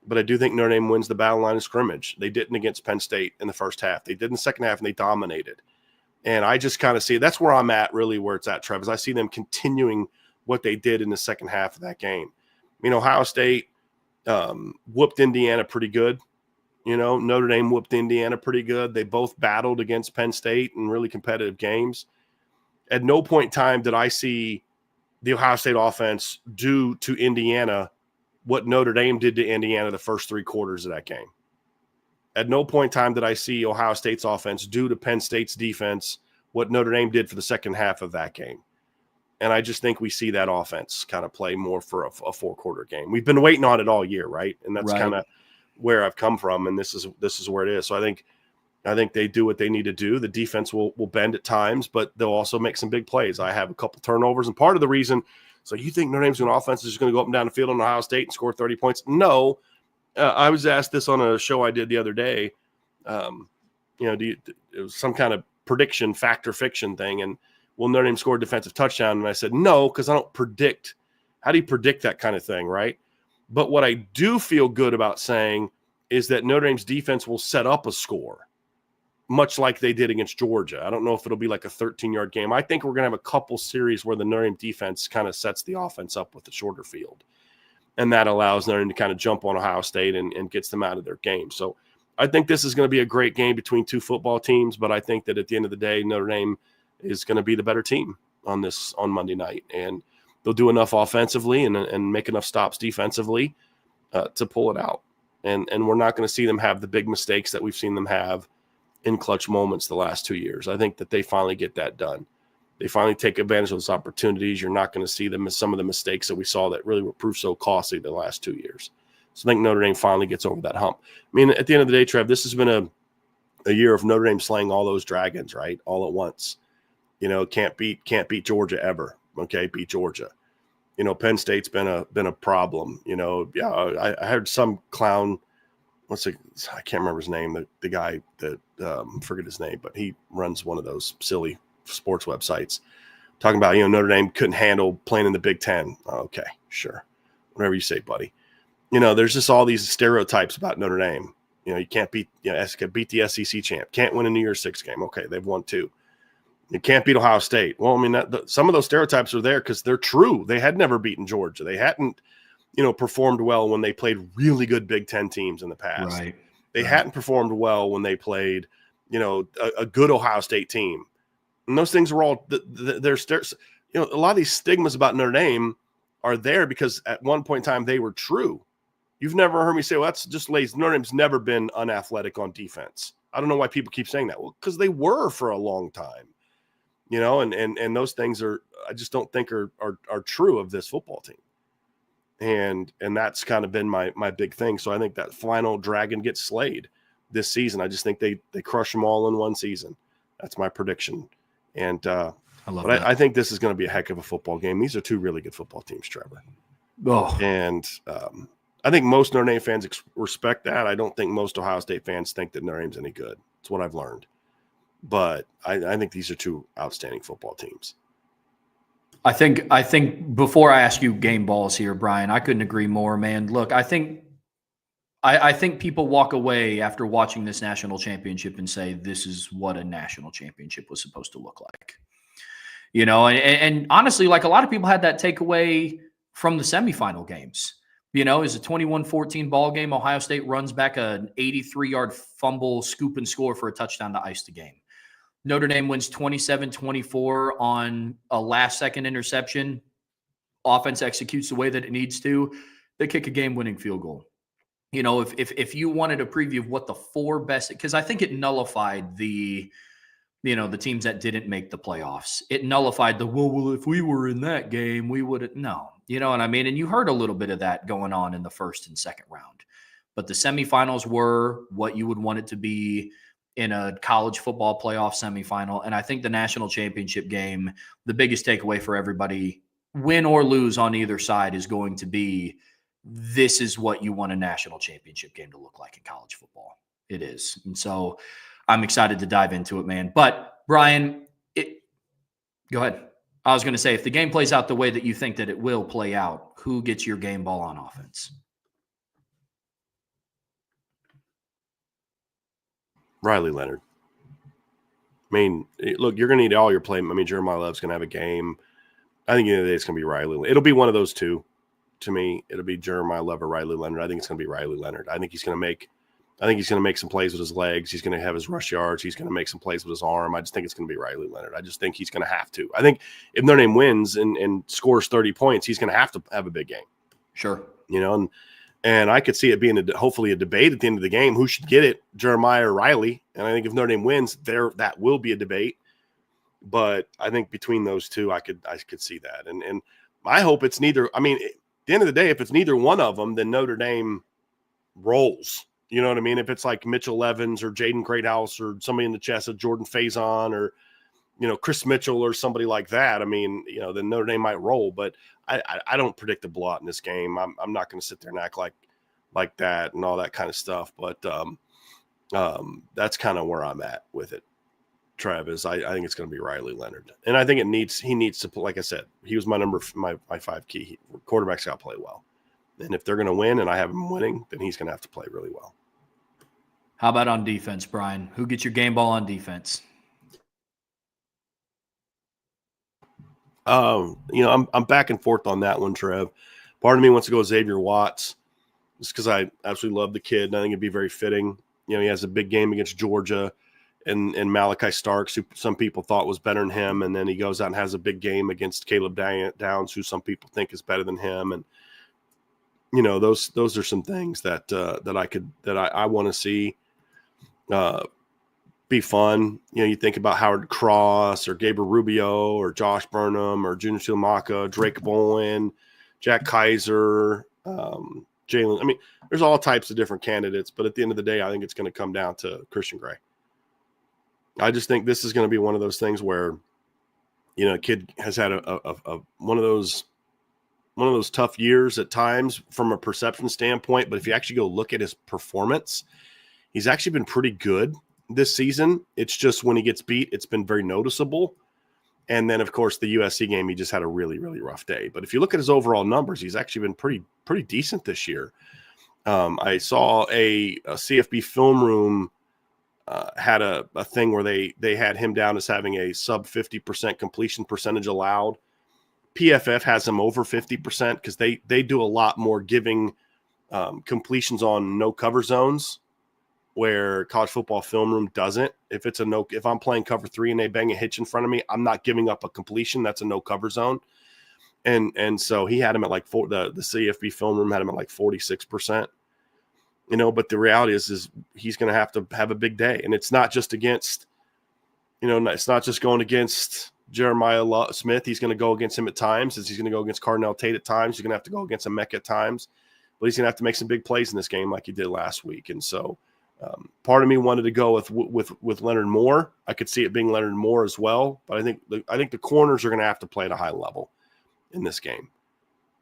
but I do think Notre Dame wins the battle line of scrimmage. They didn't against Penn State in the first half. They did in the second half, and they dominated. And I just kind of see that's where I'm at, really, where it's at, Trev, is I see them continuing what they did in the second half of that game. Ohio State whooped Indiana pretty good. Notre Dame whooped Indiana pretty good. They both battled against Penn State in really competitive games. At no point in time did I see the Ohio State offense do to Indiana what Notre Dame did to Indiana the first 3 quarters of that game. At no point in time did I see Ohio State's offense do to Penn State's defense what Notre Dame did for the second half of that game. And I just think we see that offense kind of play more for a 4-quarter game. We've been waiting on it all year, right? And that's kind of where I've come from, and this is where it is. So I think they do what they need to do. The defense will bend at times, but they'll also make some big plays. I have a couple turnovers, and part of the reason, so you think Notre Dame's offense is just going to go up and down the field on Ohio State and score 30 points? No. I was asked this on a show I did the other day. It was some kind of prediction, fact or fiction thing, and will Notre Dame score a defensive touchdown? And I said, no, because I don't predict. How do you predict that kind of thing, right? But what I do feel good about saying is that Notre Dame's defense will set up a score, much like they did against Georgia. I don't know if it'll be like a 13-yard game. I think we're going to have a couple series where the Notre Dame defense kind of sets the offense up with a shorter field. And that allows Notre Dame to kind of jump on Ohio State and gets them out of their game. So I think this is going to be a great game between two football teams, but I think that at the end of the day, Notre Dame is going to be the better team on Monday night. And they'll do enough offensively and make enough stops defensively to pull it out. And we're not going to see them have the big mistakes that we've seen them have in clutch moments the last 2 years. I think that they finally get that done. They finally take advantage of those opportunities. You're not going to see them as some of the mistakes that we saw that really were proved so costly the last 2 years. So I think Notre Dame finally gets over that hump. I mean, at the end of the day, Trev, this has been a year of Notre Dame slaying all those dragons, right? All at once. Can't beat Georgia ever. Okay, beat Georgia. Penn State's been a problem. I heard some clown. I can't remember his name. The guy that forget his name, but he runs one of those silly sports websites, talking about Notre Dame couldn't handle playing in the Big Ten. Okay, sure, whatever you say, buddy. There's just all these stereotypes about Notre Dame. You can't beat beat the SEC champ, can't win a New Year's Six game. Okay, they've won 2. You can't beat Ohio State. Well, I mean, some of those stereotypes are there because they're true. They had never beaten Georgia. They hadn't, performed well when they played really good Big Ten teams in the past. Right. They hadn't performed well when they played, a good Ohio State team. And those things were all there's a lot of these stigmas about Notre Dame are there because at one point in time they were true. You've never heard me say, well, that's just lazy. Notre Dame's never been unathletic on defense. I don't know why people keep saying that. Well, because they were for a long time. And those things I just don't think are true of this football team. And that's kind of been my big thing. So I think that final dragon gets slayed this season. I just think they crush them all in one season. That's my prediction. And I think this is going to be a heck of a football game. These are 2 really good football teams, Trevor. Oh. And I think most Notre Dame fans respect that. I don't think most Ohio State fans think that Notre Dame's any good. That's what I've learned. But I think these are 2 outstanding football teams. I think before I ask you game balls here, Bryan, I couldn't agree more, man. Look, I think people walk away after watching this national championship and say, this is what a national championship was supposed to look like. And honestly, like a lot of people had that takeaway from the semifinal games. You know, is a 21-14 ball game. Ohio State runs back an 83-yard fumble, scoop and score for a touchdown to ice the game. Notre Dame wins 27-24 on a last-second interception. Offense executes the way that it needs to. They kick a game-winning field goal. You know, if you wanted a preview of what the four best, because I think it nullified the teams that didn't make the playoffs. It nullified the, well, if we were in that game, we would have, no. You know what I mean? And you heard a little bit of that going on in the first and second round. But the semifinals were what you would want it to be in a college football playoff semifinal. And I think the national championship game, the biggest takeaway for everybody, win or lose on either side, is going to be, this is what you want a national championship game to look like in college football. It is. And so I'm excited to dive into it, man. But Bryan, go ahead. I was going to say, if the game plays out the way that you think that it will play out, who gets your game ball on offense? Riley Leonard. I mean, look, you're going to need all your play. I mean, Jeremiah Love's going to have a game. I think at the end of the day, it's going to be Riley. It'll be one of those two. To me, it'll be Jeremiah Love or Riley Leonard. I think it's going to be Riley Leonard. I think he's going to make some plays with his legs. He's going to have his rush yards. He's going to make some plays with his arm. I just think it's going to be Riley Leonard. I just think he's going to have to. I think if Notre Dame wins and scores 30 points, he's going to have a big game. Sure. You know, and I could see it being hopefully a debate at the end of the game. Who should get it, Jeremiah or Riley? And I think if Notre Dame wins, that will be a debate. But I think between those two, I could see that. And I hope it's neither. I mean, at the end of the day, if it's neither one of them, then Notre Dame rolls. You know what I mean? If it's like Mitchell Evans or Jaden Greathouse or somebody in the chest of Jordan Faison or, you know, Chris Mitchell or somebody like that, I mean, you know, then Notre Dame might roll. But I don't predict a blowout in this game. I'm not going to sit there and act like that and all that kind of stuff. But that's kind of where I'm at with it, Travis. I think it's going to be Riley Leonard. And I think he needs to, like I said, he was my 5 key. Quarterback's got to play well. And if they're going to win and I have him winning, then he's going to have to play really well. How about on defense, Bryan? Who gets your game ball on defense? You know, I'm back and forth on that one, Trev. Part of me wants to go Xavier Watts just because I absolutely love the kid. And I think it'd be very fitting. You know, he has a big game against Georgia and Malachi Starks, who some people thought was better than him. And then he goes out and has a big game against Caleb Downs, who some people think is better than him. And, you know, those are some things that I want to see be fun. You know, you think about Howard Cross or Gabriel Rubio or Josh Burnham or Junior Tuilamaka, Drake Bowen, Jack Kaiser, Jalen. I mean, there's all types of different candidates, but at the end of the day, I think it's going to come down to Christian Gray. I just think this is going to be one of those things where, you know, a kid has had one of those tough years at times from a perception standpoint. But if you actually go look at his performance, he's actually been pretty good this season. It's just when he gets beat, it's been very noticeable. And then, of course, the USC game, he just had a really, really rough day. But if you look at his overall numbers, he's actually been pretty decent this year. I saw a CFB film room had a thing where they had him down as having a sub 50% completion percentage allowed. PFF has him over 50% because they do a lot more giving completions on no cover zones, where college football film room doesn't. If I'm playing cover 3 and they bang a hitch in front of me, I'm not giving up a completion. That's a no cover zone. And so he had him at like the CFB film room had him at like 46%, you know, but the reality is he's going to have a big day. And it's not just against, you know, it's not just going against Jeremiah Smith. He's going to go against him at times. He's going to go against Cardinal Tate at times. He's going to have to go against Emeka at times, but he's going to have to make some big plays in this game like he did last week. And so, part of me wanted to go with Leonard Moore. I could see it being Leonard Moore as well, but I think the corners are going to have to play at a high level in this game,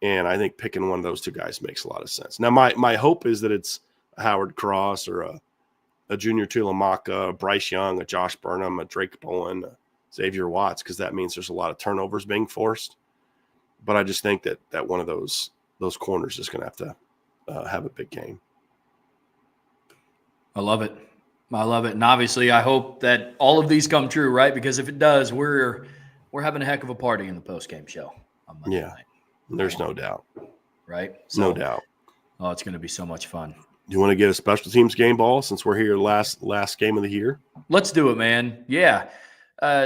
and I think picking one of those two guys makes a lot of sense. Now, my hope is that it's a Howard Cross or a Junior Tuilamaka, a Bryce Young, a Josh Burnham, a Drake Bowen, a Xavier Watts, because that means there's a lot of turnovers being forced. But I just think that one of those corners is going to have to have a big game. I love it. And obviously I hope that all of these come true, right? Because if it does, we're having a heck of a party in the post-game show on Monday night. There's no doubt. Right? No doubt. Oh, it's going to be so much fun. Do you want to get a special teams game ball since we're here last game of the year? Let's do it, man. Yeah.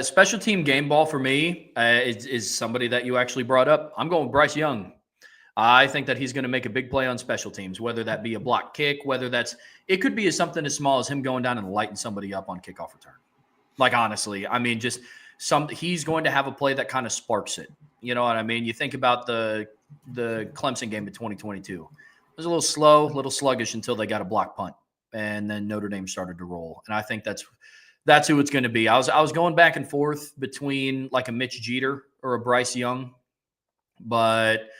Special team game ball for me is somebody that you actually brought up. I'm going with Bryce Young. I think that he's going to make a big play on special teams, whether that be a block kick, it could be something as small as him going down and lighting somebody up on kickoff return. Like, honestly, I mean, he's going to have a play that kind of sparks it. You know what I mean? You think about the Clemson game in 2022. It was a little slow, a little sluggish until they got a block punt, and then Notre Dame started to roll. And I think that's who it's going to be. I was going back and forth between like a Mitch Jeter or a Bryce Young, but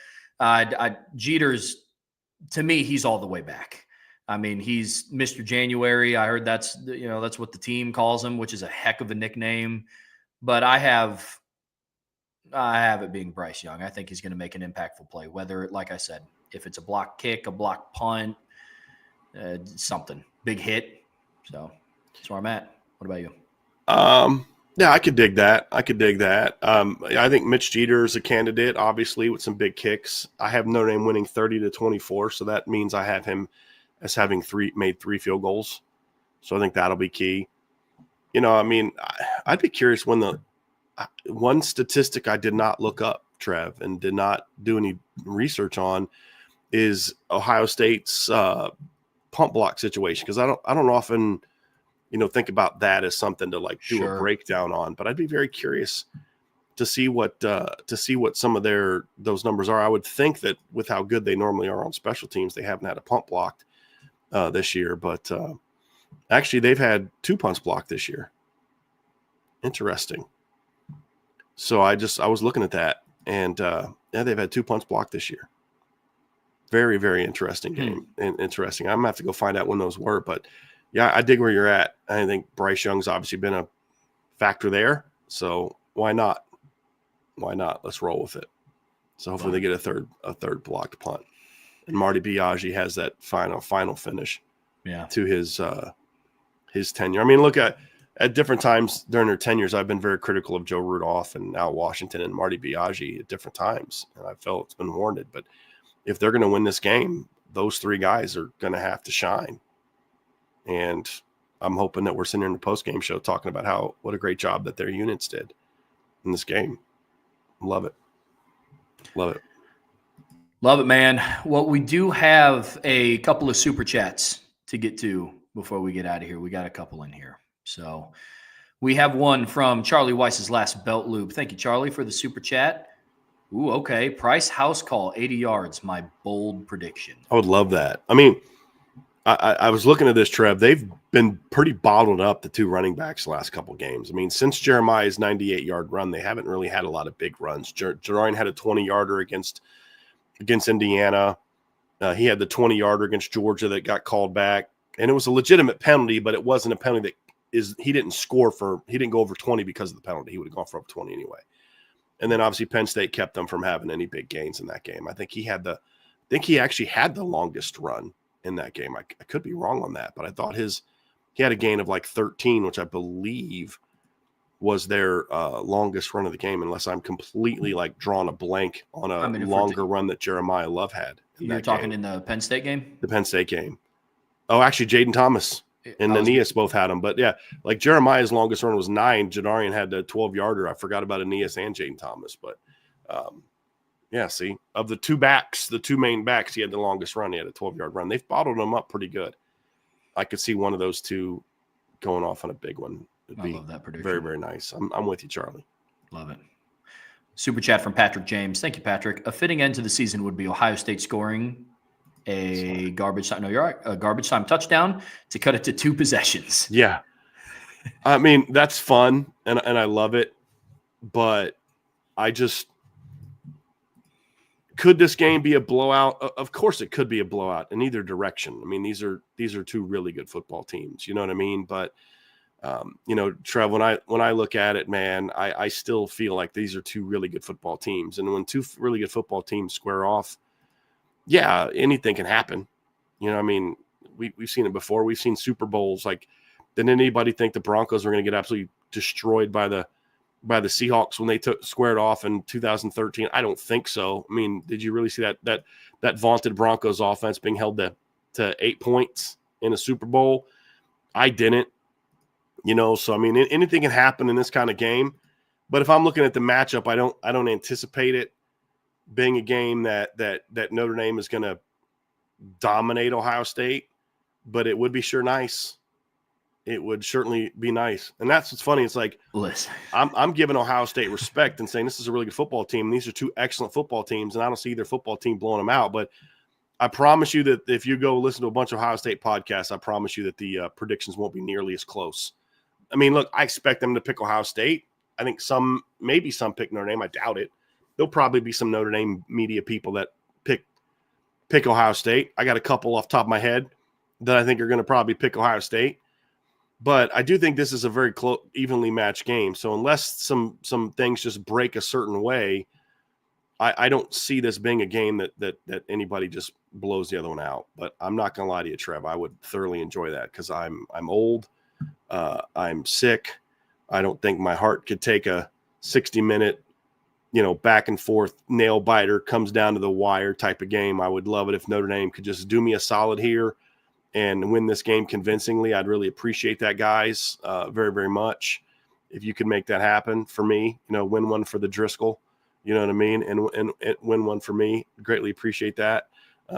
Jeter's, to me, he's all the way back. I mean, he's Mr. January. I heard that's what the team calls him, which is a heck of a nickname. But I have it being Bryce Young. I think he's going to make an impactful play, whether, like I said, if it's a block kick, a block punt, something, big hit. So that's where I'm at. What about you? Yeah, I could dig that. I think Mitch Jeter is a candidate, obviously, with some big kicks. I have Notre Dame winning 30-24, so that means I have him as having made three field goals. So I think that'll be key. You know, I mean, I'd be curious when one statistic I did not look up, Trev, and did not do any research on is Ohio State's pump block situation, because I don't often think about that as something to like do a breakdown on, but I'd be very curious to see what some of those numbers are. I would think that with how good they normally are on special teams, they haven't had a punt blocked this year, but actually they've had 2 punts blocked this year. Interesting. So I was looking at that, and they've had 2 punts blocked this year. Very, very interesting game. And interesting. I'm gonna have to go find out when those were, but yeah, I dig where you're at. I think Bryce Young's obviously been a factor there. So why not? Let's roll with it. So hopefully they get a third blocked punt. And Marty Biaggi has that final finish to his tenure. I mean, look at different times during their tenures, I've been very critical of Joe Rudolph and Al Washington and Marty Biaggi at different times. And I felt it's been warranted. But if they're going to win this game, those 3 guys are going to have to shine. And I'm hoping that we're sitting here in the post-game show talking about what a great job that their units did in this game. Love it. Love it, man. Well, we do have a couple of super chats to get to before we get out of here. We got a couple in here. So we have one from Charlie Weiss's Last Belt Loop. Thank you, Charlie, for the super chat. Ooh, okay. Price house call, 80 yards, my bold prediction. I would love that. I mean, I was looking at this, Trev. They've been pretty bottled up, the 2 running backs the last couple games. I mean, since Jeremiah's 98-yard run, they haven't really had a lot of big runs. Jadarian had a 20-yarder against Indiana. He had the 20-yarder against Georgia that got called back. And it was a legitimate penalty, but it wasn't a penalty he didn't go over 20 because of the penalty. He would have gone for over 20 anyway. And then obviously Penn State kept them from having any big gains in that game. I think he actually had the longest run in that game. I could be wrong on that, but I thought he had a gain of like 13, which I believe was their longest run of the game, unless I'm completely like drawing a blank on a longer run that Jeremiah Love had. You're talking in the Penn State game? The Penn State game. Oh, actually, Jaden Thomas and Aeneas both had them. But yeah, like Jeremiah's longest run was 9. Jadarian had the 12-yarder. I forgot about Aeneas and Jaden Thomas. But yeah, see, of the 2 backs, the 2 main backs, he had the longest run. He had a 12-yard run. They've bottled them up pretty good. I could see one of those 2 going off on a big one. I love that prediction. Very, very nice. I'm with you, Charlie. Love it. Super chat from Patrick James. Thank you, Patrick. A fitting end to the season would be Ohio State scoring a garbage time. No, you're right. A garbage time touchdown to cut it to 2 possessions. Yeah. I mean, that's fun, and I love it. But could this game be a blowout? Of course it could be a blowout in either direction. I mean, these are 2 really good football teams. You know what I mean? But Trev, when I look at it, man, I still feel like these are 2 really good football teams. And when 2 really good football teams square off, yeah, anything can happen. You know, I mean, we've seen it before. We've seen Super Bowls. Like, didn't anybody think the Broncos were going to get absolutely destroyed by the Seahawks when they squared off in 2013? I don't think so. I mean, did you really see that that vaunted Broncos offense being held to 8 points in a Super Bowl. I didn't, so I mean, anything can happen in this kind of game. But if I'm looking at the matchup, I don't anticipate it being a game that Notre Dame is going to dominate Ohio State, but it would be sure nice. It would certainly be nice. And that's what's funny. It's like, listen, I'm giving Ohio State respect and saying this is a really good football team. These are two excellent football teams, and I don't see either football team blowing them out. But I promise you that if you go listen to a bunch of Ohio State podcasts, I promise you that the predictions won't be nearly as close. I mean, look, I expect them to pick Ohio State. I think maybe some pick Notre Dame. I doubt it. There'll probably be some Notre Dame media people that pick Ohio State. I got a couple off the top of my head that I think are going to probably pick Ohio State. But I do think this is a very close, evenly matched game. So unless some things just break a certain way, I don't see this being a game that anybody just blows the other one out. But I'm not going to lie to you, Trev. I would thoroughly enjoy that because I'm old. I'm sick. I don't think my heart could take a 60-minute, back and forth nail biter, comes down to the wire type of game. I would love it if Notre Dame could just do me a solid here and win this game convincingly. I'd really appreciate that, guys, very, very much. If you could make that happen for me, win one for the Driscoll, you know what I mean? And win one for me. Greatly appreciate that.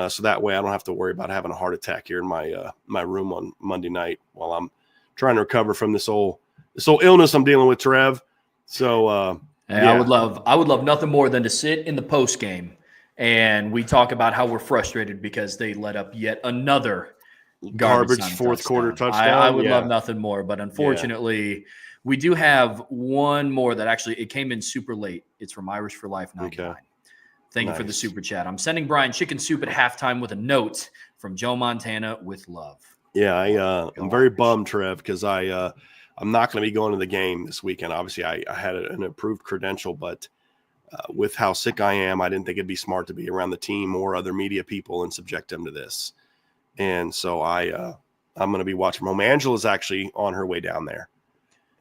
So that way I don't have to worry about having a heart attack here in my room on Monday night while I'm trying to recover from this old illness I'm dealing with, Trev. So, yeah. I would love nothing more than to sit in the post game and we talk about how we're frustrated because they let up yet another garbage fourth quarter touchdown. I would love nothing more, but unfortunately, we do have one more that actually it came in super late. It's from Irish for Life 99. Okay. Thank you for the super chat. I'm sending Brian chicken soup at halftime with a note from Joe Montana with love. Yeah, I'm very bummed, Trev, because I'm not going to be going to the game this weekend. Obviously, I had an approved credential, but with how sick I am, I didn't think it'd be smart to be around the team or other media people and subject them to this. And so I'm going to be watching from home. Angela's actually on her way down there,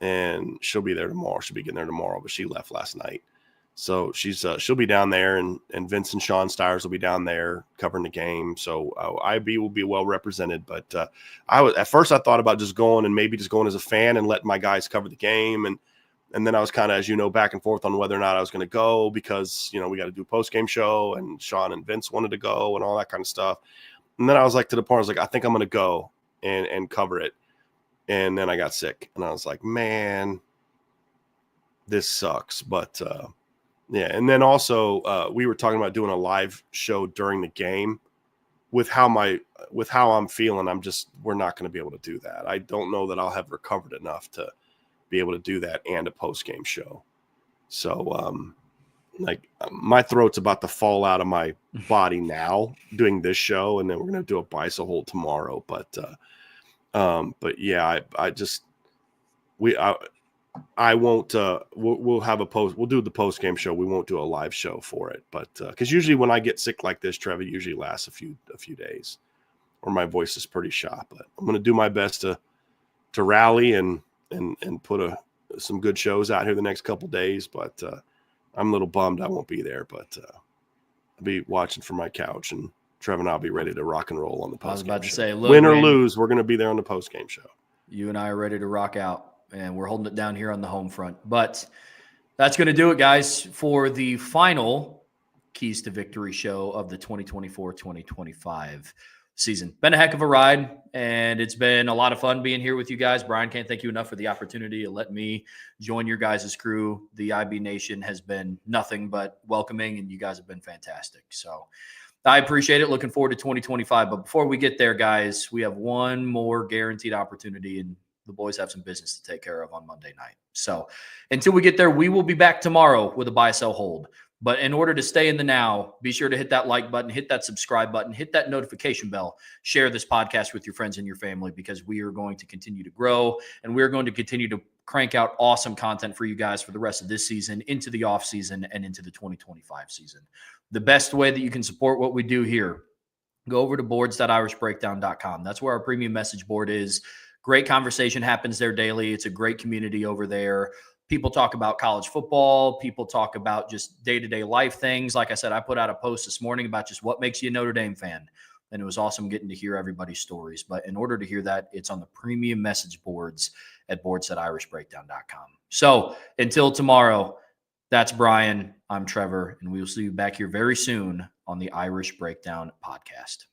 and she'll be there tomorrow. She'll be getting there tomorrow, but she left last night. So she'll be down there, and Vince and Sean Stiers will be down there covering the game. So IB will be well represented. But at first I thought about just going as a fan and letting my guys cover the game. And then I was kind of, as back and forth on whether or not I was going to go because, we got to do a post-game show, and Sean and Vince wanted to go and all that kind of stuff. And then I was like, to the point, I was like, I think I'm going to go and cover it. And then I got sick, and I was like, man, this sucks. But yeah. And then also we were talking about doing a live show during the game with how I'm feeling. We're not going to be able to do that. I don't know that I'll have recovered enough to be able to do that and a post-game show. So, my throat's about to fall out of my body now doing this show, and then we're going to do a Biso hold tomorrow. But yeah, I won't. We'll have we'll do the post game show. We won't do a live show for it, but because usually when I get sick like this, Trevor, it usually lasts a few days, or my voice is pretty shot. But I'm going to do my best to rally and put some good shows out here the next couple days. But I'm a little bummed I won't be there. But I'll be watching from my couch, and Trevor and I'll be ready to rock and roll on the post game show. I was about to say, look, win or lose, we're going to be there on the post game show. You and I are ready to rock out. And we're holding it down here on the home front. But that's going to do it, guys, for the final Keys to Victory show of the 2024-2025 season. Been a heck of a ride, and it's been a lot of fun being here with you guys. Brian, can't thank you enough for the opportunity to let me join your guys' crew. The IB Nation has been nothing but welcoming, and you guys have been fantastic. So I appreciate it. Looking forward to 2025. But before we get there, guys, we have one more guaranteed opportunity, and the boys have some business to take care of on Monday night. So until we get there, we will be back tomorrow with a buy, sell, hold. But in order to stay in the now, be sure to hit that like button, hit that subscribe button, hit that notification bell, share this podcast with your friends and your family, because we are going to continue to grow, and we're going to continue to crank out awesome content for you guys for the rest of this season, into the off season, and into the 2025 season. The best way that you can support what we do here, go over to boards.irishbreakdown.com. That's where our premium message board is. Great conversation happens there daily. It's a great community over there. people talk about college football. People talk about just day-to-day life things. Like I said, I put out a post this morning about just what makes you a Notre Dame fan. And it was awesome getting to hear everybody's stories. But in order to hear that, it's on the premium message boards at boards.irishbreakdown.com. So until tomorrow, that's Bryan. I'm Trevor, and we will see you back here very soon on the Irish Breakdown podcast.